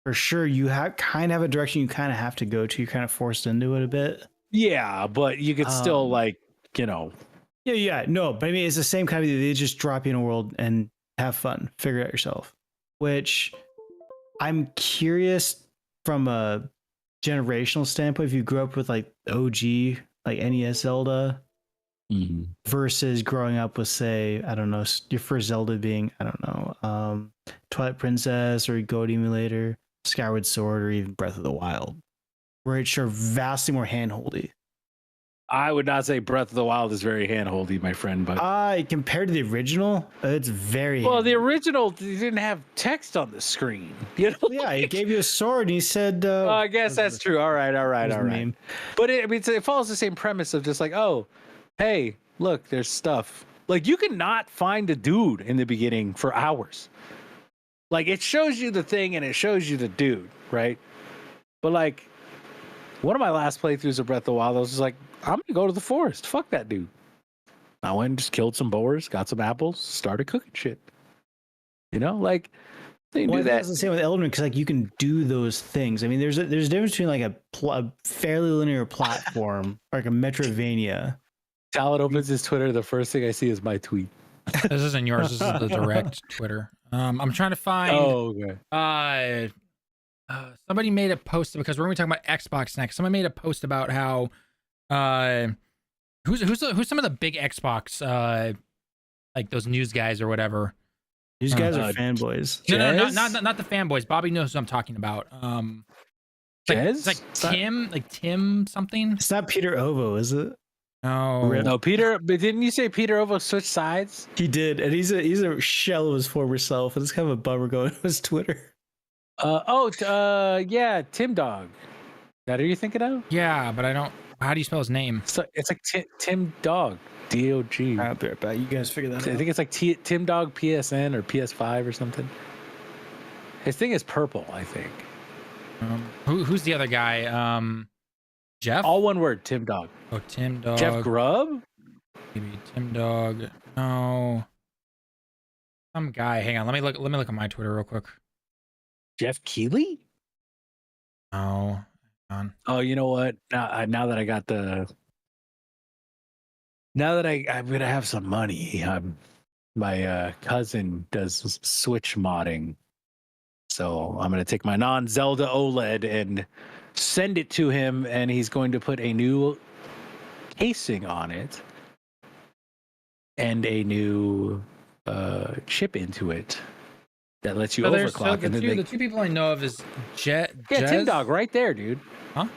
for sure, you kind of have a direction you kind of have to go to. You're kind of forced into it a bit. Yeah, but you could still like, you know. Yeah, no, but I mean, it's the same kind of, they just drop you in a world and have fun, figure it out yourself. Which I'm curious from a generational standpoint, if you grew up with like OG, like NES Zelda, versus growing up with, say, I don't know, your first Zelda being, I don't know, Twilight Princess or Goat Emulator, Skyward Sword, or even Breath of the Wild, where it's sure vastly more handholdy. I would not say Breath of the Wild is very handholdy, my friend, but compared to the original, it's very well. The original didn't have text on the screen, you know. Yeah, he gave you a sword and he said, I guess that's true. All right. But it follows the same premise of just like, oh, hey, look, there's stuff. Like, you can not find a dude in the beginning for hours. Like, it shows you the thing and it shows you the dude, right? But like, one of my last playthroughs of Breath of the Wild, I was just like, I'm gonna go to the forest. Fuck that dude. I went and just killed some boars, got some apples, started cooking shit. You know, like, they do that. It's the same with Elden Ring, because like you can do those things. I mean, there's a difference between like a fairly linear platform, like a Metroidvania. Talon opens his Twitter. The first thing I see is my tweet. This isn't yours. This is the direct Twitter. I'm trying to find. Oh, okay. Somebody made a post, because we're going to be talking about Xbox next. Someone made a post about how who's some of the big Xbox like those news guys or whatever. These guys are fanboys. No, not the fanboys. Bobby knows who I'm talking about. It's like Tim something. It's not Peter Ovo, is it? No. No, Peter. But didn't you say Peter Ovo switched sides? He did, and he's a shell of his former self, and it's kind of a bummer going to his Twitter. Yeah, Tim Dog. That are you thinking of? Yeah, but I don't. How do you spell his name? So it's like Tim Dog, D-O-G. I'll be right back. You guys figure that I out. think it's like Tim Dog PSN or PS5 or something. His thing is purple, I think. Who's the other guy? Jeff. All one word, Tim Dog. Oh, Tim Dog. Jeff Grubb? Maybe Tim Dog. No. Some guy. Hang on. Let me look at my Twitter real quick. Jeff Keighley? No. Hang on. Oh, you know what? Now that I got now that I'm gonna have some money, my cousin does Switch modding, so I'm gonna take my non-Zelda OLED and send it to him, and he's going to put a new casing on it and a new chip into it that lets you overclock. And the two people I know of is Jet. Yeah, Tim Dog, right there, dude. Huh?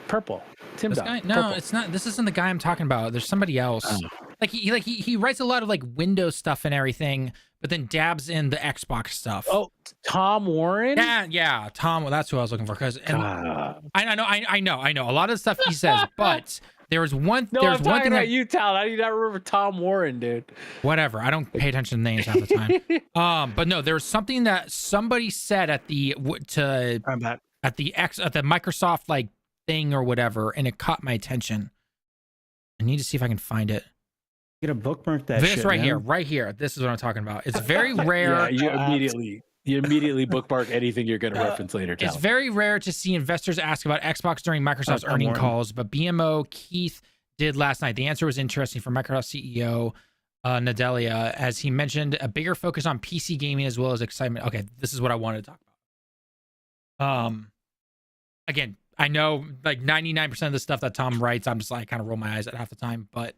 Purple. Tim This Dog. guy? No, purple. it's not. This isn't the guy I'm talking about. There's somebody else. Oh. Like he writes a lot of like Windows stuff and everything, but then dabs in the Xbox stuff. Oh, Tom Warren. Yeah, Tom. Well, that's who I was looking for. Because God. I know. A lot of the stuff he says, but there was one. No, there's I'm one talking thing about that, you, Tal. How do you not remember Tom Warren, dude? whatever. I don't pay attention to names half the time. But no, there was something that somebody said at the I'm back. at the Microsoft like thing or whatever, and it caught my attention. I need to see if I can find it. You gotta bookmark that This shit, right man. here. This is what I'm talking about. It's very rare. Yeah, you immediately bookmark anything you're going to reference later, Tal. It's very rare to see investors ask about Xbox during Microsoft's Tom earning Warren. calls, but BMO Keith did last night. The answer was interesting from Microsoft CEO Nadelia, as he mentioned a bigger focus on PC gaming as well as excitement. Okay, this is what I wanted to talk about. Again, I know like 99% of the stuff that Tom writes, I'm just like kind of roll my eyes at half the time, but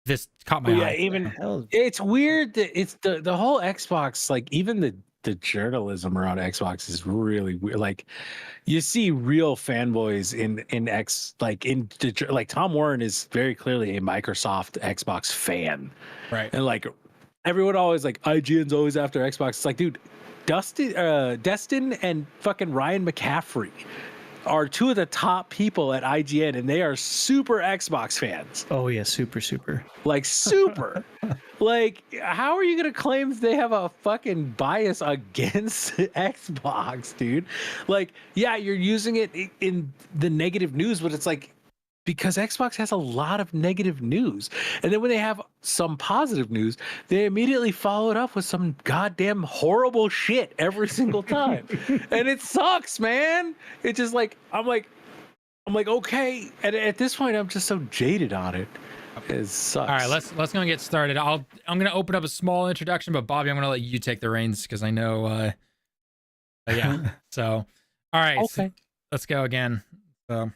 this caught my eye. Even Hell, it's weird that it's the whole Xbox, like even the journalism around Xbox is really weird. Like you see real fanboys like Tom Warren is very clearly a Microsoft Xbox fan, Right. and like everyone always like IGN's always after Xbox. It's like, dude, Destin and fucking Ryan McCaffrey are two of the top people at IGN, and they are super Xbox fans. oh yeah, super. Like super. Like, how are you gonna claim they have a fucking bias against Xbox, dude? Like, yeah, you're using it in the negative news, but it's like because Xbox has a lot of negative news. And then when they have some positive news, they immediately follow it up with some goddamn horrible shit every single time. And it sucks, man. It's just like I'm like, okay. And at this point, I'm just so jaded on it. It sucks. All right, let's go and get started. I'm gonna open up a small introduction, but Bobby, I'm gonna let you take the reins because I know. Yeah. So, all right. Okay. So let's go again. So.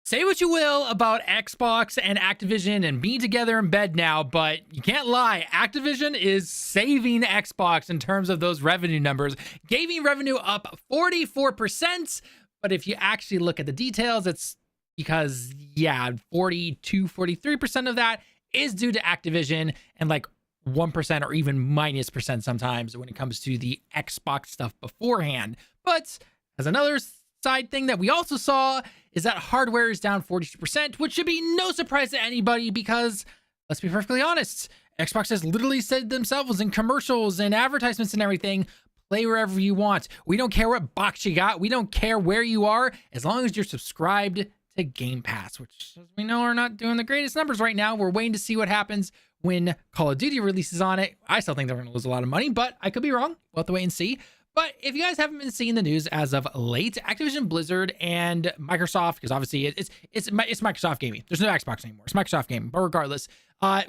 Say what you will about Xbox and Activision and being together in bed now, but you can't lie. Activision is saving Xbox in terms of those revenue numbers. Gaming revenue up 44%. But if you actually look at the details, it's because, 43% of that is due to Activision and like 1% or even -% sometimes when it comes to the Xbox stuff beforehand. But as another side thing that we also saw is that hardware is down 42%, which should be no surprise to anybody because, let's be perfectly honest, Xbox has literally said themselves in commercials and advertisements and everything, play wherever you want. We don't care what box you got. We don't care where you are, as long as you're subscribed to Game Pass, which, as we know, are not doing the greatest numbers right now. We're waiting to see what happens when Call of Duty releases on it. I still think they're going to lose a lot of money, but I could be wrong. We'll have to wait and see. But if you guys haven't been seeing the news as of late, Activision Blizzard and Microsoft, because obviously it's Microsoft Gaming. There's no Xbox anymore. It's Microsoft Gaming. But regardless,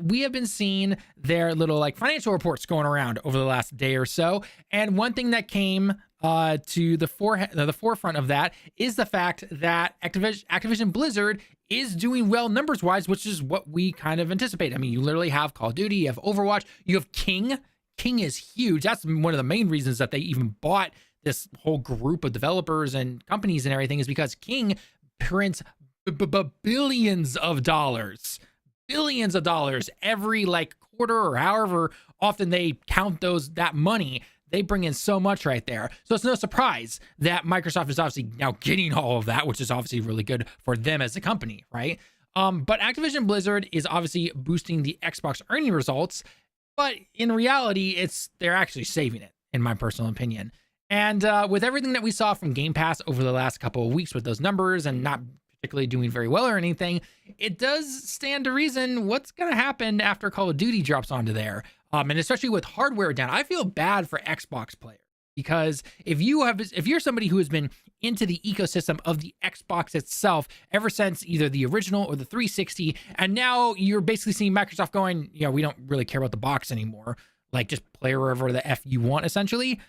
we have been seeing their little like financial reports going around over the last day or so. And one thing that came to the forefront of that is the fact that Activision Blizzard is doing well numbers wise, which is what we kind of anticipate. I mean, you literally have Call of Duty, you have Overwatch, you have King. King is huge. That's one of the main reasons that they even bought this whole group of developers and companies and everything, is because King prints billions of dollars, every like quarter or however often they count that money. They bring in so much right there. So it's no surprise that Microsoft is obviously now getting all of that, which is obviously really good for them as a company, right? But Activision Blizzard is obviously boosting the Xbox earning results, but in reality, they're actually saving it, in my personal opinion. And with everything that we saw from Game Pass over the last couple of weeks with those numbers and not particularly doing very well or anything, it does stand to reason what's going to happen after Call of Duty drops onto there. And especially with hardware down, I feel bad for Xbox players because if you're somebody who has been into the ecosystem of the Xbox itself ever since either the original or the 360, and now you're basically seeing Microsoft going, we don't really care about the box anymore. Like just play wherever the F you want, essentially.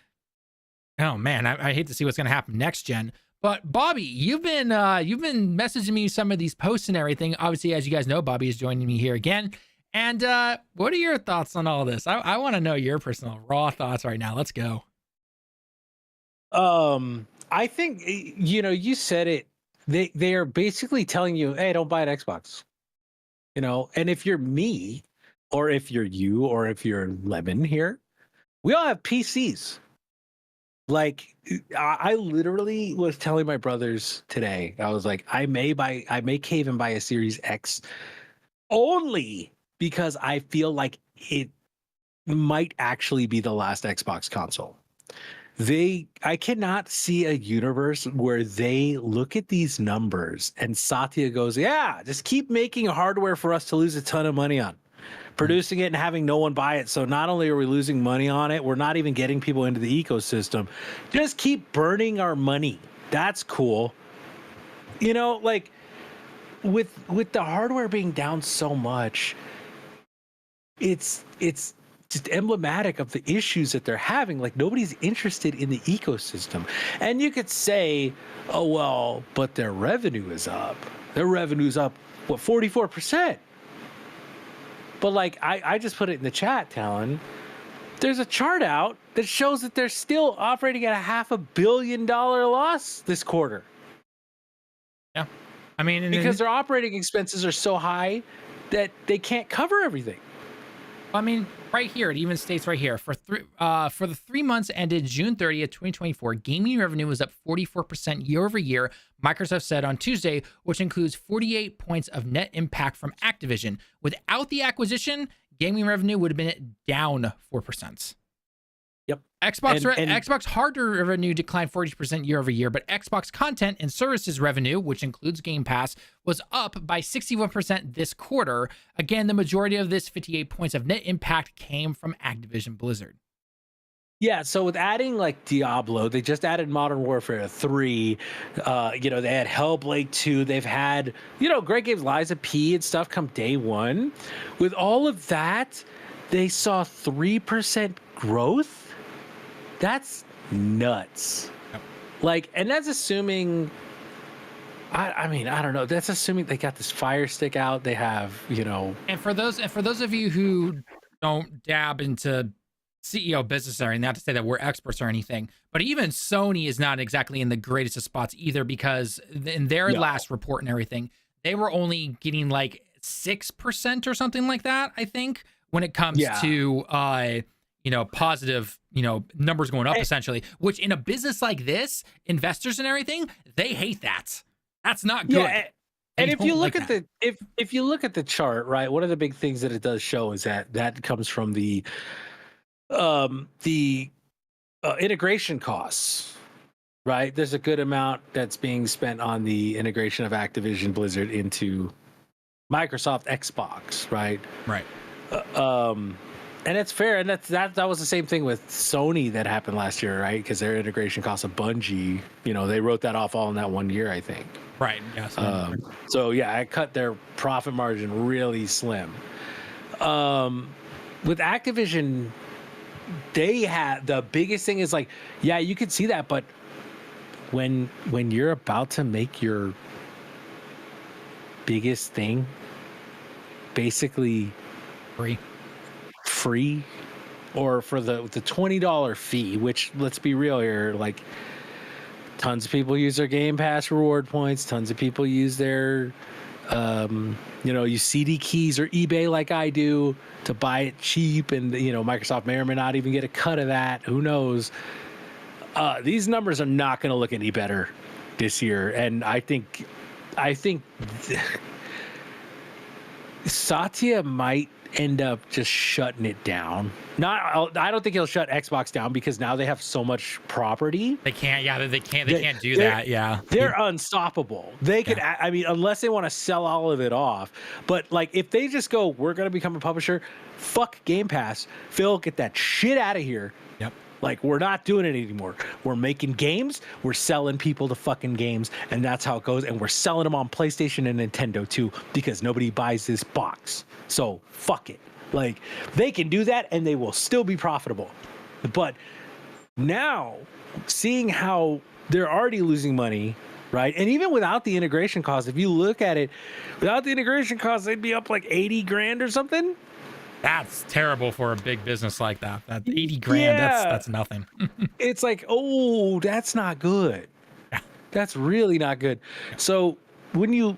Oh man, I hate to see what's going to happen next gen. But Bobby, you've been messaging me some of these posts and everything. Obviously, as you guys know, Bobby is joining me here again. And what are your thoughts on all this? I want to know your personal raw thoughts right now. Let's go. I think you said it. They are basically telling you, hey, don't buy an Xbox. And if you're me, or if you're you, or if you're Lemon here, we all have PCs. Like I literally was telling my brothers today, I was like, I may cave and buy a Series X only because I feel like it might actually be the last Xbox console. I cannot see a universe where they look at these numbers and Satya goes, yeah, just keep making hardware for us to lose a ton of money on. Producing it and having no one buy it. So not only are we losing money on it, we're not even getting people into the ecosystem. Just keep burning our money. That's cool. Like with the hardware being down so much, it's just emblematic of the issues that they're having. Like nobody's interested in the ecosystem. And you could say, oh, well, but their revenue is up. Their revenue's up, 44%? But like I just put it in the chat, Talon. There's a chart out that shows that they're still operating at a $500 million loss this quarter. Yeah. I mean, because their operating expenses are so high that they can't cover everything. I mean, right here, it even states right here, for the 3 months ended June 30th, 2024, gaming revenue was up 44% year over year, Microsoft said on Tuesday, which includes 48 points of net impact from Activision. Without the acquisition, gaming revenue would have been down 4%. Yep. Xbox hardware revenue declined 40% year over year, but Xbox content and services revenue, which includes Game Pass, was up by 61% this quarter. Again, the majority of this 58 points of net impact came from Activision Blizzard. Yeah, so with adding like Diablo, they just added Modern Warfare 3. They had Hellblade 2. They've had, great games, Liza P and stuff come day one. With all of that, they saw 3% growth. That's nuts. Yep. Like, and that's assuming, I mean, I don't know. That's assuming they got this Fire Stick out. They have, And for those of you who don't dab into CEO business area, not to say that we're experts or anything, but even Sony is not exactly in the greatest of spots either, because in their last report and everything, they were only getting like 6% or something like that, I think, when it comes to positive, numbers going up, essentially, which in a business like this, investors and everything, they hate that. That's not good. Yeah, and if you look at if you look at the chart, right, one of the big things that it does show is that comes from the integration costs, right? There's a good amount that's being spent on the integration of Activision Blizzard into Microsoft Xbox, right? Right. And it's fair, and that was the same thing with Sony that happened last year, right? Because their integration costs of Bungie, they wrote that off all in that 1 year, I think. Right. Yes. So yeah, I cut their profit margin really slim. With Activision, they had the biggest thing is like, yeah, you could see that, but when you're about to make your biggest thing basically free, or for the $20 fee, which, let's be real here, like Tons of people use their Game Pass reward points. Tons of people use their, use CD keys or eBay like I do to buy it cheap. And, Microsoft may or may not even get a cut of that. Who knows? These numbers are not going to look any better this year. And I think Satya might end up just shutting it down. I don't think he'll shut Xbox down because now they have so much property. They can't. Yeah, they can't do that. Yeah, they're unstoppable. They could. Yeah. I mean, unless they want to sell all of it off. But like, if they just go, we're gonna become a publisher. Fuck Game Pass. Phil, get that shit out of here. Yep. Like, we're not doing it anymore. We're making games. We're selling people to fucking games, and that's how it goes. And we're selling them on PlayStation and Nintendo too, because nobody buys this box. So fuck it. Like, they can do that, and they will still be profitable. But now, seeing how they're already losing money, right? And even without the integration costs, if you look at it, without the integration costs, they'd be up like 80 grand or something. That's terrible for a big business like that. That 80 grand, that's nothing. It's like, oh, that's not good. Yeah. That's really not good. So when you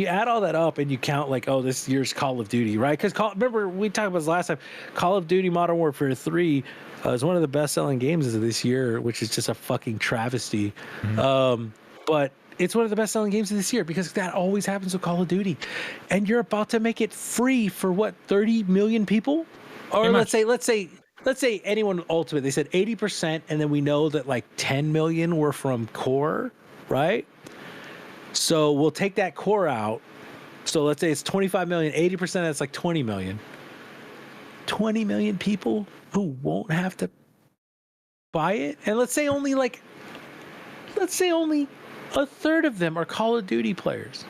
add all that up and you count like, oh, this year's Call of Duty, right? Because remember, we talked about this last time, Call of Duty Modern Warfare 3 is one of the best-selling games of this year, which is just a fucking travesty. Mm-hmm. But it's one of the best-selling games of this year because that always happens with Call of Duty. And you're about to make it free for what, 30 million people? Or let's say anyone Ultimate, they said 80%, and then we know that like 10 million were from core, right? So we'll take that core out. So let's say it's 25 million, 80%, that's like 20 million. 20 million people who won't have to buy it. And let's say only a third of them are Call of Duty players.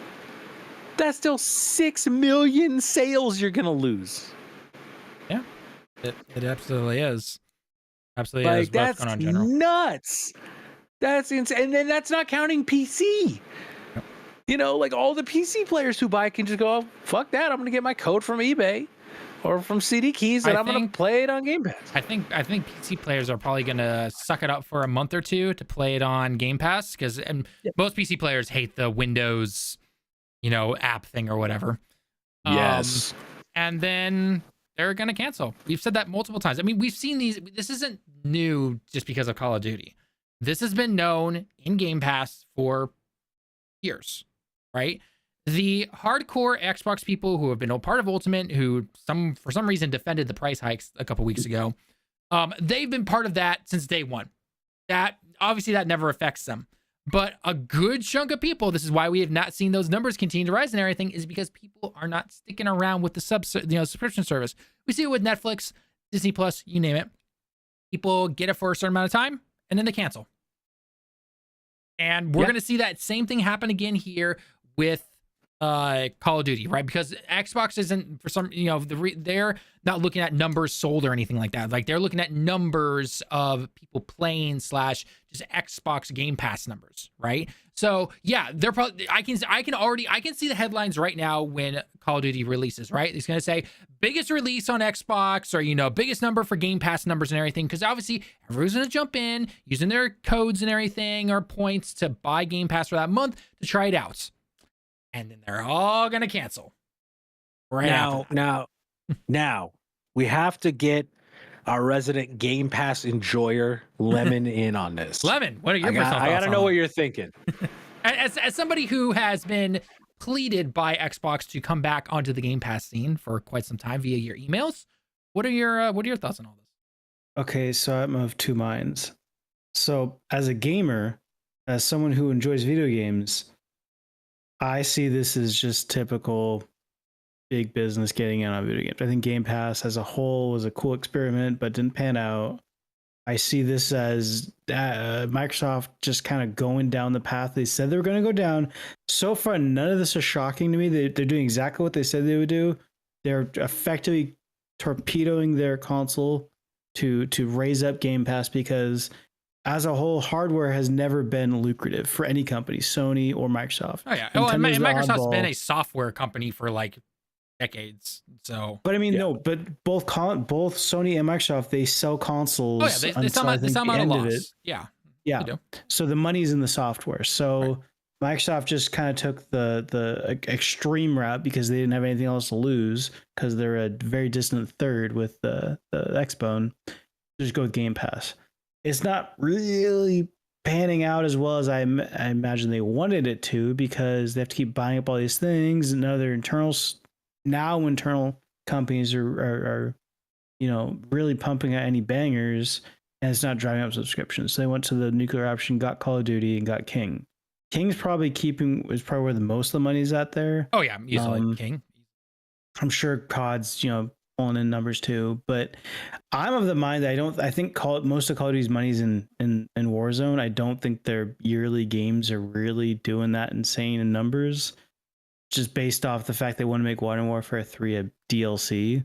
That's still 6 million sales you're going to lose. Yeah, it absolutely is. Absolutely like, is. That's going on in general. Nuts. That's insane. And then that's not counting PC. Like all the PC players who buy can just go, oh, fuck that. I'm going to get my code from eBay or from CD keys and I'm going to play it on Game Pass. I think PC players are probably going to suck it up for a month or two to play it on Game Pass because most PC players hate the Windows, app thing or whatever. Yes. And then they're going to cancel. We've said that multiple times. I mean, we've seen these. This isn't new just because of Call of Duty. This has been known in Game Pass for years. Right? The hardcore Xbox people who have been a part of Ultimate, who for some reason defended the price hikes a couple weeks ago, they've been part of that since day one. That obviously that never affects them. But a good chunk of people, this is why we have not seen those numbers continue to rise and everything, is because people are not sticking around with the subscription service. We see it with Netflix, Disney Plus, you name it. People get it for a certain amount of time and then they cancel. And we're going to see that same thing happen again here with Call of Duty, right? Because Xbox isn't, for some, they're not looking at numbers sold or anything like that. Like, they're looking at numbers of people playing / just Xbox Game Pass numbers, right? So yeah, they're probably, I can see the headlines right now when Call of Duty releases, right? It's going to say biggest release on Xbox or, biggest number for Game Pass numbers and everything. Cause obviously everyone's going to jump in using their codes and everything or points to buy Game Pass for that month to try it out. And then they're all going to cancel. Right now, we have to get our resident Game Pass enjoyer, Lemon, in on this. Lemon, what are your personal thoughts? I got to know what you're thinking. As somebody who has been pleaded by Xbox to come back onto the Game Pass scene for quite some time via your emails, what are your thoughts on all this? Okay, so I'm of two minds. So as a gamer, as someone who enjoys video games, I see this as just typical big business getting in on video games. I think Game Pass as a whole was a cool experiment, but didn't pan out. I see this as Microsoft just kind of going down the path they said they were going to go down. So far, none of this is shocking to me. They're doing exactly what they said they would do. They're effectively torpedoing their console to raise up Game Pass because as a whole, hardware has never been lucrative for any company, Sony or Microsoft. Oh yeah, and Microsoft's been a software company for like decades. So, but I mean, no, but both Sony and Microsoft, they sell consoles. Oh yeah, they sell them at a loss. Yeah, Yeah. They do. So the money's in the software. So Microsoft just kind of took the extreme route because they didn't have anything else to lose because they're a very distant third with the Xbone. Just go with Game Pass. It's not really panning out as well as I imagine they wanted it to because they have to keep buying up all these things and other internal companies are really pumping out any bangers and it's not driving up subscriptions. So they went to the nuclear option, got Call of Duty, and got King. King's probably where the most of the money's at there. Oh yeah, easily King. I'm sure COD's pulling in numbers too, but I'm of the mind that I think most of Call of Duty's money's in Warzone. I don't think their yearly games are really doing that insane in numbers, just based off the fact they want to make Modern Warfare 3 a DLC.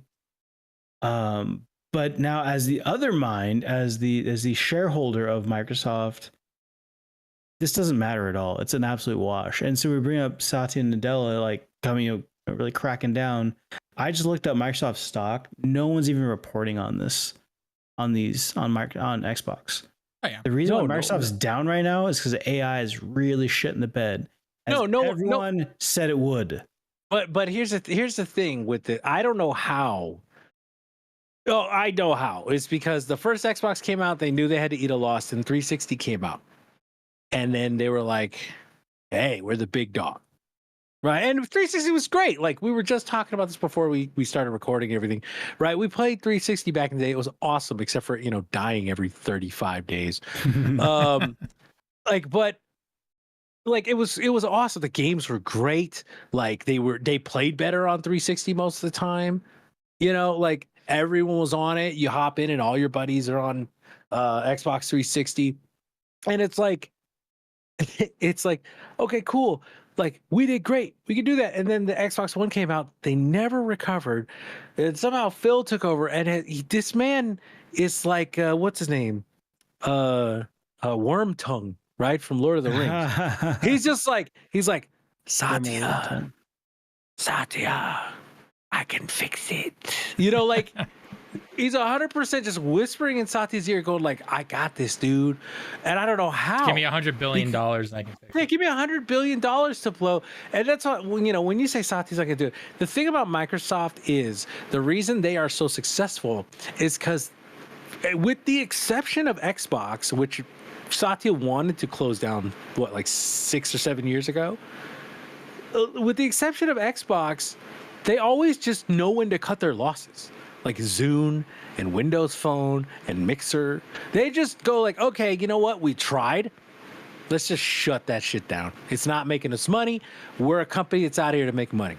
But now as the other mind, as the shareholder of Microsoft, this doesn't matter at all. It's an absolute wash. And so we bring up Satya Nadella like coming, really cracking down. I just looked up Microsoft stock. No one's even reporting on this, on Xbox. Oh yeah. The reason why Microsoft's down right now is because AI is really shit in the bed. Everyone said it would. But here's the thing with it. I don't know how. Oh, I know how. It's because the first Xbox came out, they knew they had to eat a loss, and 360 came out. And then they were like, hey, we're the big dog. Right. And 360 was great. Like we were just talking about this before we started recording and everything. Right. We played 360 back in the day. It was awesome, except for, dying every 35 days. But it was awesome. The games were great. Like they played better on 360 most of the time. Like everyone was on it. You hop in and all your buddies are on Xbox 360. And it's like, okay, cool. Like we did great. We could do that. And then the Xbox One came out. They never recovered. And somehow Phil took over. And this man is like, what's his name? Worm Tongue, right? From Lord of the Rings. he's like, Satya, I can fix it. He's 100% just whispering in Satya's ear, going like, "I got this, dude," and I don't know how. Give me $100 billion, and I can fix it. Yeah, give me $100 billion to blow, and that's what when you say Satya's not gonna do it. The thing about Microsoft is the reason they are so successful is because, with the exception of Xbox, which Satya wanted to close down, like 6 or 7 years ago. With the exception of Xbox, they always just know when to cut their losses. Like Zune and Windows Phone and Mixer. They just go like, okay, you know what? We tried. Let's just shut that shit down. It's not making us money. We're a company that's out here to make money.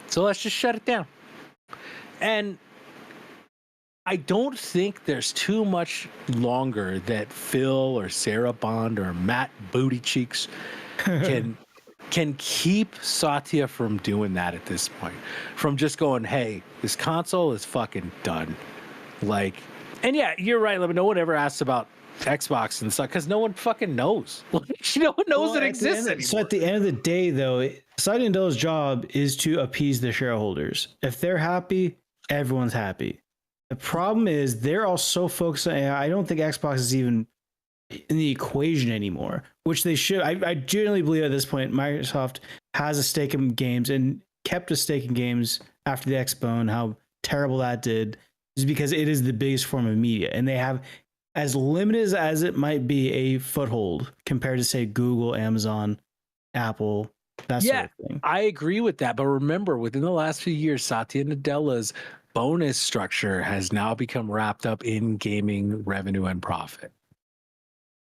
So let's just shut it down. And I don't think there's too much longer that Phil or Sarah Bond or Matt Booty Cheeks can keep Satya from doing that at this point. From just going, hey, this console is fucking done. And yeah, you're right. No one ever asks about Xbox and stuff because no one fucking knows. No one knows it exists anymore. So at the end of the day, though, Satya Nadella's job is to appease the shareholders. If they're happy, everyone's happy. The problem is they're all so focused on AI. I don't think Xbox is even in the equation anymore, which they should. I genuinely believe at this point Microsoft has a stake in games and kept a stake in games after the Xbone. How terrible that did is because it is the biggest form of media, and they have, as limited as it might be, a foothold compared to say Google, Amazon, Apple, that sort of thing. I agree with that, but remember, within the last few years, Satya Nadella's bonus structure has now become wrapped up in gaming revenue and profit.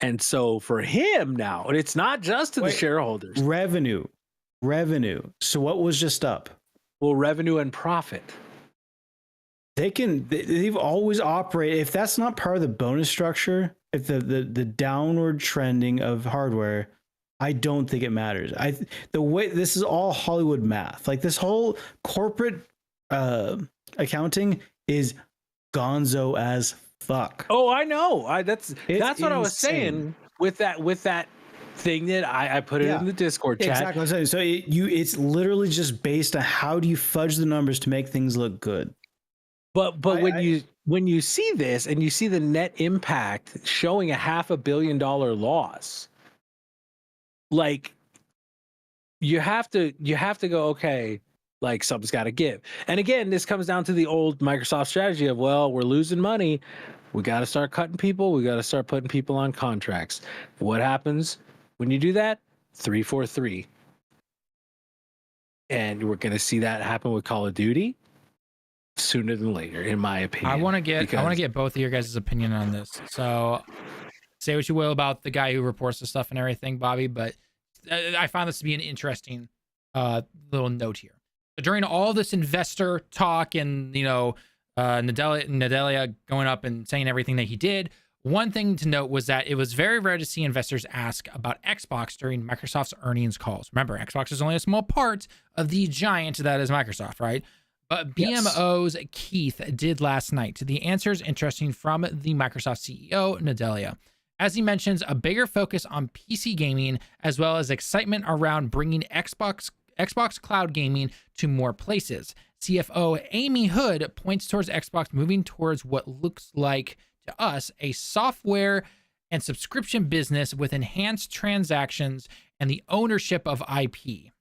And so for him now, and it's not just to the shareholders. Revenue. So what was just up? Well, revenue and profit. They've always operated. If that's not part of the bonus structure, if the downward trending of hardware, I don't think it matters. The way this is all Hollywood math. Like this whole corporate accounting is gonzo as fuck. Oh, I know. That's what I was saying with that thing that I put it in the Discord chat. Exactly. So it's literally just based on how do you fudge the numbers to make things look good. But when when you see this and you see the net impact showing a $500 million loss, like you have to go, okay, like something's got to give. And again, this comes down to the old Microsoft strategy of, well, we're losing money. We got to start cutting people. We got to start putting people on contracts. What happens when you do that? 343. And we're going to see that happen with Call of Duty sooner than later, in my opinion. I want to get both of your guys' opinion on this. So say what you will about the guy who reports the stuff and everything, Bobby, but I found this to be an interesting little note here. So during all this investor talk and, you know, Nadella going up and saying everything that he did, one thing to note was that it was very rare to see investors ask about Xbox during Microsoft's earnings calls. Remember, Xbox is only a small part of the giant that is Microsoft, right? But BMO's Keith did last night. The answer is interesting from the Microsoft CEO, Nadella. As he mentions, a bigger focus on PC gaming, as well as excitement around bringing Xbox cloud gaming to more places. CFO Amy Hood points towards Xbox moving towards what looks like to us a software and subscription business with enhanced transactions and the ownership of IP.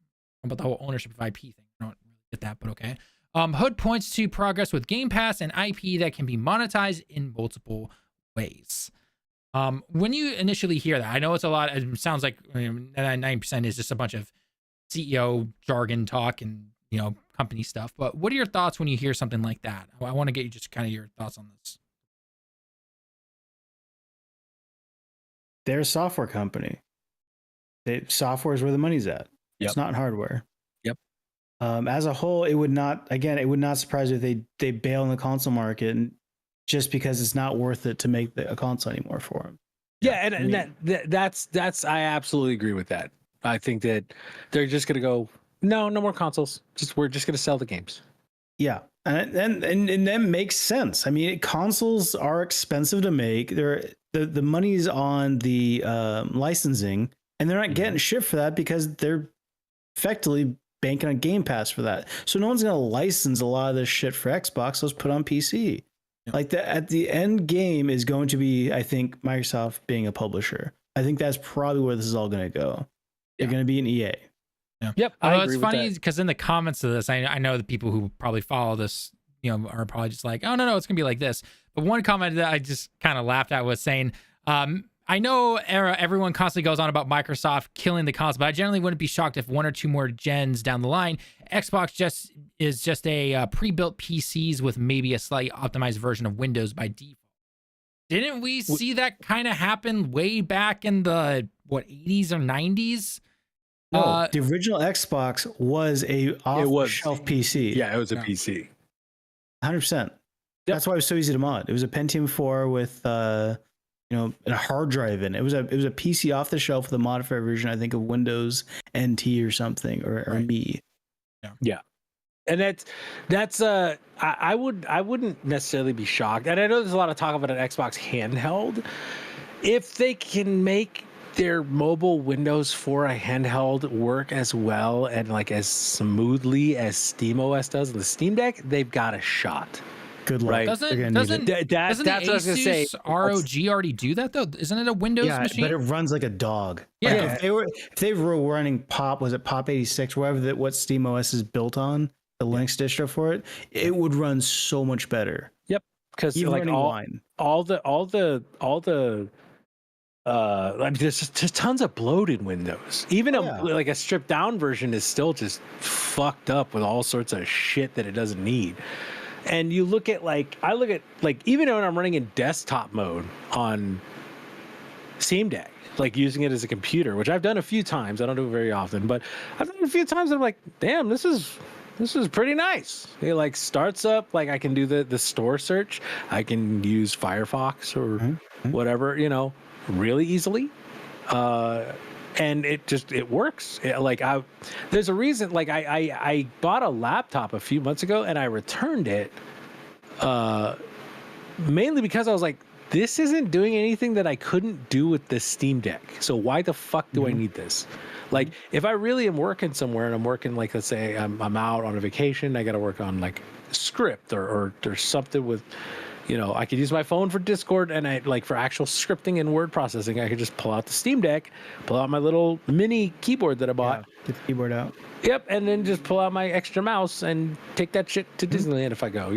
About the whole ownership of IP thing, I don't really get that, but okay. Hood points to progress with Game Pass and IP that can be monetized in multiple ways. When you initially hear that, I know it's a lot. It sounds like 99% is just a bunch of CEO jargon talk and, you know, company stuff. But what are your thoughts when you hear something like that? I want to get you just kind of your thoughts on this. They're a software company. Software is where the money's at. Yep. It's not hardware. Yep. As a whole, it would not surprise me if they bail in the console market and just because it's not worth it to make a console anymore for them. Yeah, and that's I absolutely agree with that. I think that they're just gonna go, no more consoles. We're just gonna sell the games. Yeah, and that makes sense. I mean, consoles are expensive to make. The money's on the licensing, and they're not getting shit for that because they're effectively banking on Game Pass for that. So no one's gonna license a lot of this shit for Xbox. So let's put it on PC. Like at the end game is going to be, I think, Microsoft being a publisher. I think that's probably where this is all going to go. They're going to be an EA. Yeah. Yep. It's funny because in the comments of this, I know the people who probably follow this, you know, are probably just like, oh no, it's gonna be like this. But one comment that I just kind of laughed at was saying, I know everyone constantly goes on about Microsoft killing the console, but I generally wouldn't be shocked if one or two more gens down the line, Xbox is just a pre-built PCs with maybe a slightly optimized version of Windows by default. Didn't we see that kind of happen way back in the 80s or 90s? No, the original Xbox was a off-the-shelf PC. Yeah, it was a PC. 100%. That's why it was so easy to mod. It was a Pentium 4 with a hard drive in it. It was a PC off the shelf with a modified version, I think, of Windows NT or something, or Me. Yeah. And that's I wouldn't necessarily be shocked. And I know there's a lot of talk about an Xbox handheld. If they can make their mobile Windows for a handheld work as well and like as smoothly as SteamOS does on the Steam Deck, they've got a shot. Good luck. Right. Doesn't that's what I was gonna say. ROG already do that though? Isn't it a Windows machine? But it runs like a dog. Yeah. Like if they were running Pop 86, whatever what SteamOS is built on, the Linux distro for it, it would run so much better. Yep. Because like all the there's just tons of bloat in Windows. Even like a stripped down version is still just fucked up with all sorts of shit that it doesn't need. And you look at I look at even when I'm running in desktop mode on Steam Deck, like using it as a computer, which I've done a few times. I don't do it very often, but I've done it a few times. I'm like, damn, this is pretty nice. It starts up, I can do the store search. I can use Firefox or whatever, really easily. And it works. There's a reason, I bought a laptop a few months ago and I returned it mainly because I was like, this isn't doing anything that I couldn't do with the Steam Deck. So why the fuck do I need this? If I really am working somewhere and I'm working, let's say I'm out on a vacation, I got to work on script or something with, I could use my phone for Discord, and I like for actual scripting and word processing, I could just pull out the Steam Deck, pull out my little mini keyboard that I bought. Get the keyboard out. Yep, and then just pull out my extra mouse and take that shit to Disneyland if I go.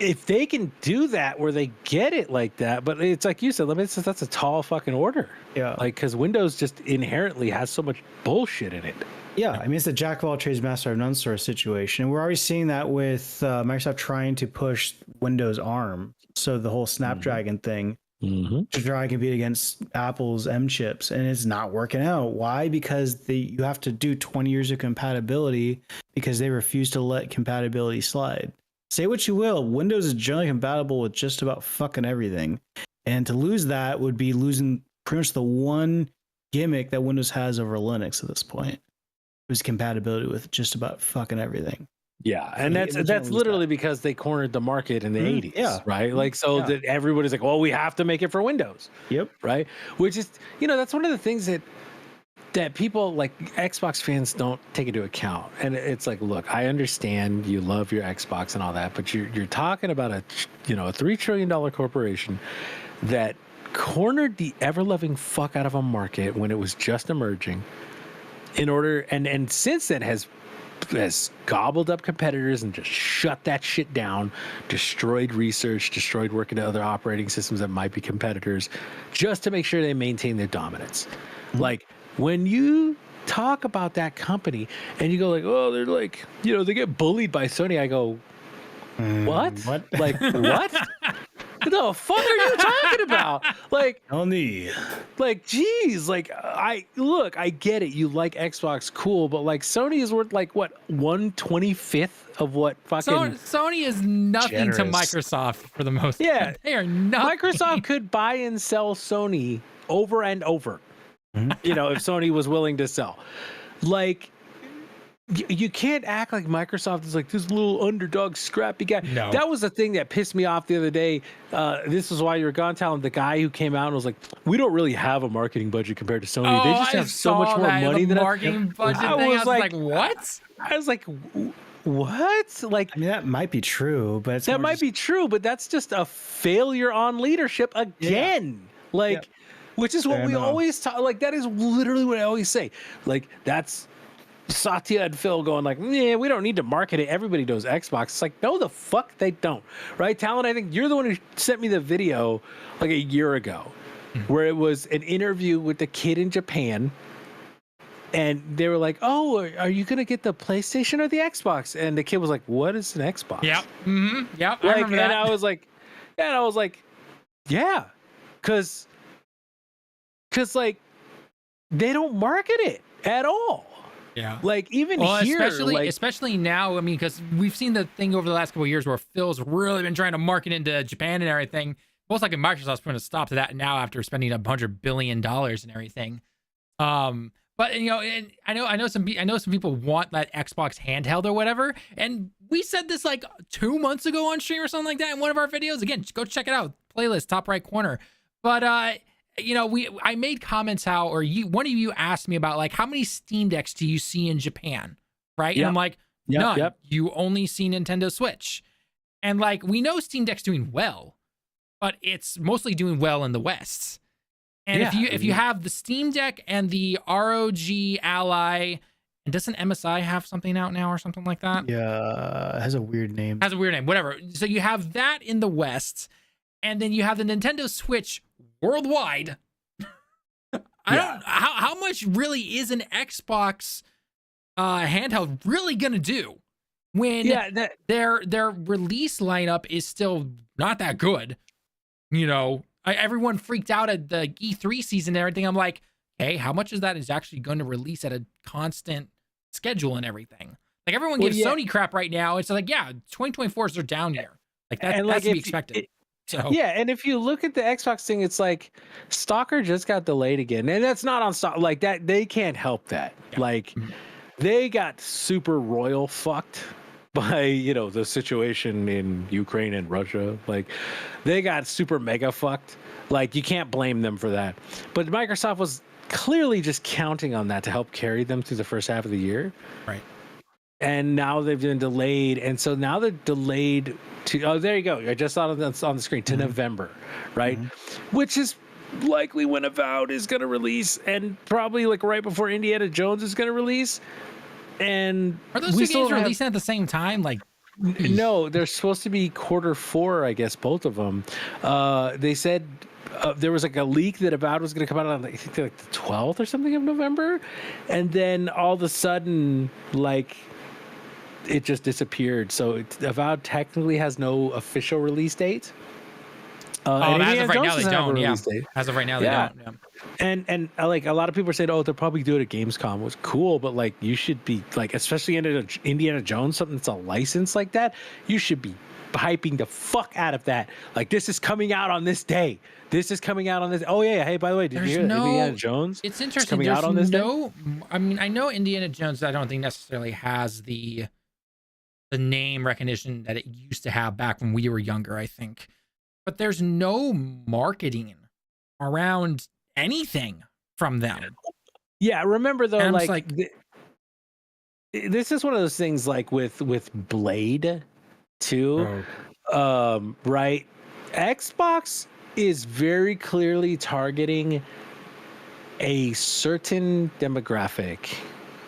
If they can do that where they get it like that, but it's like you said, that's a tall fucking order. Yeah. Like, because Windows just inherently has so much bullshit in it. Yeah, I mean, it's the jack of all trades, master of none sort of situation. We're already seeing that with Microsoft trying to push Windows ARM. So the whole Snapdragon thing to try and compete against Apple's M chips, and it's not working out. Why? Because you have to do 20 years of compatibility because they refuse to let compatibility slide. Say what you will, Windows is generally compatible with just about fucking everything. And to lose that would be losing pretty much the one gimmick that Windows has over Linux at this point. It was compatibility with just about fucking everything. Yeah, and that's literally because they cornered the market in the 80s, yeah. right? Like, so that everybody's like, well, we have to make it for Windows. Yep. Right? Which is, that's one of the things that people like Xbox fans don't take into account. And it's like, look, I understand you love your Xbox and all that, but you're talking about a $3 trillion corporation that cornered the ever-loving fuck out of a market when it was just emerging in order, and since then has gobbled up competitors and just shut that shit down, destroyed research, destroyed working at other operating systems that might be competitors, just to make sure they maintain their dominance. Like, when you talk about that company and you go like, oh, they're like, they get bullied by Sony, I go, what? Like, what? The fuck are you talking about? Like, geez, like, I get it. You like Xbox, cool, but like Sony is worth like what, 1/25 of what fucking Sony is nothing to Microsoft for the most part. Yeah, they are nothing. Microsoft could buy and sell Sony over and over. If Sony was willing to sell. Like, you can't act like Microsoft is like this little underdog scrappy guy. No. That was the thing that pissed me off the other day. This is why you were gone, Talon. The guy who came out and was like, we don't really have a marketing budget compared to Sony. They just have so much more money than marketing budget thing. I was like, what? I was like, what? Like, I mean, that might be true, but that might be true, but that's just a failure on leadership again. Yeah. Like, yeah. Which is what we always talk. Like, that is literally what I always say. Like, that's Satya and Phil going like, yeah, we don't need to market it. Everybody knows Xbox. It's like, no, the fuck they don't. Right, Talon? I think you're the one who sent me the video like a year ago where it was an interview with the kid in Japan. And they were like, oh, are you going to get the PlayStation or the Xbox? And the kid was like, what is an Xbox? Yep. Mm-hmm. Yep. Like, I remember that. And I was like, yeah, because like they don't market it at all. Yeah. Like, even here, especially now, I mean, because we've seen the thing over the last couple of years where Phil's really been trying to market into Japan and everything. Most likely Microsoft's putting a stop to that now after spending $100 billion and everything. But and I know some people want that Xbox handheld or whatever, and we said this like 2 months ago on stream or something like that in one of our videos. Again, go check it out, playlist top right corner. But I made comments one of you asked me about like how many Steam Decks do you see in Japan, right? Yep. And I'm like, none. Yep. You only see Nintendo Switch, and like we know Steam Deck's doing well, but it's mostly doing well in the West. And if you have the Steam Deck and the ROG Ally, and doesn't MSI have something out now or something like that? Yeah, it has a weird name. Whatever. So you have that in the West, and then you have the Nintendo Switch worldwide. How much really is an Xbox handheld really gonna do when their release lineup is still not that good? Everyone freaked out at the E3 season and everything. I'm like, hey, how much of that is actually going to release at a constant schedule and everything? Like, everyone gives Sony crap right now. It's like, 2024 is their down year. Like, that's to be expected. And if you look at the Xbox thing, it's like Stalker just got delayed again. And that's not on stock. Like, that, they can't help that. Yeah. Like, they got super royal fucked by the situation in Ukraine and Russia. Like, they got super mega fucked. Like, you can't blame them for that. But Microsoft was clearly just counting on that to help carry them through the first half of the year. Right. and now they've been delayed, and so now they're delayed to. Oh, there you go. I just saw it on the screen to November, right? Which is likely when Avowed is going to release, and probably like right before Indiana Jones is going to release. And Are those two games releasing at the same time? Like, no, they're supposed to be Q4, I guess, both of them. They said there was like a leak that Avowed was going to come out on, I think, like the 12th or something of November, and then all of a sudden, like, it just disappeared. So Avowed technically has no official release date. As of right now, they don't. Yeah. As of right now, they don't. Yeah. And like a lot of people are saying, oh, they'll probably do it at Gamescom. Was cool, but like you should be like, especially in Indiana Jones, something that's a license like that, you should be hyping the fuck out of that. Like, this is coming out on this day. This is coming out on this. Oh yeah, hey, by the way, did you hear Indiana Jones? It's interesting. Coming out on this day? I mean, I know Indiana Jones, I don't think necessarily has the name recognition that it used to have back when we were younger, I think. But there's no marketing around anything from them. Yeah, remember though, like this is one of those things like with Blade 2, right? Xbox is very clearly targeting a certain demographic.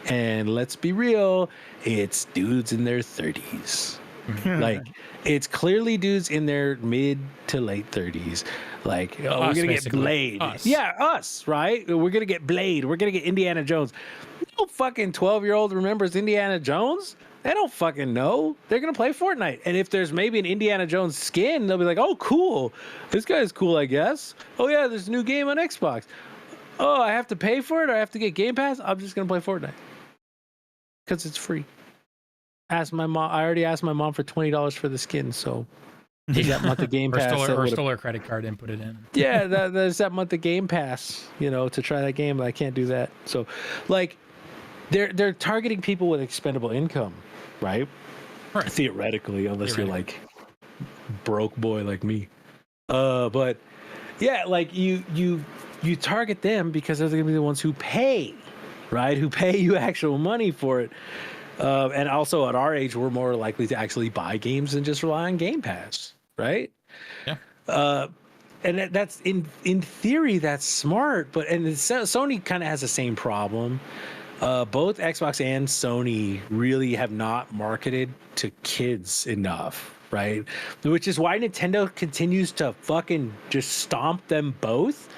And let's be real, it's dudes in their 30s. Like, it's clearly dudes in their mid to late 30s. Like, oh, we're going to get Blade. Yeah, us, right? We're going to get Blade. We're going to get Indiana Jones. No fucking 12-year-old remembers Indiana Jones. They don't fucking know. They're going to play Fortnite. And if there's maybe an Indiana Jones skin, they'll be like, oh, cool. This guy's cool, I guess. Oh, yeah, there's a new game on Xbox. Oh, I have to pay for it or I have to get Game Pass? I'm just going to play Fortnite. Because it's free. Ask my mom. I already asked my mom for $20 for the skin, so there's that month of Game Pass. Or stole her credit card and put it in. Yeah, there's that month of Game Pass, to try that game, but I can't do that. So, like, they're targeting people with expendable income, right? Theoretically, unless you're like broke boy like me. But yeah, like you target them because they're gonna be the ones who pay, right? Who pay you actual money for it. And also at our age, we're more likely to actually buy games than just rely on Game Pass, right? Yeah. And that's in theory, that's smart, but Sony kind of has the same problem. Both Xbox and Sony really have not marketed to kids enough, right? Which is why Nintendo continues to fucking just stomp them both.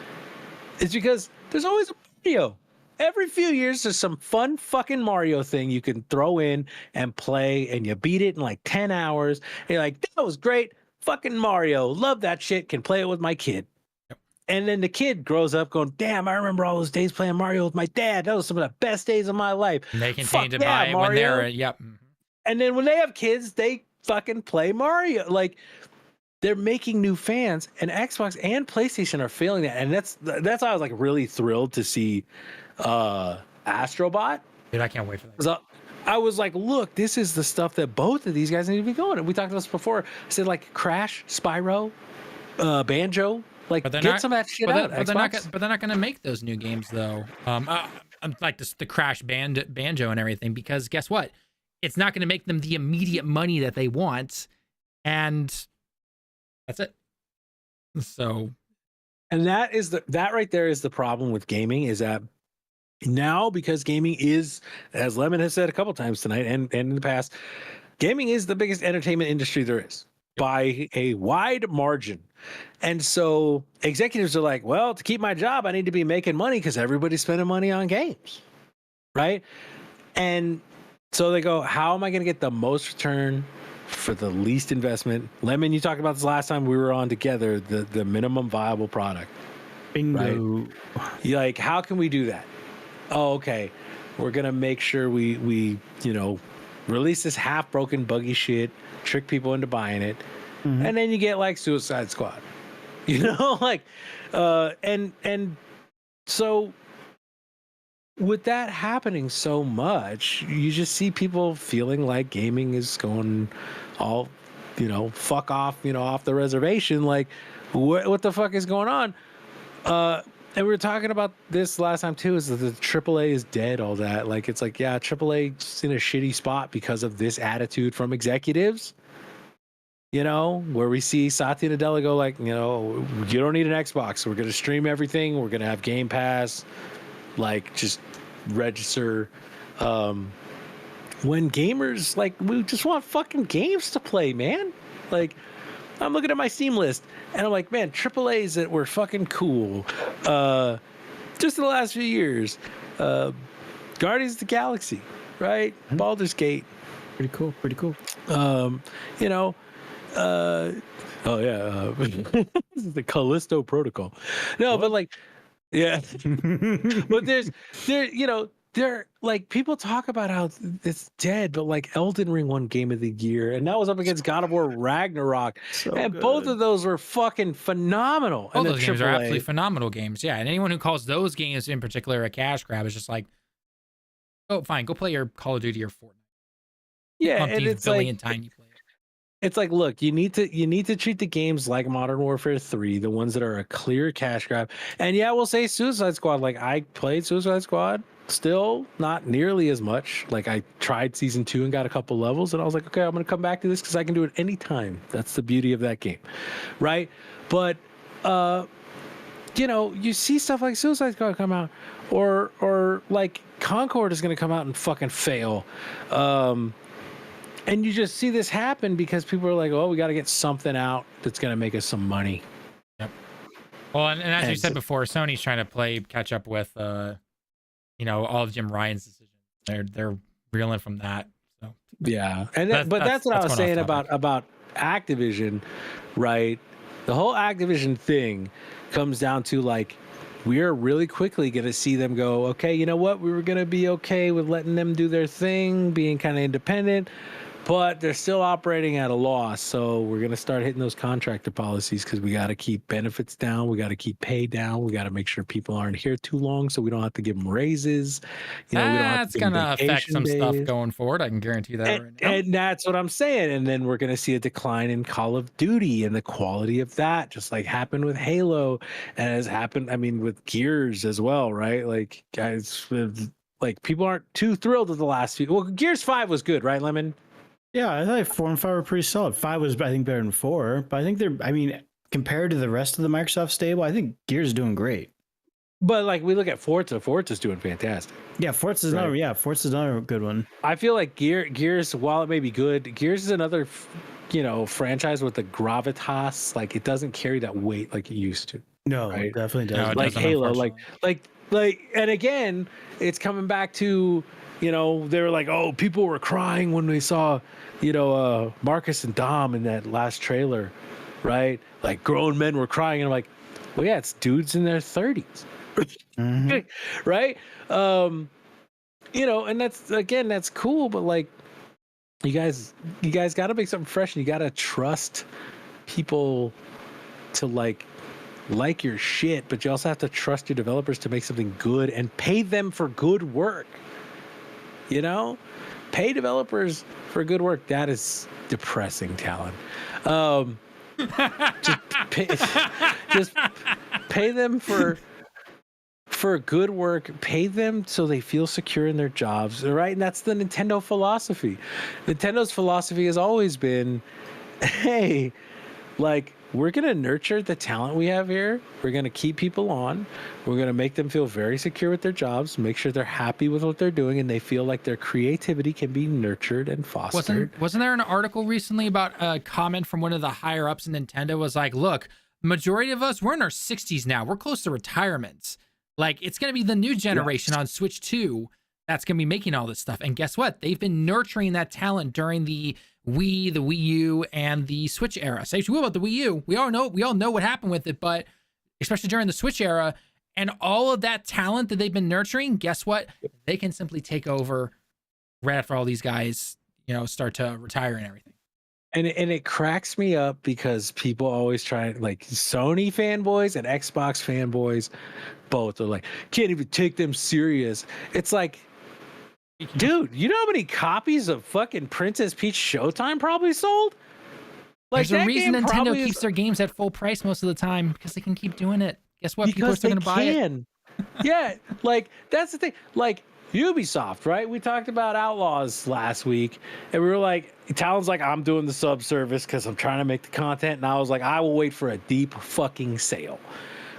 It's because there's always a Mario. Every few years, there's some fun fucking Mario thing you can throw in and play, and you beat it in like 10 hours. And you're like, that was great. Fucking Mario. Love that shit. Can play it with my kid. Yep. And then the kid grows up going, damn, I remember all those days playing Mario with my dad. That was some of the best days of my life. And they continue to buy it when they're, yep. And then when they have kids, they fucking play Mario. Like, they're making new fans, and Xbox and PlayStation are feeling that. And that's why I was like really thrilled to see Astro Bot. Dude, I can't wait for that. I was like, look, this is the stuff that both of these guys need to be going. And we talked about this before. I said, like, Crash, Spyro, Banjo, like, get some of that shit out. But they're not going to make those new games though. Like the Crash Banjo and everything, because guess what? It's not going to make them the immediate money that they want, and that's it. So, and that right there is the problem with gaming, is that now, because gaming is, as Lemon has said a couple times tonight and in the past, gaming is the biggest entertainment industry there is by a wide margin. And so executives are like, well, to keep my job, I need to be making money because everybody's spending money on games, right? And so they go, how am I going to get the most return for the least investment? Lemon, you talked about this last time we were on together, the minimum viable product. Bingo. Right? You're like, how can we do that? Oh, okay. We're going to make sure we release this half-broken, buggy shit, trick people into buying it, and then you get, like, Suicide Squad. Like, and so with that happening so much, you just see people feeling like gaming is going all, fuck off, off the reservation. Like, what the fuck is going on? we were talking about this last time too, is that the AAA is dead, all that. Like, it's like, yeah, AAA's in a shitty spot because of this attitude from executives, you know, where we see Satya Nadella go like, you know, you don't need an Xbox. We're going to stream everything. We're going to have Game Pass, like just register. When gamers, like, we just want fucking games to play, man. Like, I'm looking at my Steam list and I'm like, man, AAAs that were fucking cool. Just in the last few years, Guardians of the Galaxy, right? Baldur's Gate. Pretty cool. Pretty cool. You know, oh yeah, this is the Callisto Protocol. No, but like, yeah, but you know, there, like, people talk about how it's dead, but like Elden Ring won Game of the Year, and that was up against God of War Ragnarok, and both of those were fucking phenomenal. All And those games are AAA absolutely phenomenal games. Yeah, and anyone who calls those games in particular a cash grab is just like, oh, fine, go play your Call of Duty or Fortnite. yeah, and it's billion like, time you play it. it's like, look, you need to treat the games like Modern Warfare 3, the ones that are a clear cash grab. And yeah, we'll say Suicide Squad. Like, I played Suicide Squad, still not nearly as much. Like, I tried season 2 and got a couple levels, and I was like, okay, I'm gonna come back to this because I can do it anytime. That's the beauty of that game, right? But you know, you see stuff like Suicide Squad come out, or like Concord is gonna come out and fucking fail. And you just see this happen because people are like, oh, we got to get something out that's going to make us some money. Yep. Well, and as you And said so- before, Sony's trying to catch up with, you know, all of Jim Ryan's decisions. They're reeling from that. So Yeah. And That's- but that's what I that's was going saying off about Activision, right? The whole Activision thing comes down to, like, we're really quickly going to see them go, okay, you know what? We were going to be okay with letting them do their thing, being kind of independent, but they're still operating at a loss. So we're going to start hitting those contractor policies because we got to keep benefits down. We got to keep pay down. We got to make sure people aren't here too long so we don't have to give them raises. You know, we don't have that's to give them gonna affect vacation some stuff days. going forward. I can guarantee that right now. And that's what I'm saying. And then we're going to see a decline in Call of Duty and the quality of that, just like happened with Halo and has happened, I mean, with Gears as well, right? Like, guys, like, people aren't too thrilled with the last few. Well, Gears 5 was good, right, Lemon? Yeah, I thought 4 and 5 were pretty solid. 5 was, I think, better than 4, but I think I mean, compared to the rest of the Microsoft stable, I think Gears is doing great. But like, we look at Forza. Forza's doing fantastic. Yeah, Forza's another good one. I feel like Gears, while it may be good, Gears is another, you know, franchise with the gravitas. Like, it doesn't carry that weight like it used to. No, Right. it definitely No, does. it Like doesn't, Halo, unfortunately. like, and again, it's coming back to, you know, they were like, oh, people were crying when they saw, you know, Marcus and Dom in that last trailer, right? Like, grown men were crying, and I'm like, well, yeah, it's dudes in their 30s, Mhm. right? You know, and that's cool, but like, you guys got to make something fresh, and you got to trust people to like your shit, but you also have to trust your developers to make something good and pay them for good work. You know, pay developers for good work. That is depressing, Talon. Just pay them for good work. Pay them so they feel secure in their jobs, right? And that's the Nintendo philosophy. Nintendo's philosophy has always been, hey, like, we're going to nurture the talent we have here. We're going to keep people on. We're going to make them feel very secure with their jobs, make sure they're happy with what they're doing, and they feel like their creativity can be nurtured and fostered. Wasn't there an article recently about a comment from one of the higher ups in Nintendo was like, look, majority of us, we're in our 60s now. We're close to retirements. Like, it's going to be the new generation on Switch 2 that's going to be making all this stuff. And guess what? They've been nurturing that talent during the Wii, the Wii U, and the Switch era. Say what about the Wii U? We all know what happened with it, but especially during the Switch era and all of that talent that they've been nurturing, guess what? They can simply take over right after all these guys, you know, start to retire and everything. And it cracks me up because people always try, like, Sony fanboys and Xbox fanboys, both are like, can't even take them serious. It's like, dude, you know how many copies of fucking Princess Peach Showtime probably sold? Like, There's a that reason game Nintendo probably keeps their games at full price most of the time because they can keep doing it. Guess what? People are because still they going to buy it. can. Yeah, like that's the thing. Like Ubisoft, right? We talked about Outlaws last week, and we were like, Talon's like, I'm doing the sub service because I'm trying to make the content, and I was like, I will wait for a deep fucking sale,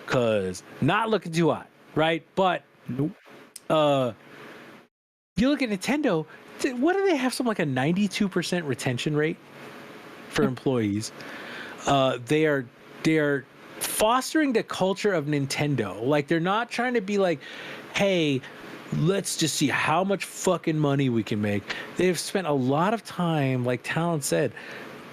cause not looking too hot, right? But Nope. you look at Nintendo. What do they have? Some like a 92% retention rate for employees. They are fostering the culture of Nintendo. Like they're not trying to be like, hey, let's just see how much fucking money we can make. They've spent a lot of time, like Talon said,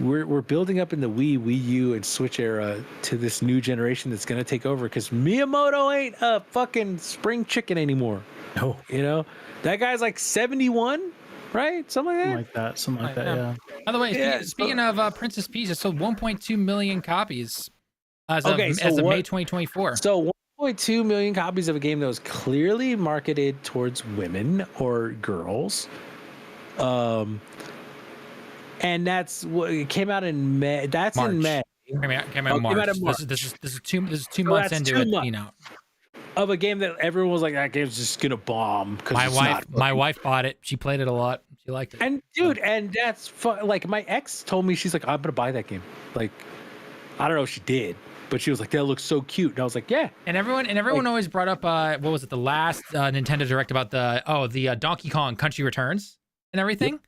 we're building up in the Wii U, and Switch era to this new generation that's gonna take over because Miyamoto ain't a fucking spring chicken anymore. No. You know, that guy's like 71, right? Something like that. Something like that. Yeah. By the way, Yeah, speaking of Princess Peach, it sold 1.2 million copies as of Okay, so May what- 2024. So 1.2 million copies of a game that was clearly marketed towards women or girls. And that's what it came out in May. That's March. in May Came out Oh, in came March. out in March. This is 2 So months that's into 2 it months. being out. of a game that everyone was like, that game's just gonna bomb. My wife bought it. She played it a lot. She liked it. And dude, and that's like my ex told me, she's like, I'm gonna buy that game. Like, I don't know if she did, but she was like, that looks so cute. And I was like, yeah. And everyone always brought up what was it, the last Nintendo Direct about the Donkey Kong Country Returns and everything,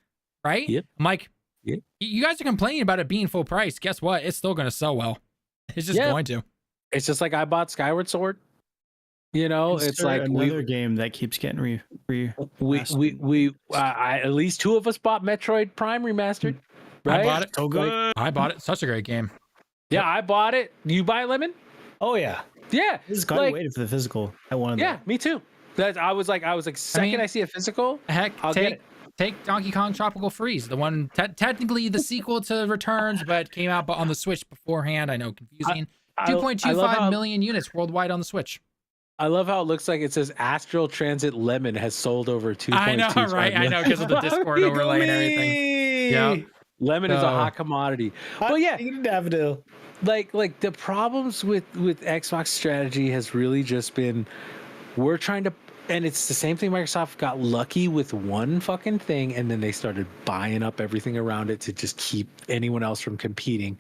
right? Yep. I'm like, Yep. you guys are complaining about it being full price. Guess what? It's still going to sell well. It's just going to. It's just like I bought Skyward Sword. You know, it's like another game that keeps getting we at least two of us bought Metroid Prime Remastered. Right? I bought it. So good. I bought it. Such a great game. Yeah, I bought it. You buy it, Lemon? Oh yeah. Yeah. This is kind of waited for the physical. I wanted Yeah, that. me too. I was like, second I see a physical, Heck, I'll get it. take Donkey Kong Tropical Freeze, the one technically the sequel to Returns, but came out on the Switch beforehand. I know, confusing. 2.25 million units worldwide on the Switch. I love how it looks like it says Astral Transit Lemon has sold over 2.2. I know, right? I know, because of the Discord overlay and everything. Yeah. Lemon is a hot commodity. But yeah, Daffodil. like the problems with Xbox strategy has really just been, we're trying to, and it's the same thing. Microsoft got lucky with one fucking thing, and then they started buying up everything around it to just keep anyone else from competing.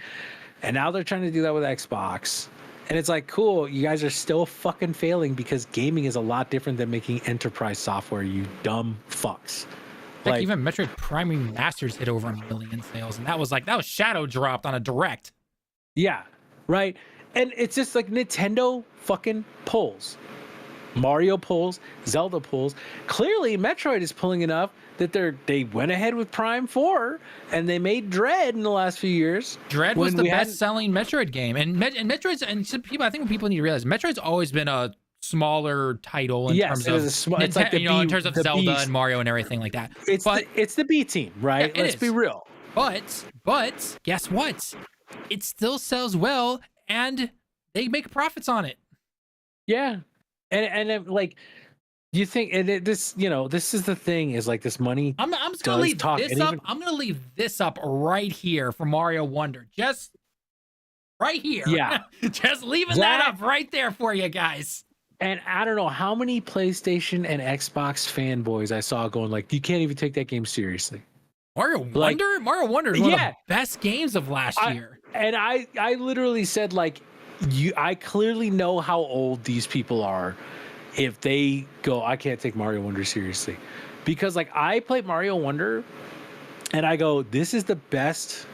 And now they're trying to do that with Xbox. And it's like, cool, you guys are still fucking failing because gaming is a lot different than making enterprise software, you dumb fucks. Like even Metroid Prime Remasters hit over 1 million sales, and that was shadow dropped on a direct. Yeah, right. And it's just like Nintendo fucking pulls. Mario pulls, Zelda pulls. Clearly, Metroid is pulling enough that they went ahead with Prime 4 and they made Dread in the last few years. Dread was the best-selling Metroid game, and Metroid's, and some people, I think what people need to realize, Metroid's always been a smaller title in terms of it's like in terms of Zelda Beast. and Mario and everything like that. It's the B team, right? Yeah, Let's be real. But guess what? It still sells well, and they make profits on it. Yeah, and like, you think, and this is the thing, is like this money. I'm just gonna leave this up. I'm gonna leave this up right here for Mario Wonder, just right here. Yeah, just leaving that up right there for you guys. And I don't know how many PlayStation and Xbox fanboys I saw going like, you can't even take that game seriously. Mario Wonder is one of the best games of last year. And I literally said, like, I clearly know how old these people are if they go, I can't take Mario Wonder seriously. Because like I played Mario Wonder and I go, this is the best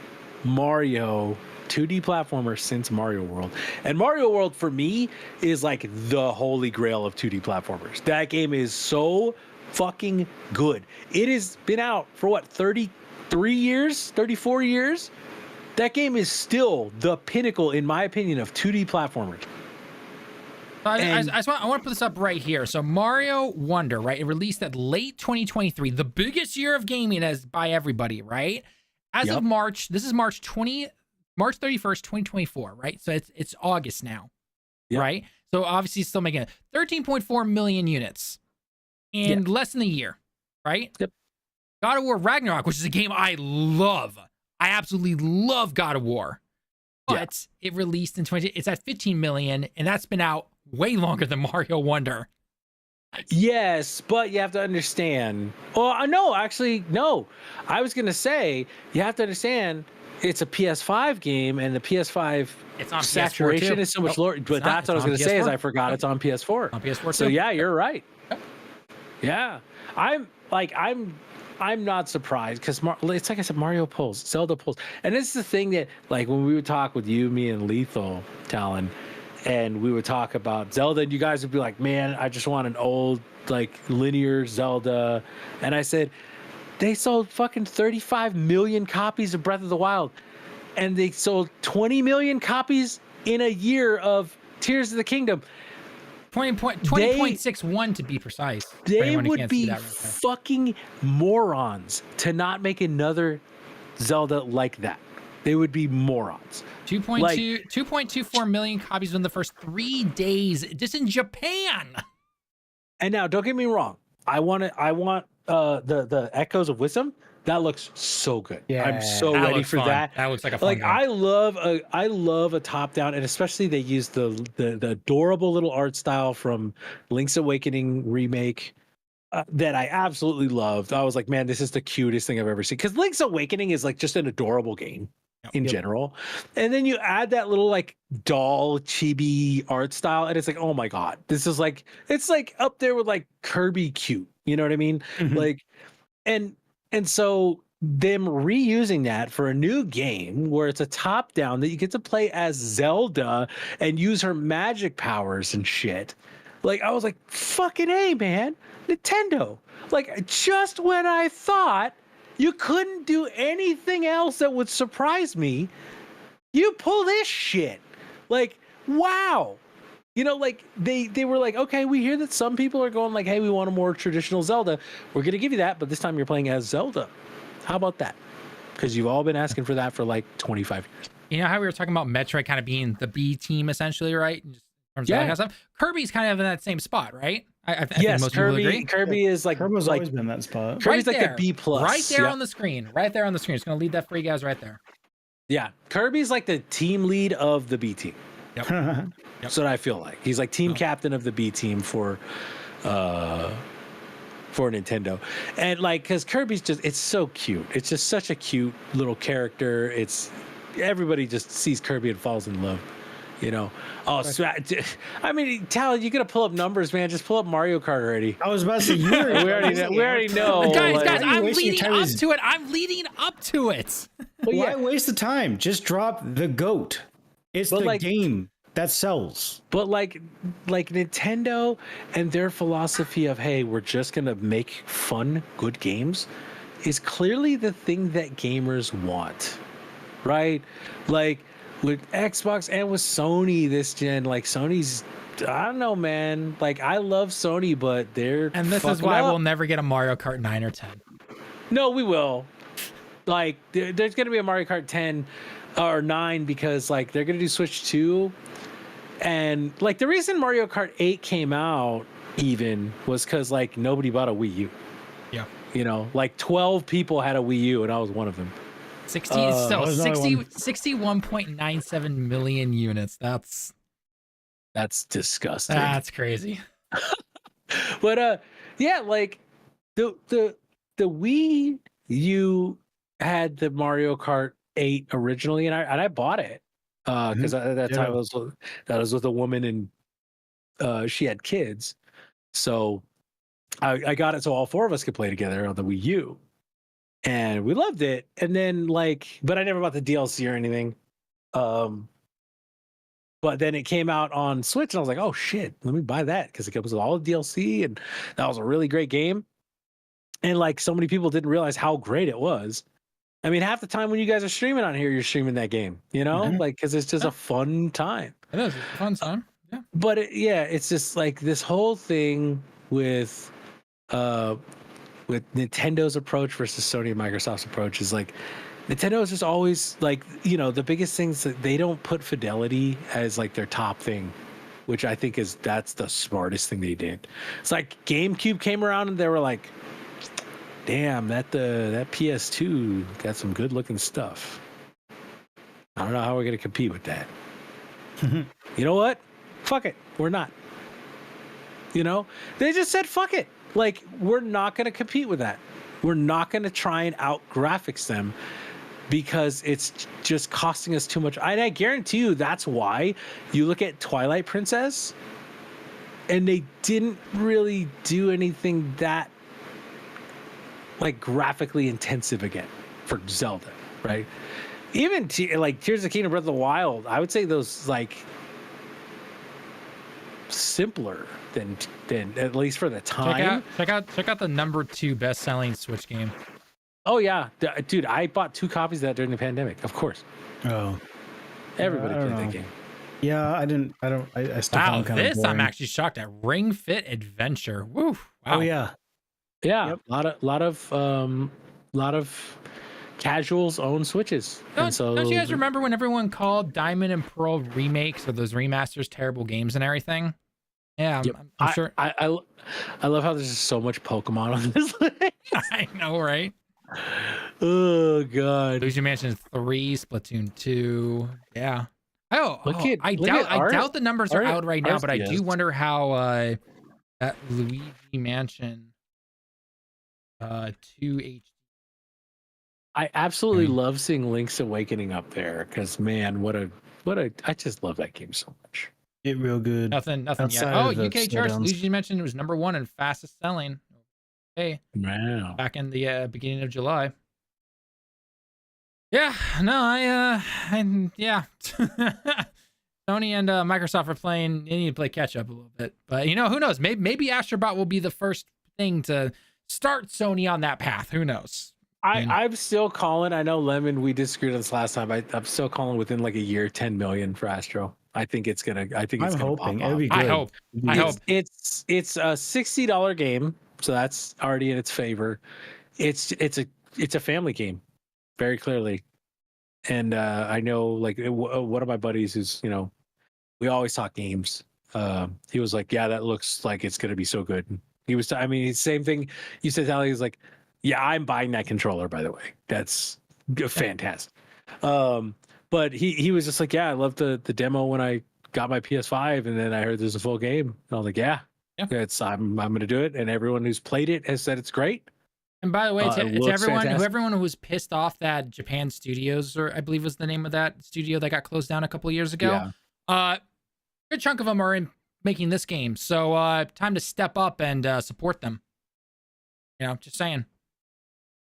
Mario 2D platformer since Mario World. And Mario World for me is like the holy grail of 2D platformers. That game is so fucking good. It has been out for what, 33 years, 34 years? That game is still the pinnacle, in my opinion, of 2D platformers. I want to put this up right here. So Mario Wonder, right? It released at late 2023, the biggest year of gaming by everybody, right? As of March, this is March 31st, 2024, right? So it's August now, right? So obviously still making it 13.4 million units in less than a year, right? Yep. God of War Ragnarok, which is a game I love. I absolutely love God of War. But it released in it's at 15 million, and that's been out way longer than Mario Wonder. Yes, but you have to understand. Well, no, actually, no. I was gonna say you have to understand it's a PS5 game, and the PS5 It's on saturation PS4 too. is so much Oh, lower. it's But not. that's what I was It's gonna on say. Is PS4. I forgot it's on PS4. On PS4 So too. yeah, you're right. Yep. Yeah, I'm not surprised because it's like I said, Mario pulls, Zelda pulls, and this is the thing that like when we would talk with you, me, and Lethal Talon, and we would talk about Zelda, and you guys would be like, "Man, I just want an old like linear Zelda," and I said, "They sold fucking 35 million copies of Breath of the Wild, and they sold 20 million copies in a year of Tears of the Kingdom." 20.61 to be precise. for They anyone who would can't see be that right there. fucking morons to not make another Zelda like that. They would be morons. 2.24 million copies in the first 3 days, just in Japan. And now, don't get me wrong. I want the Echoes of Wisdom. That looks so good. Yeah. I'm so That ready looks for fun. that. That looks like a fun Like game. I love a top down, and especially they use the adorable little art style from Link's Awakening remake that I absolutely loved. I was like, man, this is the cutest thing I've ever seen. Because Link's Awakening is like just an adorable game in general, and then you add that little like doll chibi art style, and it's like, oh my god, this is like it's like up there with like Kirby cute. You know what I mean? Like, and so them reusing that for a new game where it's a top down that you get to play as Zelda and use her magic powers and shit. Like I was like, fucking A, man, Nintendo. Like just when I thought you couldn't do anything else that would surprise me, you pull this shit. Like, wow. You know, like they were like, okay, we hear that some people are going like, hey, we want a more traditional Zelda. We're gonna give you that, but this time you're playing as Zelda. How about that? Because you've all been asking for that for like 25 years. You know how we were talking about Metroid kind of being the B team essentially, right? Just in terms of that kind of stuff. Kirby's kind of in that same spot, right? I think most people agree. Kirby is like Kirby's like always been that spot. Kirby's Right like there. the B plus. Right there Yep. on the screen. Right there on the screen. It's going to lead that for you guys right there. Yeah, Kirby's like the team lead of the B team. Yep. That's what I feel like. He's like team captain of the B team for Nintendo. And like, because Kirby's it's so cute. It's just such a cute little character. It's everybody just sees Kirby and falls in love. You know, I mean, Tal, you gotta pull up numbers, man. Just pull up Mario Kart already. I was about to say, We already know. Guys, like- I'm wasting leading time up is- to it. I'm leading up to it. But Why yeah, waste the time? Just drop the GOAT. It's But the like- game that sells. but like Nintendo and their philosophy of, hey, we're just gonna make fun, good games, is clearly the thing that gamers want, right? Like with Xbox and with Sony this gen, like Sony's, I don't know, man. Like I love Sony, but they're And this is fucking why up. we'll never get a Mario Kart 9 or 10. No, we will. Like, there's gonna be a Mario Kart 10 or 9 because like they're gonna do Switch 2, and like the reason Mario Kart 8 came out even was because like nobody bought a Wii U. Yeah. You know, like 12 people had a Wii U, and I was one of them. 60, there's another 61.97 million units. That's Disgusting. crazy. But yeah, like the Wii U had the Mario Kart 8 originally, and I bought it because at that time that was with a woman, and she had kids, so I got it so all four of us could play together on the Wii U, and we loved it. And then but I never bought the DLC or anything. But then it came out on Switch, and I was like, oh shit, let me buy that because it comes with all the DLC, and that was a really great game. And like so many people didn't realize how great it was. I mean, half the time when you guys are streaming on here, you're streaming that game, you know, like because it's just a fun time. It is. It's a fun time. Yeah. But it's just like this whole thing with Nintendo's approach versus Sony and Microsoft's approach is like Nintendo is just always like, you know, the biggest things that they don't put fidelity as like their top thing, which I think that's the smartest thing they did. It's like GameCube came around and they were like, damn, that PS2 got some good looking stuff. I don't know how we're gonna compete with that. You know what? fuck it, we're not. You know, they just said, fuck it. Like, we're not going to compete with that. We're not going to try and out graphics them because it's just costing us too much. And I guarantee you that's why you look at Twilight Princess and they didn't really do anything that like graphically intensive again for Zelda, right? Even like Tears of the Kingdom, Breath of the Wild, I would say those like simpler than at least for the time. Check out the number 2 best-selling Switch game. Oh yeah, dude, I bought 2 copies of that during the pandemic. Of course, Oh, everybody I don't played that know. game. yeah. I still Wow, found kind of this I'm boring. actually shocked at. Ring Fit Adventure. Woo! Wow. Oh yeah. Yeah, Yep. lot of casuals own Switches, and so Don't you guys remember when everyone called Diamond and Pearl remakes or those remasters terrible games and everything? Yeah, Yep. I'm sure. I love how there's so much Pokemon on this list. I know, right? Oh god. Luigi Mansion 3, Splatoon 2. Yeah. Look at I doubt the numbers are Art- out right now, but I do Arceus. wonder how that Luigi Mansion 2 HD. I absolutely Mm. love seeing Link's Awakening up there because man, what a I just love that game so much. It real good. Nothing yet. Outside Oh, of the UK charts. slowdowns. Luigi Mansion was number 1 and fastest selling. Hey, Wow. back in the beginning of July. Yeah, no, yeah. Sony and Microsoft are playing. They need to play catch up a little bit, but you know, who knows? Maybe Astro Bot will be the first thing to start Sony on that path. Who knows? I'm still calling. I know Lemon. We disagreed on this last time. I'm still calling within like a year, 10 million for Astro. I think it's gonna. I think it's I'm gonna hoping pop it'll off. be good. I hope. I It's- hope. it's a $60 game, so that's already in its favor. It's a family game, very clearly, and I know like one of my buddies who's we always talk games. He was like, yeah, that looks like it's gonna be so good. He was, I mean, same thing you said. He was like, yeah, I'm buying that controller. By the way, that's fantastic. But he was just like, yeah, I loved the demo when I got my PS5, and then I heard there's a full game. And I was like, yeah, it's I'm gonna do it. And everyone who's played it has said it's great. And by the way, It to looks fantastic. everyone who was pissed off that Japan Studios, or I believe was the name of that studio that got closed down a couple of years ago, a good chunk of them are in making this game. So time to step up and support them. You know, just saying.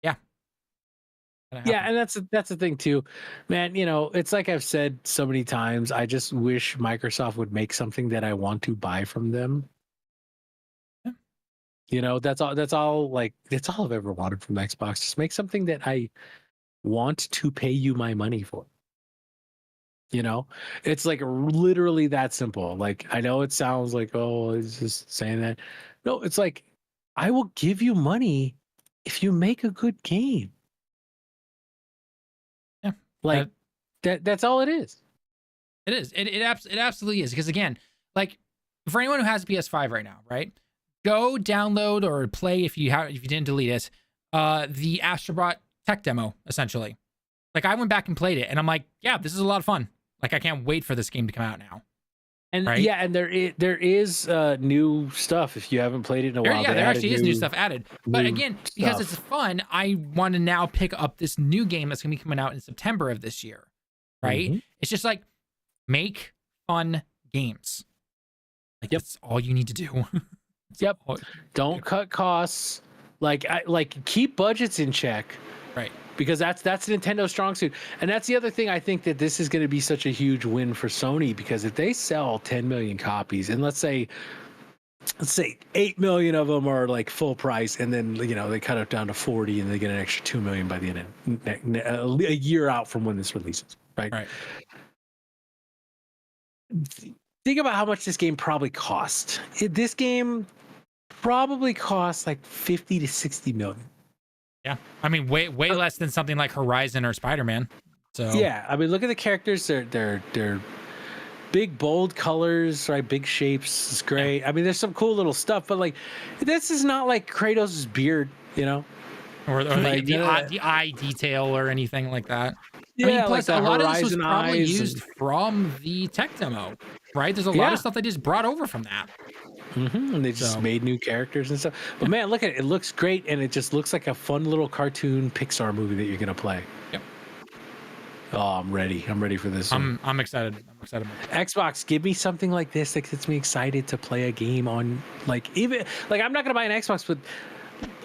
Yeah. Yeah, and that's the thing too, man. It's like I've said so many times. I just wish Microsoft would make something that I want to buy from them. Yeah. That's all. That's all. Like that's all I've ever wanted from Xbox. Just make something that I want to pay you my money for. It's like literally that simple. Like I know it sounds like, oh, it's just saying that. No, it's like I will give you money if you make a good game. Yeah. Like that's all it is. It is. It absolutely is. Because again, like for anyone who has a PS5 right now, right? Go download or play if you didn't delete it, the Astro Bot tech demo, essentially. Like I went back and played it and I'm like, yeah, this is a lot of fun. Like I can't wait for this game to come out now. And right? yeah, and there is new stuff if you haven't played it in a while. There actually is new stuff added. But new again, because stuff. it's fun, I want to now pick up this new game that's gonna be coming out in September of this year. Right? Mhm. It's just like make fun games. Like that's all you need to do. Yep. all- Don't cut costs. Like keep budgets in check. Right. Because that's Nintendo's strong suit. And that's the other thing. I think that this is going to be such a huge win for Sony, because if they sell 10 million copies, and let's say 8 million of them are like full price, and then they cut it down to 40 and they get an extra 2 million by the end of a year out from when this releases, right? Right. Think about how much this game probably cost. This game probably cost like 50 to 60 million. Yeah. I mean, way less than something like Horizon or Spider-Man. So Yeah, I mean, look at the characters. They're big, bold colors, right? Big shapes. It's great. I mean, there's some cool little stuff, but like, this is not like Kratos' beard, or Like, the eye detail or anything like that. I Yeah, mean, like plus the a lot of this was Horizon probably eyes used from the tech demo. right? There's a lot of stuff they just brought over from that. And they just made new characters and stuff. But man, look at it. It looks great, and it just looks like a fun little cartoon Pixar movie that you're gonna play. Yep. Oh, I'm ready. I'm ready for this. I'm excited. I'm excited. Xbox, give me something like this that gets me excited to play a game on. Like even like I'm not gonna buy an Xbox, but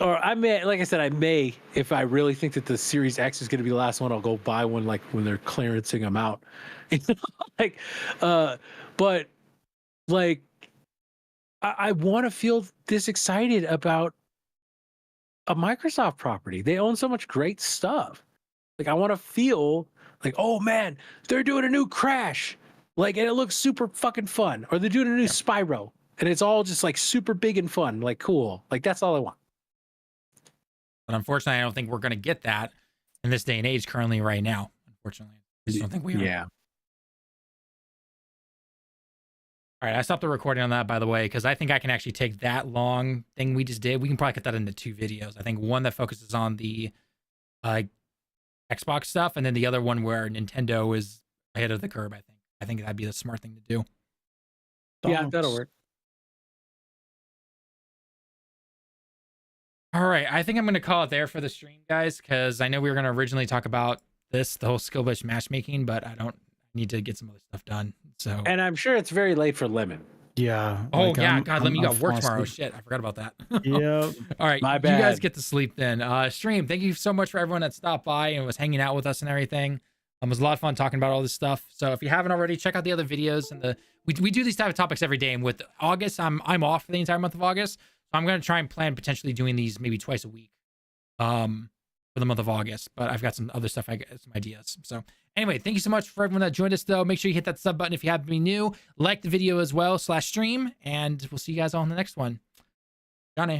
or I may, like I said, I may if I really think that the Series X is gonna be the last one. I'll go buy one like when they're clearancing them out. Like, but like. I want to feel this excited about a Microsoft property. They own so much great stuff. Like I want to feel like, oh man, they're doing a new Crash, like, and it looks super fucking fun. Or they're doing a new Spyro, and it's all just like super big and fun, like cool. Like that's all I want. But unfortunately, I don't think we're gonna get that in this day and age currently right now. Unfortunately, I just don't think we are. Yeah. All right, I stopped the recording on that, by the way, because I think I can actually take that long thing we just did. We can probably cut that into 2 videos. I think one that focuses on the Xbox stuff, and then the other one where Nintendo is ahead of the curve. I think that'd be the smart thing to do. Yeah, that'll work. All right, I think I'm going to call it there for the stream, guys, because I know we were going to originally talk about the whole skill-based matchmaking, but I need to get some other stuff done. So, and I'm sure it's very late for Lemon. Yeah. Oh like, yeah, God, Lemon, you got work tomorrow. Asleep. Shit, I forgot about that. Yep. All right, My you bad. guys get to sleep then. Stream, thank you so much for everyone that stopped by and was hanging out with us and everything. It was a lot of fun talking about all this stuff. So if you haven't already, check out the other videos and we do these type of topics every day. And with August, I'm off for the entire month of August, so I'm gonna try and plan potentially doing these maybe twice a week. For the month of August, but I've got some other stuff, some ideas. So anyway, thank you so much for everyone that joined us though. Make sure you hit that sub button if you happen to be new, like the video as well /stream, and we'll see you guys all in the next one. Johnny.